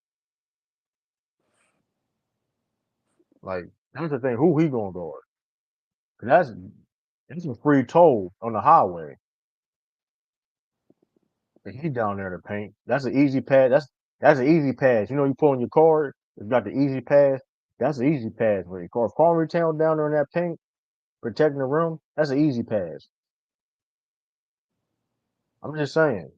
Like that's the thing. Who he going to guard? 'Cause that's a free toll on the highway. And he down there to paint. That's an easy pass. That's an easy pass. You know, you pull on your card. It's got the easy pass. That's an easy pass. When you call Palmer Town down there in that paint, protecting the rim, that's an easy pass. I'm just saying.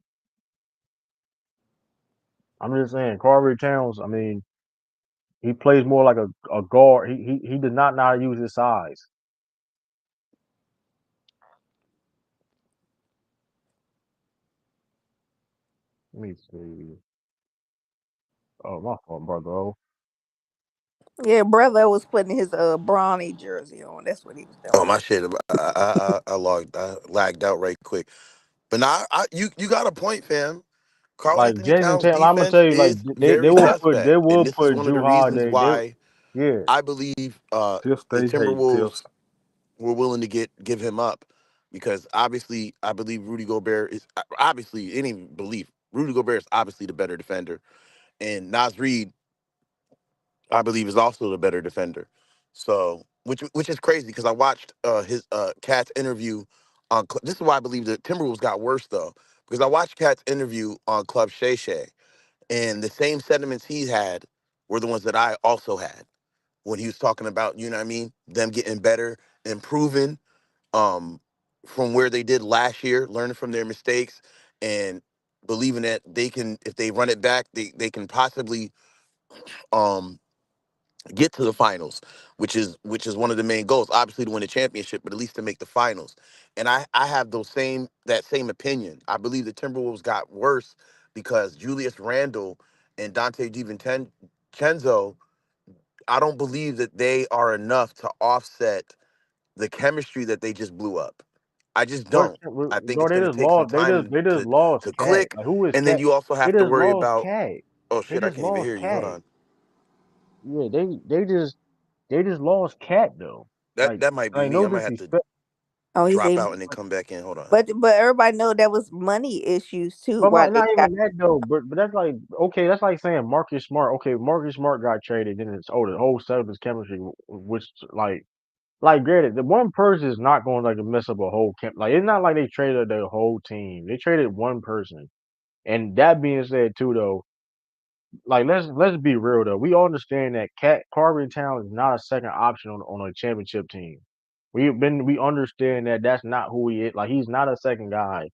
I'm just saying. Carver Towns. I mean, he plays more like a guard. He did not know how to use his size. Let me see. Oh, my fault, brother. Oh, Yeah, brother was putting his Brawny jersey on. That's what he was Oh doing. my shit! I lagged out right quick. But now you got a point, fam. Carl like Anthony Jason Towns' Tatum, I'm gonna defense tell you, like is very they suspect, and will this is put one of Drew the reasons Holiday. They why yeah. I believe Tiff the stay hating Timberwolves Tiff. were willing to give him up because obviously I believe Rudy Gobert is obviously any belief Rudy Gobert is obviously the better defender, and Nas Reed I believe is also the better defender. So which is crazy because I watched his Cat's interview on. This is why I believe the Timberwolves got worse though because I watched Cat's interview on Club Shay Shay, and the same sentiments he had were the ones that I also had when he was talking about, you know what I mean, them getting better, improving um, from where they did last year, learning from their mistakes, and believing that they can, if they run it back, they can possibly um, get to the finals, which is one of the main goals. Obviously to win a championship, but at least to make the finals. And I have that same opinion. I believe the Timberwolves got worse because Julius Randle and Dante DiVincenzo, I don't believe that they are enough to offset the chemistry that they just blew up. I just What don't. I think bro? it's They going to just take some lost. time They just lost to Cat. click, Like who is and then Cat? you also They have to just worry lost about. Cat. Oh They shit! I just can't even lost hear you. Hold Cat. on. Yeah, they just lost Cat though. That might be me. No I might have to disrespect, Oh, he drop said, out and then come back in. Hold on. but everybody know that was money issues too. but Why they not got even that though. But that's like okay, that's like saying Marcus Smart. Okay, Marcus Smart got traded, then it's the whole set of his chemistry, which like granted, the one person is not going like to mess up a whole camp. Like it's not like they traded the whole team. They traded one person. And that being said, too, though, like let's be real though. We all understand that Cat Carvin Town is not a second option on a championship team. We understand that that's not who he is. Like he's not a second guy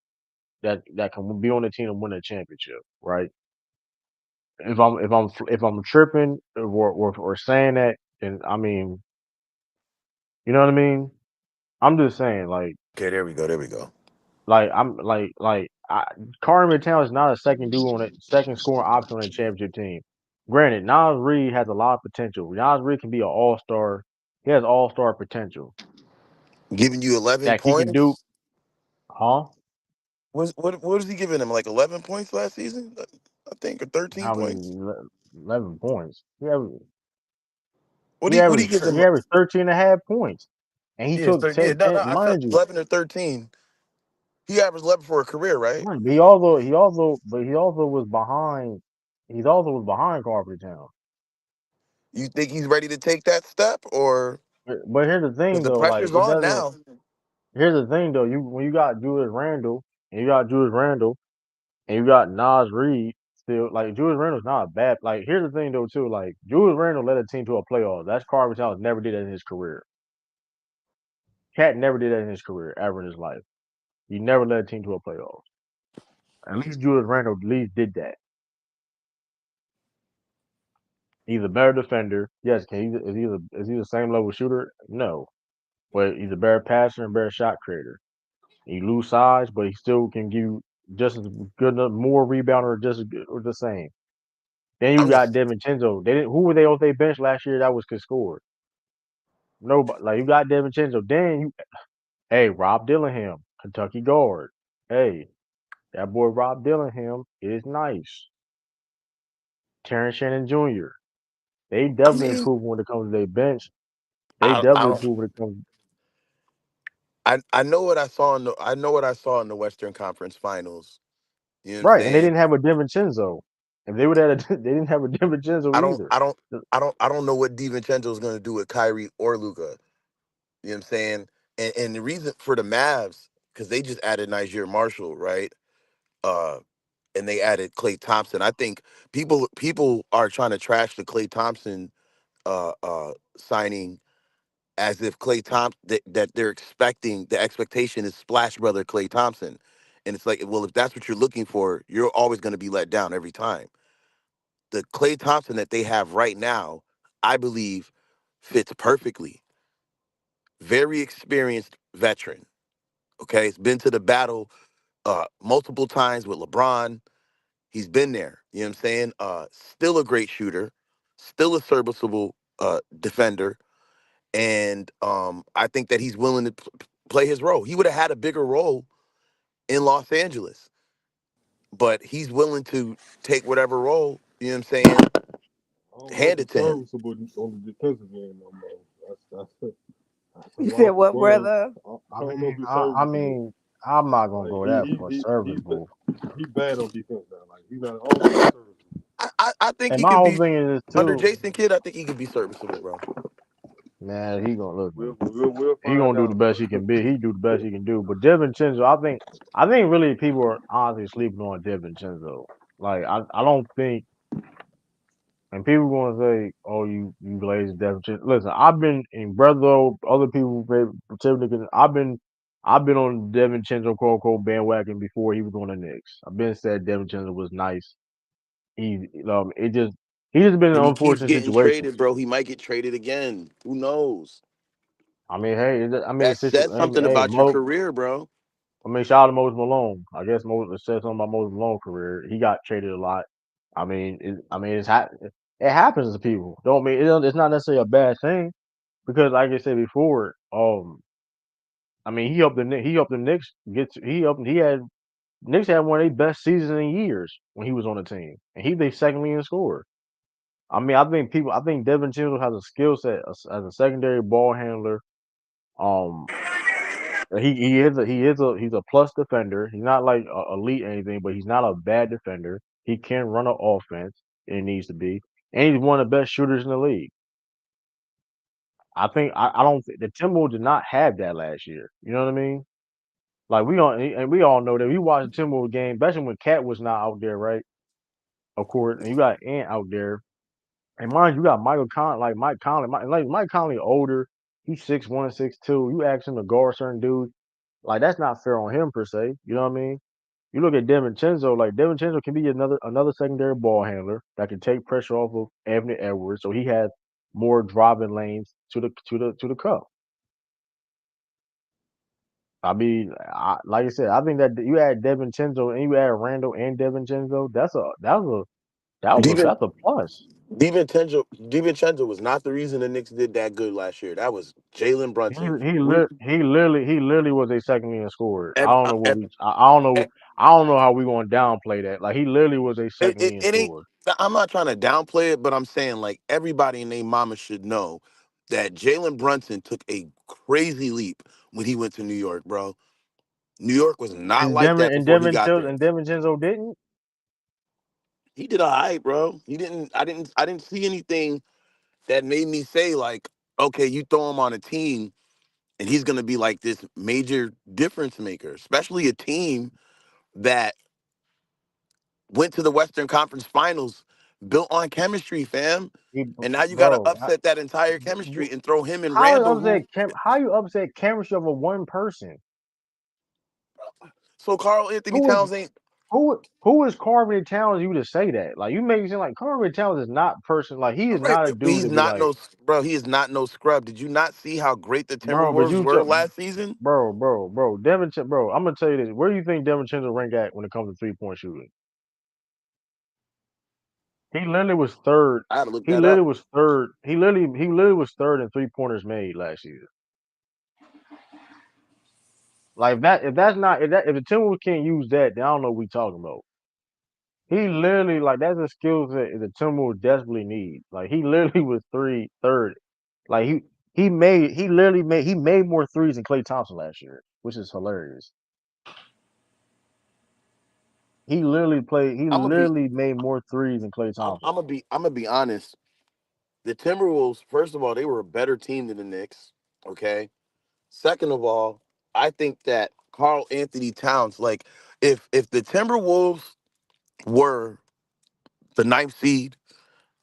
that can be on the team and win a championship, right? If I'm tripping or saying that, then I mean, you know what I mean. I'm just saying, Okay, there we go. There we go. I'm Carmen Town is not a second dude on a second scoring option on a championship team. Granted, Nas Reed has a lot of potential. Nas Reed can be an all star. He has all-star potential Giving you 11 that he can do. points. Huh? What was he giving him? Like 11 points last season, I think, or 13 How many? points. 11 points. What he gives him? He averaged 13 and a half points, and he Yeah, took 13, yeah, 10. no, And I felt mind you, 11 or 13. He averaged 11 for a career, right? but he also was behind. He also was behind Carver Town. You think he's ready to take that step, or But here's the because thing the though, like pressure's it on doesn't. now? Here's the thing though, you when you got Julius Randle and you got Julius Randle and you got Nas Reed still, like Julius Randle's not a bad. Like here's the thing though too, like Julius Randle led a team to a playoff. That's Carver Towns never did that in his career. Cat never did that in his career ever in his life. He never led a team to a playoff. At least Julius Randle at least did that. He's a better defender. Yes, is he the same level shooter? No. But he's a better passer and better shot creator. He lose size, but he still can give you just as good enough, more rebound or just as good or the same. Then you I'm got just DiVincenzo. They didn't who were they on their bench last year that was could score? Nobody. Like you got DiVincenzo. Then you hey, Rob Dillingham, Kentucky guard. Hey, that boy Rob Dillingham is nice. Terrence Shannon Jr. They I definitely mean, improve when it comes to their bench. They I definitely don't improve when it comes. I know what I saw in the Western Conference Finals. You know what I'm Right, and they saying? didn't have a DiVincenzo. If they would have, they didn't have a I DiVincenzo don't either. I don't I don't know what DiVincenzo is going to do with Kyrie or Luca. You know what I'm saying? And the reason for the Mavs, because they just added Niger Marshall, right? Uh, and they added Klay Thompson. I think people are trying to trash the Klay Thompson signing as if Klay Thompson that they're expecting the expectation is Splash Brother Klay Thompson, and it's like, well, if that's what you're looking for, you're always going to be let down every time. The Klay Thompson that they have right now, I believe, fits perfectly. Very experienced veteran. Okay, he's been to the battle multiple times with LeBron. He's been there. You know what I'm saying? Still a great shooter, still a serviceable defender, and I think that he's willing to play his role. He would have had a bigger role in Los Angeles, but he's willing to take whatever role. You know what I'm saying? I don't know if Handed he's to him. serviceable on the defensive end no more. That's a You said loss as what, well. brother? I don't know if he's serviceable. I mean, I'm not gonna Like go that far. he's Serviceable. he bad on defense now. Like he's not. I don't think he's serviceable. I think And he my can whole be thing is under too, Jason Kidd. I think he could be serviceable, bro. man. He gonna listen. We'll He find gonna do the out, best he bro. can be. He do the best he can do. But DiVincenzo, I think really people are honestly sleeping on DiVincenzo. Like I don't think, and people gonna say, "Oh, you lazy DiVincenzo." Listen, I've been in brother, other people, I've been on DiVincenzo quote unquote bandwagon before he was on the Knicks. I've been said DiVincenzo was nice. It just he just been in And an he keeps unfortunate getting situation. traded, bro. He might get traded again. Who knows? I mean, hey, I mean, That says I mean, something hey, about your career, bro. I mean, shout out to Moses Malone. I guess it says something about Moses Malone career. He got traded a lot. I mean, it happens to people. Don't mean it's not necessarily a bad thing because, like I said before, I mean, he helped the Knicks he had Knicks had one of their best seasons in years when he was on the team, and he they second leading scorer. I mean, I think Devin Chisel has a skill set as a secondary ball handler. Um, he's a plus defender. He's not like elite or anything, but he's not a bad defender. He can run an offense. It needs to be, and he's one of the best shooters in the league. I don't think the Timberwolves did not have that last year. You know what I mean? Like we all know that we watched the Timberwolves game, especially when Cat was not out there, right? Of course, and you got Ant out there, and mind you, got Michael Con like Mike Conley, Mike Conley older. He's 6'1", 6'2". You ask him to guard certain dudes, like that's not fair on him per se. You know what I mean? You look at DiVincenzo, like DiVincenzo can be another secondary ball handler that can take pressure off of Anthony Edwards, so he has more driving lanes to the cup. I mean, like I said, I think that you add DiVincenzo and you add Randall and DiVincenzo, that's a Divi- that's a plus. DiVincenzo was not the reason the Knicks did that good last year. That was Jalen Brunson. He literally was a second leading scorer. I Ev- don't uh, know what ev- we I don't eh, know how we gonna downplay that. Like he literally was a second leading it ain't. scorer. I'm not trying to downplay it, but I'm saying like everybody and their mama should know that Jalen Brunson took a crazy leap when he went to New York, bro. New York was not like that before he got there. And DiVincenzo didn't. He did all right, bro. He didn't. I didn't see anything that made me say like, okay, you throw him on a team and he's gonna be like this major difference maker, especially a team that went to the Western Conference Finals built on chemistry, fam. He, And now you got to bro, upset that entire chemistry and throw him and how you Randall, upset who how you upset chemistry of a one person? so Carl Anthony Who is Towns ain't, who is Carvin Towns you to say that? Like you make it seem like Carvin Towns is not person like he is right, not a dude he's to be not like, no, bro, he is not no scrub. Did you not see how great the bro, but Timberwolves you were last season? Bro, I'm gonna tell you this. Where do you think Devin Chandler rank at when it comes to 3-point shooting? He literally was third. I had to look He that up. literally was third. He literally was third in 3-pointers made last year. Like if the Timberwolves can't use that, then I don't know what we talking about. He literally like that's a skill set the Timberwolves desperately need. Like he literally was third. Like he made more threes than Klay Thompson last year, which is hilarious. He I'm gonna be, literally made more threes than Klay Thompson. I'm gonna be honest. The Timberwolves, first of all, they were a better team than the Knicks. Okay. Second of all, I think that Carl Anthony Towns, like, if the Timberwolves were the ninth seed,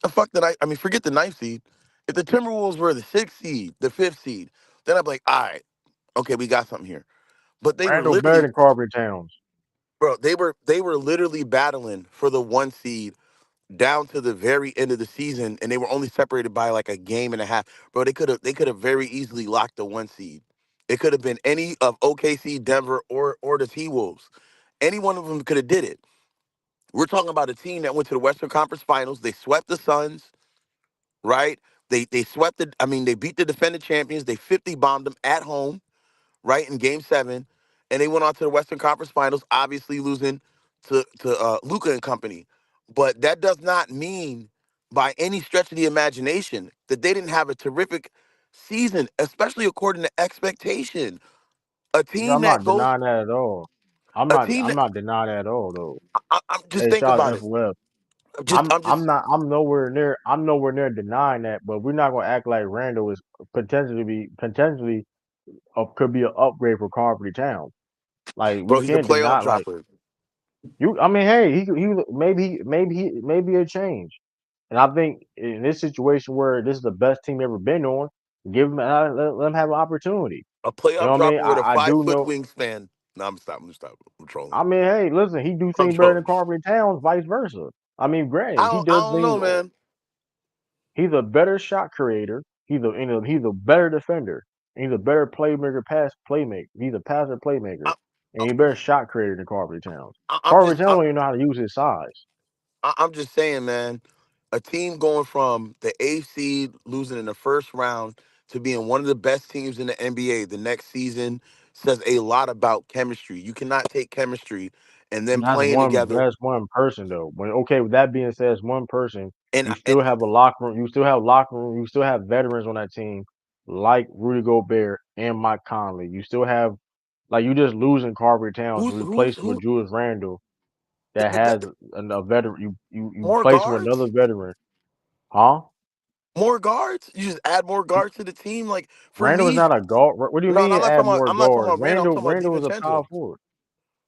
the fuck that I mean, forget the ninth seed. If the Timberwolves were the sixth seed, the fifth seed, then I'd be like, all right, okay, we got something here. But they were Randall better literally, than Carver Towns. bro, they were literally battling for the one seed down to the very end of the season, and they were only separated by like a game and a half. Bro, they could have very easily locked the one seed. It could have been any of OKC, Denver, or the T Wolves. Any one of them could have did it. We're talking about a team that went to the Western Conference Finals. They swept the Suns, right? They swept the. I mean, they beat the defending champions. They 50 bombed them at home, right in Game 7, and they went on to the Western Conference Finals, obviously losing to Luca and company. But that does not mean, by any stretch of the imagination, that they didn't have a terrific season, especially according to expectation. A Yeah, team I'm that not goes, denying that at all. a team I'm that not denying that at all though. I'm just Hey, think shout about out it. FOF. I'm just I'm nowhere near denying that, but we're not gonna act like Randall is potentially could be an upgrade for Carver Towns. Like we bro. He's a can't playoff deny like dropper. you. I mean, hey, maybe a change. And I think in this situation where this is the best team ever been on, give them let them have an opportunity. A You know playoff what I mean? dropper with a I five do foot know. wingspan. No, I'm stop. I'm stop. I'm trolling. I mean, hey, listen, he do I'm things better than trolling. Carver Towns, vice versa. I mean, granted, he I does don't things. know, man. He's a better shot creator. He's a better defender. He's a better playmaker. He's a passer playmaker, I, and he's a better shot creator than Carver Towns. I'm Carver just Towns don't even know how to use his size. I'm just saying, man. A team going from the eighth seed, losing in the first round, to being one of the best teams in the NBA the next season says a lot about chemistry. You cannot take chemistry and then playing together. That's one person though. When okay, with that being said, it's one person. And You and still have a locker room. You still have locker room. You still have veterans on that team like Rudy Gobert and Mike Conley. You still have like you just losing Carver Towns to who's replace him with who? Julius Randle that has a veteran. You More place with another guards? veteran, huh? More guards? You just add more guards to the team? Like for Randle is me, not a guard. What do you no, no, mean add more I'm not talking guards? about Randall. I'm talking about Randle is a power DiVincenzo. forward.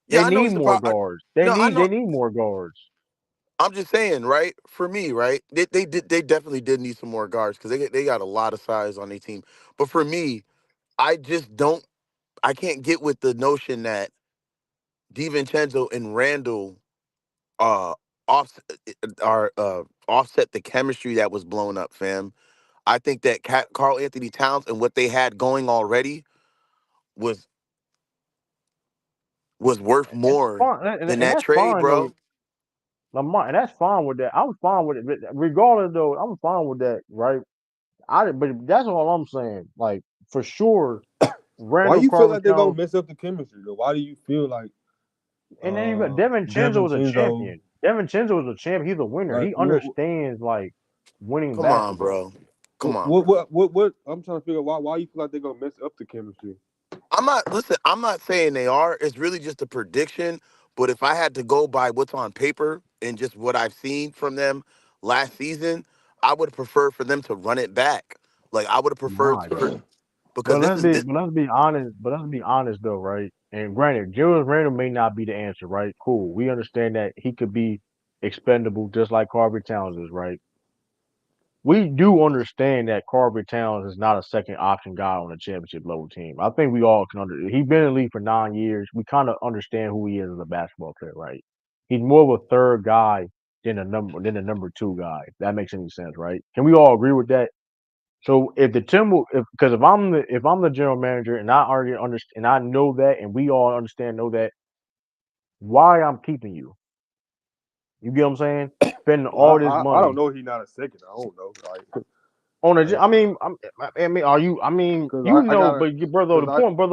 Yeah, They I know need he's the more power. guards. No, I know. They need more guards. I'm just saying, right? For me, right? They definitely did need some more guards because they got a lot of size on their team. But for me, I just don't. I can't get with the notion that DiVincenzo and Randall uh off are offset the chemistry that was blown up, fam. I think that Carl Anthony Towns and what they had going already was worth more Fine, than and that that's trade, fine though. bro. Lamar, and that's fine with that. I'm fine with it. But regardless, though, I'm fine with that, right? But that's all I'm saying. Like for sure, Why Randall you feel Carver like they're gonna Towns, mess up the chemistry though? Why do you feel like and then even Devin Chenzo Devin was a Chenzo? champion. Devin Chenzo was a champion. He's a winner. Like He understands like winning Come on, basketball. bro. Come on, bro. what I'm trying to figure out why you feel like they're gonna mess up the chemistry. I'm not listen. I'm not saying they are. It's really just a prediction. But if I had to go by what's on paper and just what I've seen from them last season, I would prefer for them to run it back. Like I would have preferred Nah, for because but let's be honest though, right? And granted, Julius Randle may not be the answer, right? Cool. We understand that he could be expendable just like Carver Towns is, right? We do understand that Carver Towns is not a second option guy on a championship level team. I think we all can he's been in the league for 9 years. We kind of understand who he is as a basketball player, right? He's more of a third guy than a number two guy. If that makes any sense, right? Can we all agree with that? So if the Timber, because if I'm the general manager and I already understand and I know that and we all understand know that, why I'm keeping you? You get what I'm saying? Spending Well, all this I don't money know. He's not a second. I don't know. on a. Like, I mean, I mean, are you? I mean, cause you I know, gotta but brother, cause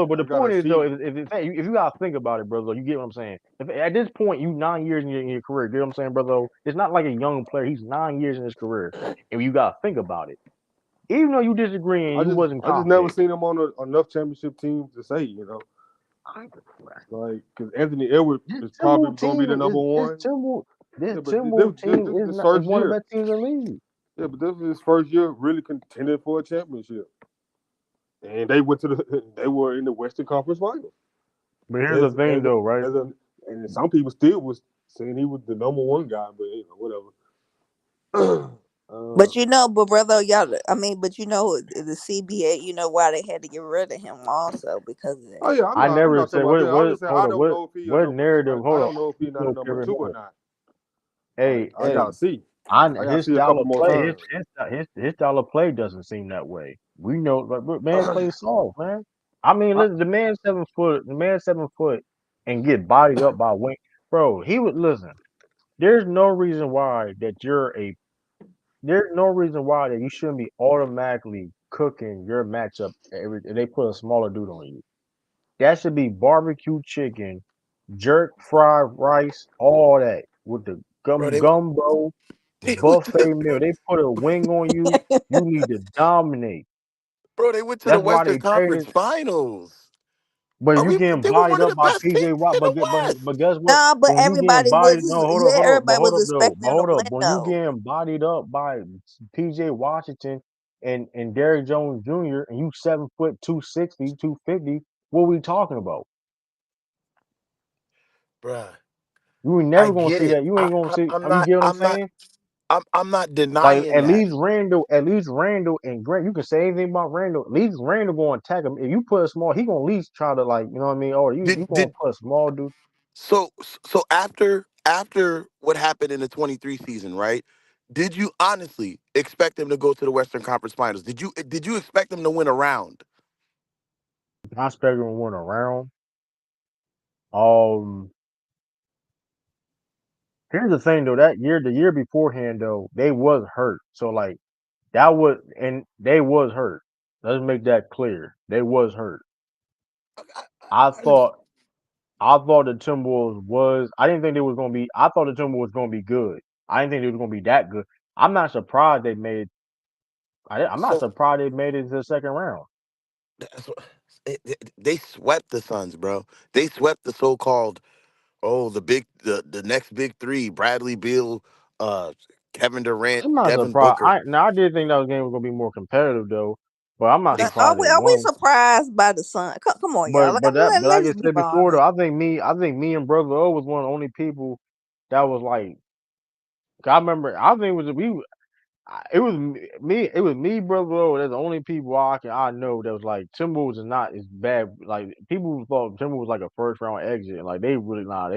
but the I gotta point is though, see. if you gotta think about it, brother, you get what I'm saying. If at this point you 9 years in your career, you get what I'm saying, brother. It's not like a young player. He's 9 years in his career, and you gotta think about it. Even though you disagree and you wasn't I just never confident, seen him on enough championship teams to say, I- like because Anthony Edwards this is probably Timberwolves gonna be team the number one. this Yeah, but Timberwolves team this is is his not is first one of the year. best teams in the league. Yeah, but this is his first year really contending for a championship, and they went to the they were in the Western Conference Finals. But here's the thing, though, right? As a and some people still was saying he was the number one guy, but whatever. But but brother, y'all, I mean, but the CBA, why they had to get rid of him also because of that. Oh yeah, I I'm never not talking said about that. I'm what just saying hold I on don't know if he a what number two. narrative I hold on don't know if he's not a no number Kevin two or hold on. not. Like I Hey gotta see. I I gotta his see a style couple of more play times. his style of play doesn't seem that way. We know, but man plays soft, man. I mean, I, listen, the man 7 foot, and get bodied up by Wayne, bro. He would listen. There's no reason why that you're a There's no reason why that you shouldn't be automatically cooking your matchup if they put a smaller dude on you. That should be barbecue chicken, jerk fried rice, all that with the bro, gumbo they went to the buffet meal. They put a wing on you. You need to dominate. they went to the That's why Western they Conference traded. Finals. But Are you we? getting They were bodied one of up the by best PJ teams Watt. in the West. But guess what? No, but But when you getting everybody bodied, no, hold up, everybody was though. expecting But him to hold up. win When you though. getting bodied up by PJ Washington and Derrick Jones Jr. and you 7 foot 260, 250, what we talking about? Bruh, You ain't I never gonna get see it. that. You ain't gonna see. I'm You not. get what I'm I'm not. saying? I'm not Like denying that. At least Randall and Grant. You can say anything about Randall. At least Randall gonna attack him. If you put a small, he gonna at least try to like, you know what I mean? Or Did you gonna did put a small dude. so so after what happened in the 23 season, right? Did you honestly expect them to go to the Western Conference Finals? Did you expect them to win a round? I expect him to win around. Um, Here's the thing though. The year beforehand though, they was hurt. So like they was hurt. Let's make that clear. They was hurt. I, I, I I just thought I thought the Timberwolves was. I didn't think they was gonna be. I thought the Timberwolves was gonna be good. I didn't think they was gonna be that good. I'm not surprised they made. I'm not so surprised they made it to the second round. that's what, they swept the Suns, bro. They swept the so-called the next big three: Bradley Beal, uh, Kevin Durant, I'm not Devin surprised. Booker. I did think that game was gonna be more competitive though, but I'm not They Are surprised we they are we won. surprised by the Sun? Come on, y'all. But like Let's I be said before though, honest. I think me and Brother O was one of the only people that was like. I remember. I think it was we. It was me. It was me, Brother O. That's the only people I know that was like Timberwolves is not as bad. Like people thought Timberwolves was like a first round exit. Like they really not.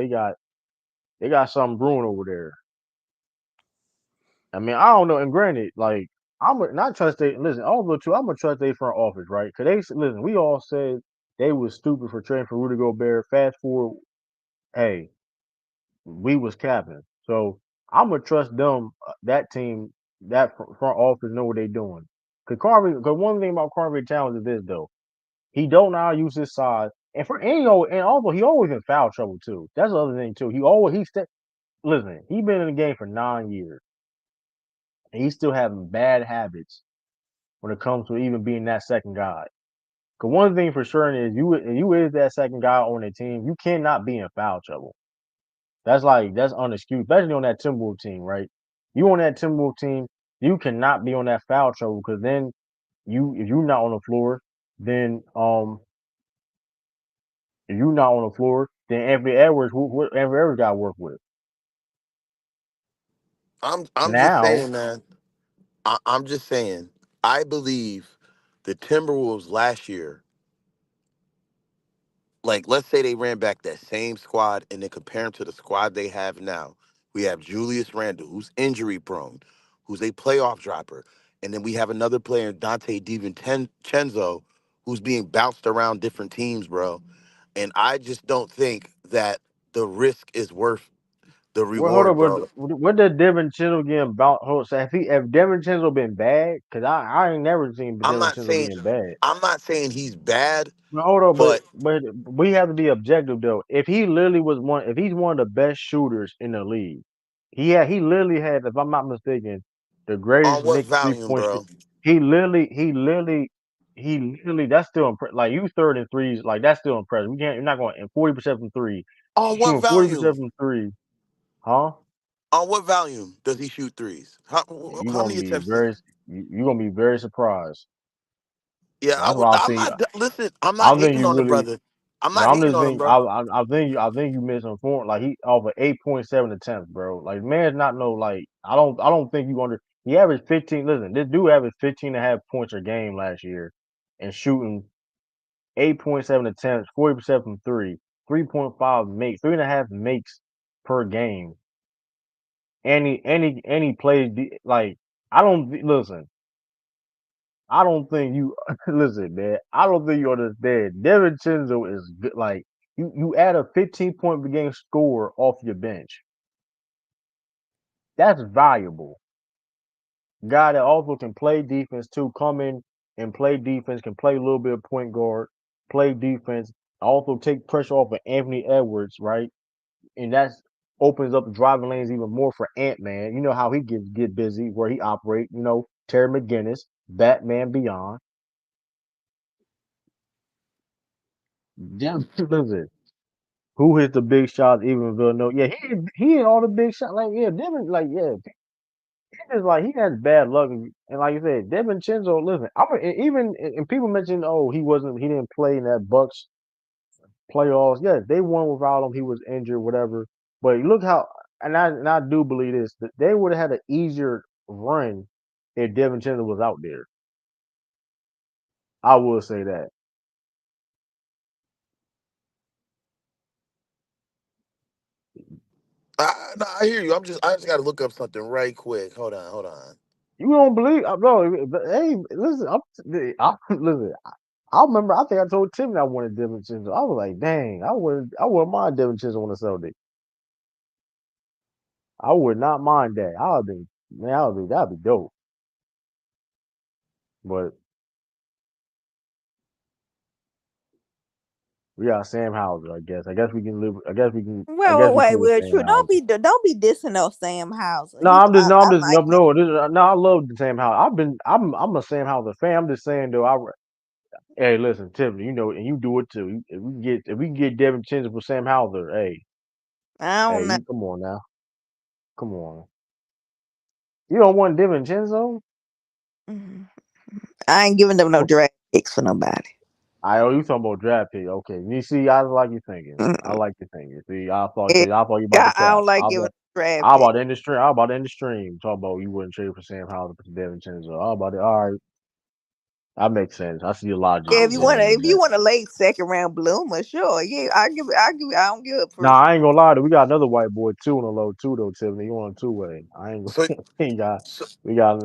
They got something brewing over there. I mean, I don't know. And granted, like not trust they listen. Although too, I'm gonna trust they front office, right? Because listen. We all said they was stupid for trading for Rudy Gobert. Fast forward, hey, we was capping. So I'm gonna trust them, that team, that front office know what they doing. Cause one thing about Carvey Towns is this though, he don't know how to use his size, and also he always in foul trouble too. That's the other thing too. Listen, he been in the game for 9 years, and he's still having bad habits when it comes to even being that second guy. Cause one thing for sure is you is that second guy on the team, you cannot be in foul trouble. That's unexcused, especially on that Timberwolves team, right? You on that Timberwolves team, you cannot be on that foul trouble because then if you're not on the floor, then if you're not on the floor, then Anthony Edwards, who Anthony Edwards got to work with. I'm just Now, saying, man. I'm just saying. I believe the Timberwolves last year, like let's say they ran back that same squad and then compare them to the squad they have now. We have Julius Randle, who's injury prone, who's a playoff dropper, and then we have another player, Dante DiVincenzo, who's being bounced around different teams, bro. And I just don't think that the risk is worth the well, hold reward, up, bro. what did Devin Chisel get about? Hold, so if Devin Chisel been bad, because I ain't never seen I'm Devin not Chisel saying being bad. I'm not saying he's bad, No, hold on, but but we have to be objective though. If he literally if he's one of the best shooters in the league, he literally had, if I'm not mistaken, the greatest on what Knicks volume, 3 point shoot. bro? He literally that's still impressive. Like you third in threes, like that's still impressive. You're not going, and 40% from three, On what shooting 40% volume? from three, huh? On what volume does he shoot threes? You How gonna many be attempts? Is, you gonna be very surprised. yeah, I That's would. why I I'm think not. Listen, I'm I not don't think hating you on the really. brother. I'm But not I'm hating just on him, think bro. I think you misinformed. Like he off of 8.7 attempts, bro. Like man's not no like I don't think you under he averaged 15. Listen, this dude averaged 15 and a half points a game last year and shooting 8.7 attempts, 40% from three, 3.5 makes, 3.5 makes per game. Any plays like listen. I don't think you listen, man. I don't think you understand. Devin Chinzo is good. Like you add a 15-point per game score off your bench. That's valuable. Guy that also can play defense too. Come in and play defense. Can play a little bit of point guard. Play defense. Also take pressure off of Anthony Edwards, right? And that's opens up the driving lanes even more for Ant Man. You know how he get busy, where he operate. You know Terry McGinnis, Batman Beyond. Listen, who hit the big shots? Even Villanova. Yeah, he hit all the big shots. Like yeah, Devin. Like yeah, he just like he has bad luck. And like you said, Devin Chinzo. Listen, even and people mention, oh, he didn't play in that Bucks playoffs. Yes, they won without him. He was injured, whatever. But look how, and I do believe this, that they would have had an easier run if Devin Chinzo was out there. I will say that. No, I hear you. I just got to look up something right quick. Hold on, hold on. You don't believe? No, but hey, listen, listen. I remember. I think I told Tim that I wanted Devin Chisel. I was like, dang, I wouldn't mind Devin Chisel on the Celtics. I would not mind that. I would be, man, that'd be dope. But we got Sam Hauser, I guess. I guess we can live. I guess we Wait, can with well, Sam true. Hauser. Don't be dissing no Sam Hauser. No, I'm I just, like him. no. No, I love the Sam Hauser. I'm a Sam Hauser fan. I'm just saying though. Hey, listen, Tiffany, you know, and you do it too. If we can get Devin Chisel for Sam Hauser, I don't know. you come on now, come on. You don't want Devin Chinso? Mhm. I ain't giving them no draft picks for nobody. I oh, you talking about draft pick? Okay, you see, I like you thinking. I Mm-mm. like you thinking. See, Yeah, I thought you about to I cap. don't like giving them draft I picks. about to end the stream. I about to end the stream. Talk about you wouldn't trade for Sam Howell for Devin Chinso. I about to. All right, that makes sense. I see the logic Yeah, behind if you that. want a late second round bloomer, sure. Yeah, I don't give up Nah, first. I ain't gonna lie. We got another white boy too on the low too though. Tiffany, you on a two way? I ain't. So, We got. so, We got.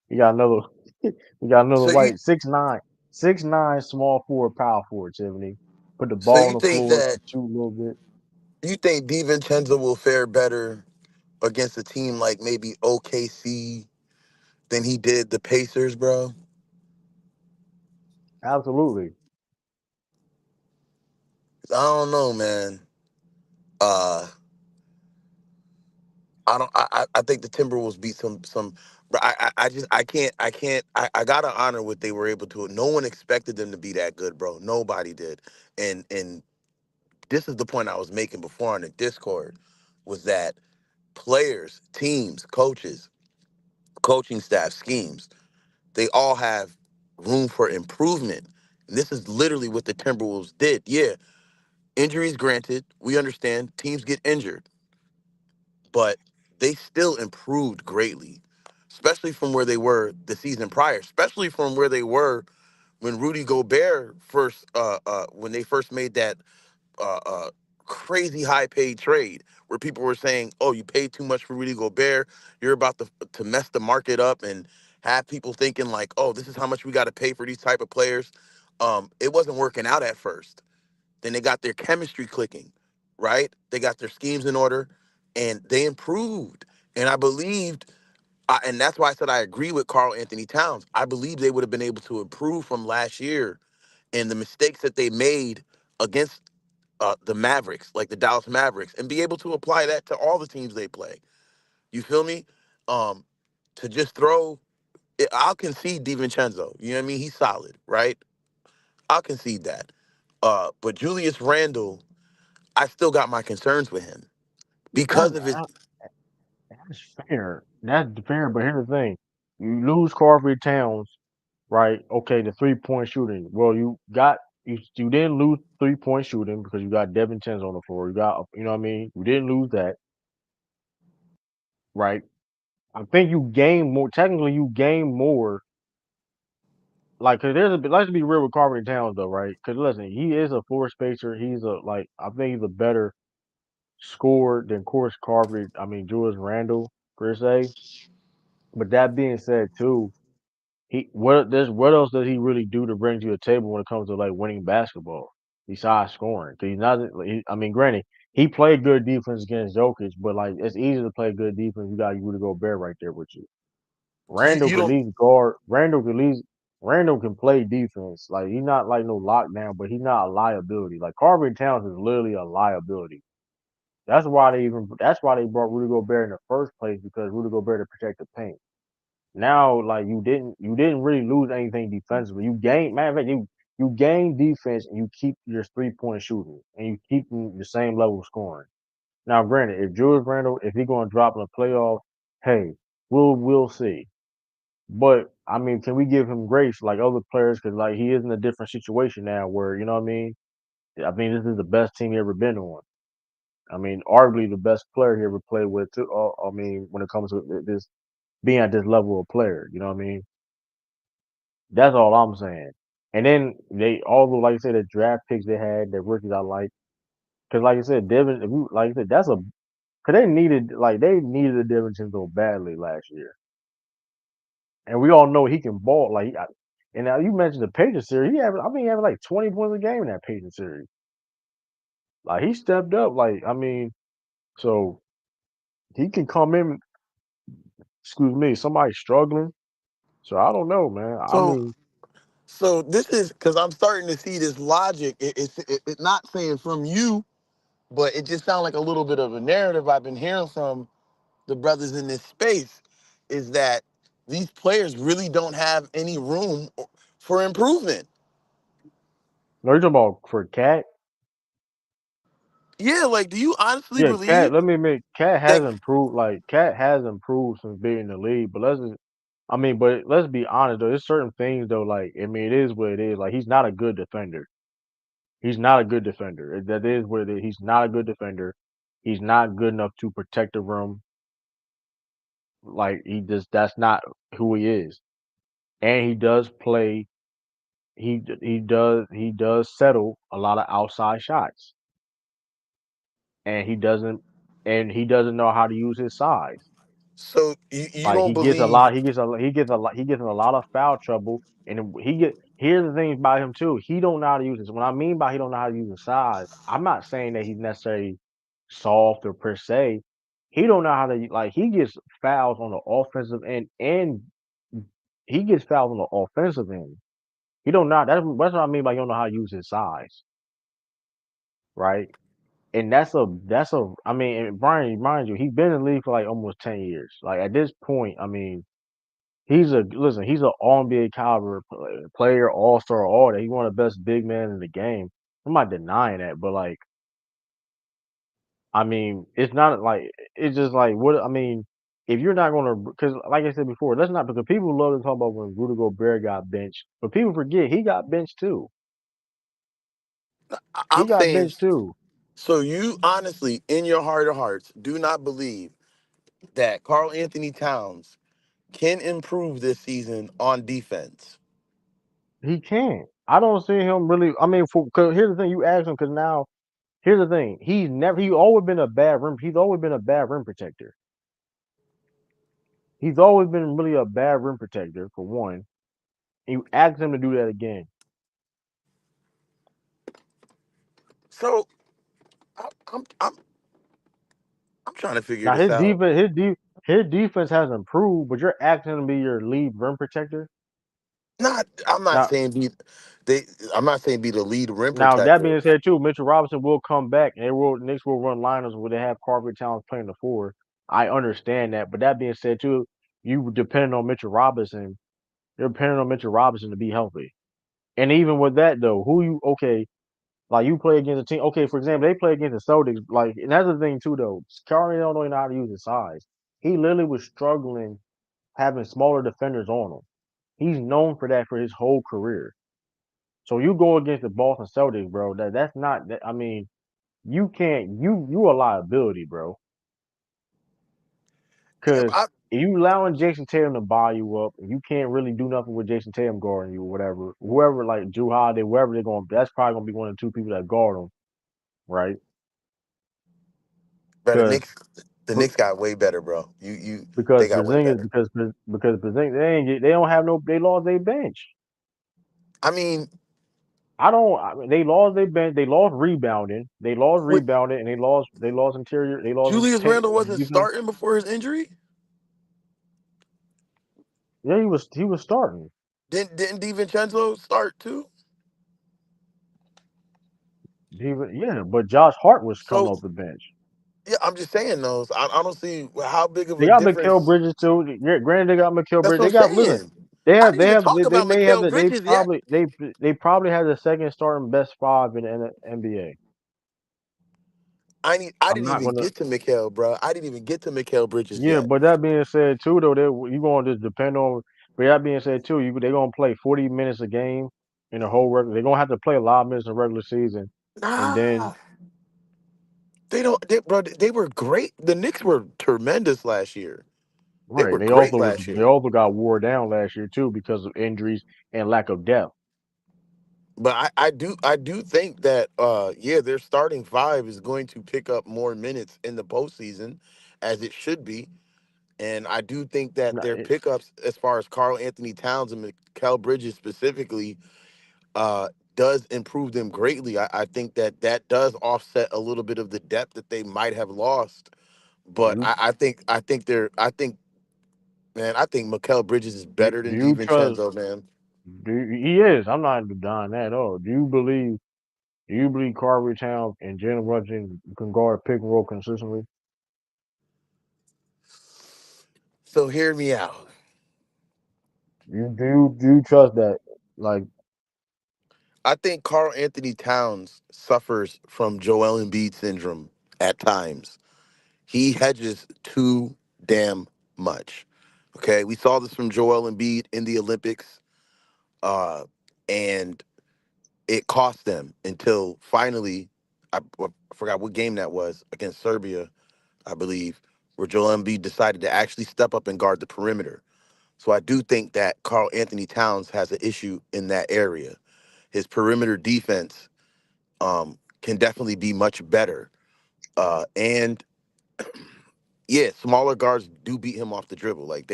We got another. We got another so you, white 6'9", 6'9", small forward, power forward. Tiffany, put the so ball on you the think floor, that can shoot a little bit. you think DiVincenzo will fare better against a team like maybe OKC than he did the Pacers, bro. Absolutely. I don't know, man. Uh, I don't. I think the Timberwolves beat some. But I just I gotta honor what they were able to. No one expected them to be that good, bro. Nobody did. And this is the point I was making before on the Discord, was that players, teams, coaches, coaching staff, schemes, they all have room for improvement. And this is literally what the Timberwolves did. Yeah, injuries granted, we understand teams get injured, but they still improved greatly, especially from where they were the season prior, especially from where they were when Rudy Gobert first, when they first made that uh, uh, crazy high paid trade, where people were saying, "Oh, you paid too much for Rudy Gobert. You're about to mess the market up," and have people thinking like, "Oh, this is how much we got to pay for these type of players." It wasn't working out at first. Then they got their chemistry clicking, right? They got their schemes in order, and they improved. And I believed, and that's why I said I agree with Carl Anthony Towns. I believe they would have been able to improve from last year and the mistakes that they made against the Mavericks, like the Dallas Mavericks, and be able to apply that to all the teams they play. You feel me? Um, to just throw, I'll concede DiVincenzo. You know what I mean? He's solid, right? I'll concede that. But Julius Randle, I still got my concerns with him That's, because of his. that's fair. That's fair. But here's the thing: you lose Carver Towns, right? Okay, the 3-point shooting. Well, you didn't lose 3-point shooting because you got Devin Tens on the floor. You know what I mean. You didn't lose that, right? I think you gained more. Technically, you gained more. Like, cause there's a let's be real with Carver Towns though, right? Cause listen, he is a floor spacer. He's a like I think he's a better scorer than course Carver. I mean Julius Randle per se. But that being said, too, what else does he really do to bring to the table when it comes to like winning basketball besides scoring? 'Cause he's not. I mean, granted, he played good defense against Jokic, but like it's easy to play good defense. You got Rudy Gobert right there with you. Randall You could at don't. least guard. Randall can play defense. Like he's not like no lockdown, but he's not a liability. Like Carvin Towns is literally a liability. That's why they brought Rudy Gobert in the first place because Rudy Gobert to protect the paint. Now, like you didn't really lose anything defensively. You gained, matter of fact, you gain defense and you keep your 3-point shooting and you keep the same level of scoring. Now, granted, if Julius Randle, if he's going to drop in the playoff, hey, we'll see. But I mean, can we give him grace like other players? Because like he is in a different situation now, where you know what I mean. I mean, this is the best team he ever been on. I mean, arguably the best player he ever played with. Too. I mean, when it comes to this being at this level of player, you know what I mean. That's all I'm saying. And then although like I said, the draft picks they had, the rookies I like, because like I said, Devin, like I said, because they needed a Devin so badly last year. And we all know he can ball. And now you mentioned the Patriots series. He having like 20 points a game in that Patriots series. Like he stepped up. Like I mean, so he can come in. Excuse me, somebody struggling. So I don't know, man. I So mean, so this is because I'm starting to see this logic. It's not saying from you, but it just sounds like a little bit of a narrative I've been hearing from the brothers in this space, is that these players really don't have any room for improvement. no, you're talking about for Cat. Yeah, like, do you honestly Yeah, Cat. believe Let me admit, Cat that? has improved. Like Cat has improved since being in the league. I mean, but let's be honest though. There's certain things though. Like I mean, it is what it is. Like he's not a good defender. He's not a good defender. That is what it is. He's not a good defender. He's not good enough to protect the rim. Like that's not who he is. And he does play. He does settle a lot of outside shots, and he doesn't know how to use his size. So you Like don't believe? he gets in a lot of foul trouble, and here's the thing about him too. He don't know how to use his. When I mean by he don't know how to use his size, I'm not saying that he's necessarily soft or per se. he don't know how to like. He gets fouls on the offensive end, and he gets fouls on the offensive end. He don't know. That's what I mean by you don't know how to use his size, right? And that's a. I mean, and Brian, mind you, he's been in the league for like almost 10 years. Like at this point, I mean, he's an all NBA caliber player, all star, all that. He's one of the best big men in the game. I'm not denying that, but like, I mean, it's not like it's just like what I mean. If you're not gonna, because like I said before, let's not because people love to talk about when Rudy Gobert got benched, but people forget he got benched too. He I'm got saying, benched too. so you honestly, in your heart of hearts, do not believe that Carl Anthony Towns can improve this season on defense. He can't. I don't see him really. I mean, cause here's the thing: you ask him because now here's the thing: he's always been a bad rim. He's always been a bad rim protector. He's always been really a bad rim protector for one. And you ask him to do that again. So I'm I'm trying to figure Now this his out. defense, his defense has improved, but you're asking him to be your lead rim protector. Not I'm not Now, saying be they I'm not saying be the lead rim now that protector. being said, too, Mitchell Robinson will come back, and Knicks will run liners where they have Carver Towns playing the four. I understand that, but that being said, too, you depend on Mitchell Robinson. You're depending on Mitchell Robinson to be healthy. And even with that, though, who you okay? Like you play against a team. Okay, for example, they play against the Celtics. Like, and that's the thing too, though. Curry don't know how to use his size. He literally was struggling having smaller defenders on him. He's known for that for his whole career. So you go against the Boston Celtics, bro. That's not. I mean, you can't. You a liability, bro. Yeah, Because if you allowing Jason Tatum to buy you up, and you can't really do nothing with Jason Tatum guarding you, or whatever. Whoever like Drew Holiday, wherever they're going, that's probably gonna be one of the two people that guard him, right? but Because the Knicks got way better, bro. You because they got way Porzingis better. because Porzingis they don't have no they lost their bench. I mean, I mean, they lost their bench. They lost rebounding. They lost with rebounding, and they lost interior. They lost Julius Randle wasn't defense. starting before his injury. Yeah, he was starting. Didn't DiVincenzo start too? Yeah, but Josh Hart was coming So off the bench. yeah, I'm just saying those. I don't see how big of They a got Mikal difference. Bridges too. Yeah, granted, they got Mikal That's Bridges. what They I'm got listen. saying. I didn't even talk They about may have Mikal the they Bridges yet. probably they probably have the second starting best five in the NBA. I I'm didn't not even gonna. get to Mikal, bro. I didn't even get to Mikal Bridges Yeah, yet. but that being said too, though, you gonna just depend on. But that being said too, they gonna play 40 minutes a game in the whole regular. They're gonna have to play a lot of minutes in the regular season, and then Nah, they don't. Bro, they were great. The Knicks were tremendous last year. They right. were They great also last they year. also got wore down last year too because of injuries and lack of depth. But I do think that yeah, their starting five is going to pick up more minutes in the postseason, as it should be. And I do think that No, their pickups, as far as Carl Anthony Towns and Mikal Bridges specifically, uh, does improve them greatly. I think that that does offset a little bit of the depth that they might have lost. But you I think man, I think Mikal Bridges is do, better do than you trust? DiVincenzo, man. He is. I'm not denying that at all. Do you believe Carver Towns and Jalen Brunson can guard pick and roll consistently? So hear me out. Do you trust that? Like, I think Carl Anthony Towns suffers from Joel Embiid syndrome at times. He hedges too damn much. Okay, we saw this from Joel Embiid in the Olympics, uh, and it cost them until finally, I forgot what game that was against Serbia, I believe, where Joel Embiid decided to actually step up and guard the perimeter. So I do think that Carl Anthony Towns has an issue in that area. His perimeter defense can definitely be much better. And yeah, smaller guards do beat him off the dribble. Like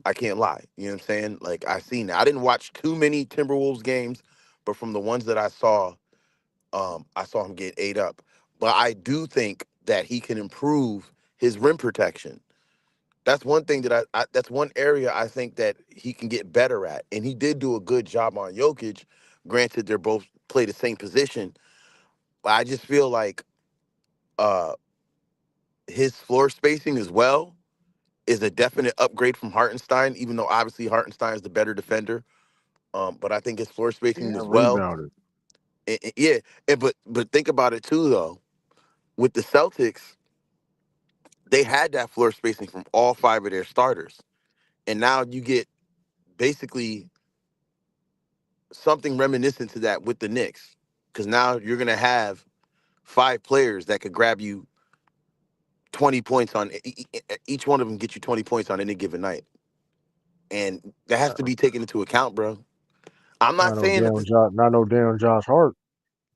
I can't lie. You know what I'm saying? Like I seen that. I didn't watch too many Timberwolves games, but from the ones that I saw him get ate up. But I do think that he can improve his rim protection. That's one thing that that's one area I think that he can get better at. And he did do a good job on Jokic. Granted, they're both play the same position, but I just feel like uh his floor spacing as well is a definite upgrade from Hartenstein, even though obviously Hartenstein is the better defender. But I think his floor spacing Yeah, as well. rebounded. Yeah, but think about it too though. With the Celtics, they had that floor spacing from all five of their starters, and now you get basically something reminiscent to that with the Knicks, because now you're gonna have five players that could grab you 20 points on each one of them, get you 20 points on any given night, and that has to be taken into account, bro. I'm not saying that Not no damn Josh Hart.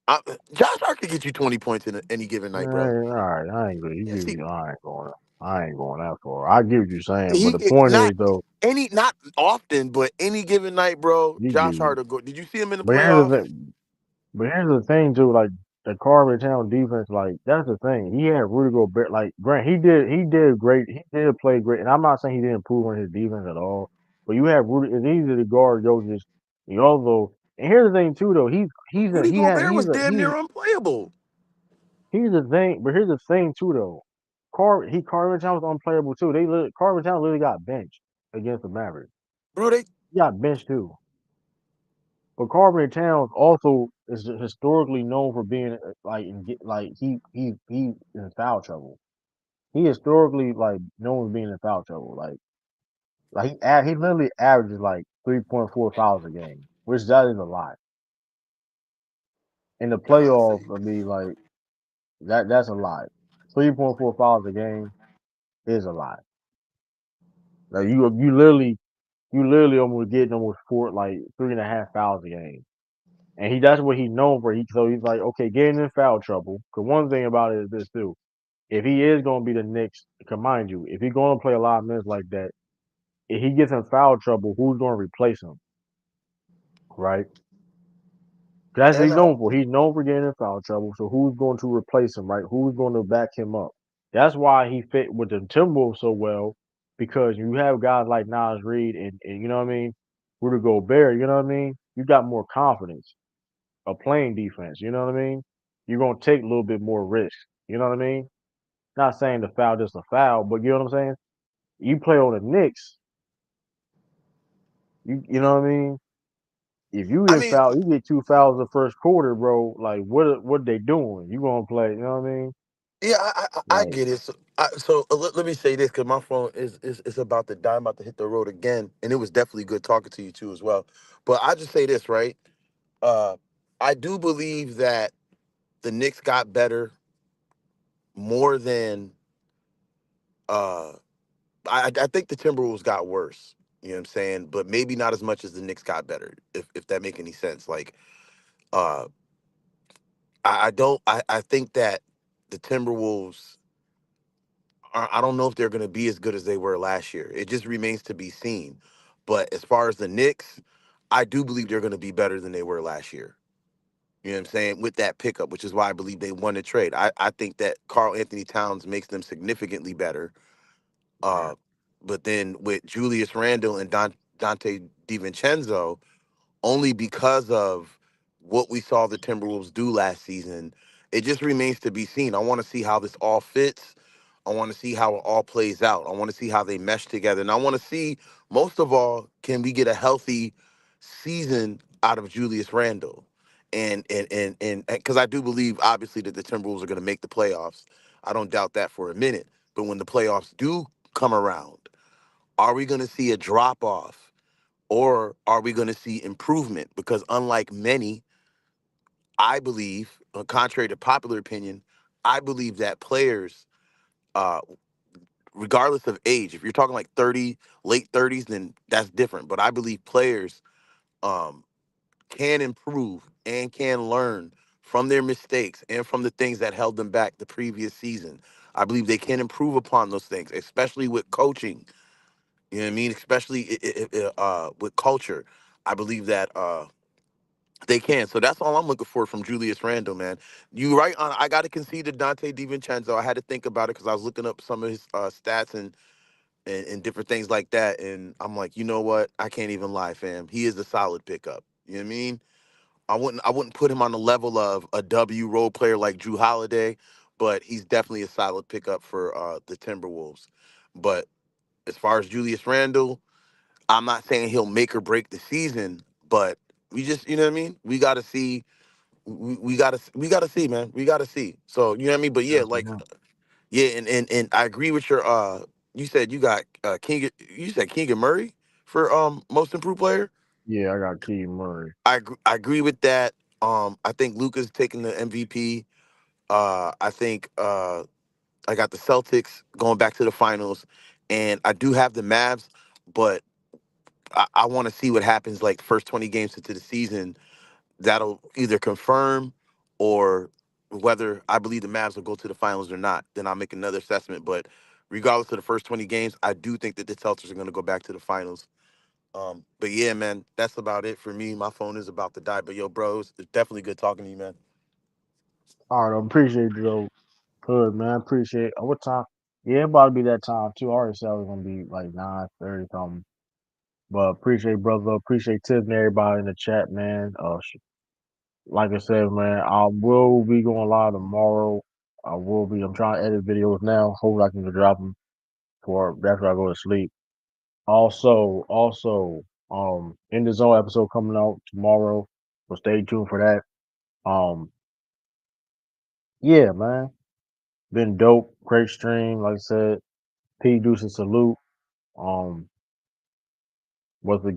I, Josh Hart could get you 20 points in any given night, bro. All right, I ain't good. Yes, I ain't going that far. I get what you're saying, but he the point not is though, not often, but any given night, bro. you Josh get. Hart will go. Did you see him in the But here's playoffs? the thing. But here's the thing too, like the Carver Town defense, like that's the thing. He had Rudy Gobert. Like Grant, he did great. He did play great, and I'm not saying he didn't improve on his defense at all. But you have Rudy. It's easy to guard Jokic. You also, and here's the thing too, though. Rudy Gobert was damn near unplayable. Here's the thing. But here's the thing too, though. Carver Town was unplayable too. Carver Town literally got benched against the Mavericks. Bro, they He got benched too. But Carver Towns also is historically known for being like he in foul trouble. He historically like known for being in foul trouble. He literally averages like 3.4 fouls a game, which that is a lot. In the God playoffs, save I me. mean like that's a lot. 3.4 fouls a game is a lot. Like you literally almost getting almost four like 3.5 fouls a game. And that's what he's known for. So he's like, okay, getting in foul trouble. Because one thing about it is this too. If he is going to be the Knicks, mind you, if he's going to play a lot of minutes like that, if he gets in foul trouble, who's going to replace him, right? That's what And he's known for. He's known for getting in foul trouble. So who's going to replace him, right? Who's going to back him up? That's why he fit with the Timberwolves so well, because you have guys like Nas Reed and you know what I mean, Rudy Gobert. You know what I mean. You got more confidence of playing defense. You know what I mean. You're going to take a little bit more risk. You know what I mean. Not saying the foul just a foul, but you know what I'm saying. You play on the Knicks, you know what I mean? If you I get mean, foul, you get two fouls the first quarter, bro. Like what they doing? You gonna play? You know what I mean? yeah, I Like get it. So let me say this because my phone is about to die. I'm about to hit the road again, and it was definitely good talking to you too as well. But I just say this right. Uh, I do believe that the Knicks got better more than uh, I think the Timberwolves got worse. You know what I'm saying? But maybe not as much as the Knicks got better, if that make any sense. Like, uh, I don't. I think that the Timberwolves I don't know if they're going to be as good as they were last year. It just remains to be seen. But as far as the Knicks, I do believe they're going to be better than they were last year. You know what I'm saying? With that pickup, which is why I believe they won the trade. I think that Carl Anthony Towns makes them significantly better. right, Uh, but then with Julius Randle and Dante DiVincenzo, only because of what we saw the Timberwolves do last season. It just remains to be seen. I want to see how this all fits. I want to see how it all plays out. I want to see how they mesh together. And I want to see, most of all, can we get a healthy season out of Julius Randle? And because I do believe obviously that the Timberwolves are going to make the playoffs. I don't doubt that for a minute. But when the playoffs do come around, are we going to see a drop off? Or are we going to see improvement? Because unlike many, I believe, contrary to popular opinion, I believe that players, uh, regardless of age, if you're talking like 30, late 30s, then that's different. But I believe players um, can improve and can learn from their mistakes and from the things that held them back the previous season. I believe they can improve upon those things, especially with coaching. You know what I mean? Especially with culture. I believe that. They can. So that's all I'm looking for from Julius Randle, man. You right on. I got to concede to Dante DiVincenzo. I had to think about it because I was looking up some of his stats and different things like that. And I'm like, you know what? I can't even lie, fam. He is a solid pickup. You know what I mean? I wouldn't put him on the level of a W role player like Drew Holiday, but he's definitely a solid pickup for the Timberwolves. But as far as Julius Randle, I'm not saying he'll make or break the season, but we just, you know what I mean? We got to see. We gotta see, man. We gotta see. So you know what I mean. But yeah, like Definitely. yeah, and I agree with your. You said you got King. You said Keegan Murray for most improved player. Yeah, I got Keegan Murray. I agree with that. I think Luka's taking the MVP. I think I got the Celtics going back to the finals, and I do have the Mavs, but I want to see what happens like first 20 games into the season. That'll either confirm or whether I believe the Mavs will go to the finals or not. Then I'll make another assessment. But regardless of the first 20 games, I do think that the Celtics are going to go back to the finals. But yeah, man, that's about it for me. My phone is about to die. But yo, bros, it's definitely good talking to you, man. All right, I appreciate you, though. Good, man. Appreciate what time? Yeah, it about to be that time too. I already said it was gonna be like 9:30 something. But appreciate brother, appreciate Tiff and everybody in the chat, man. Like I said, man, I will be going live tomorrow. I will be. I'm trying to edit videos now. Hopefully, I can drop them for after I go to sleep. Also, in the zone episode coming out tomorrow. So stay tuned for that. Yeah, man, been dope. Great stream. Like I said, P Deuce and salute. Um, once again.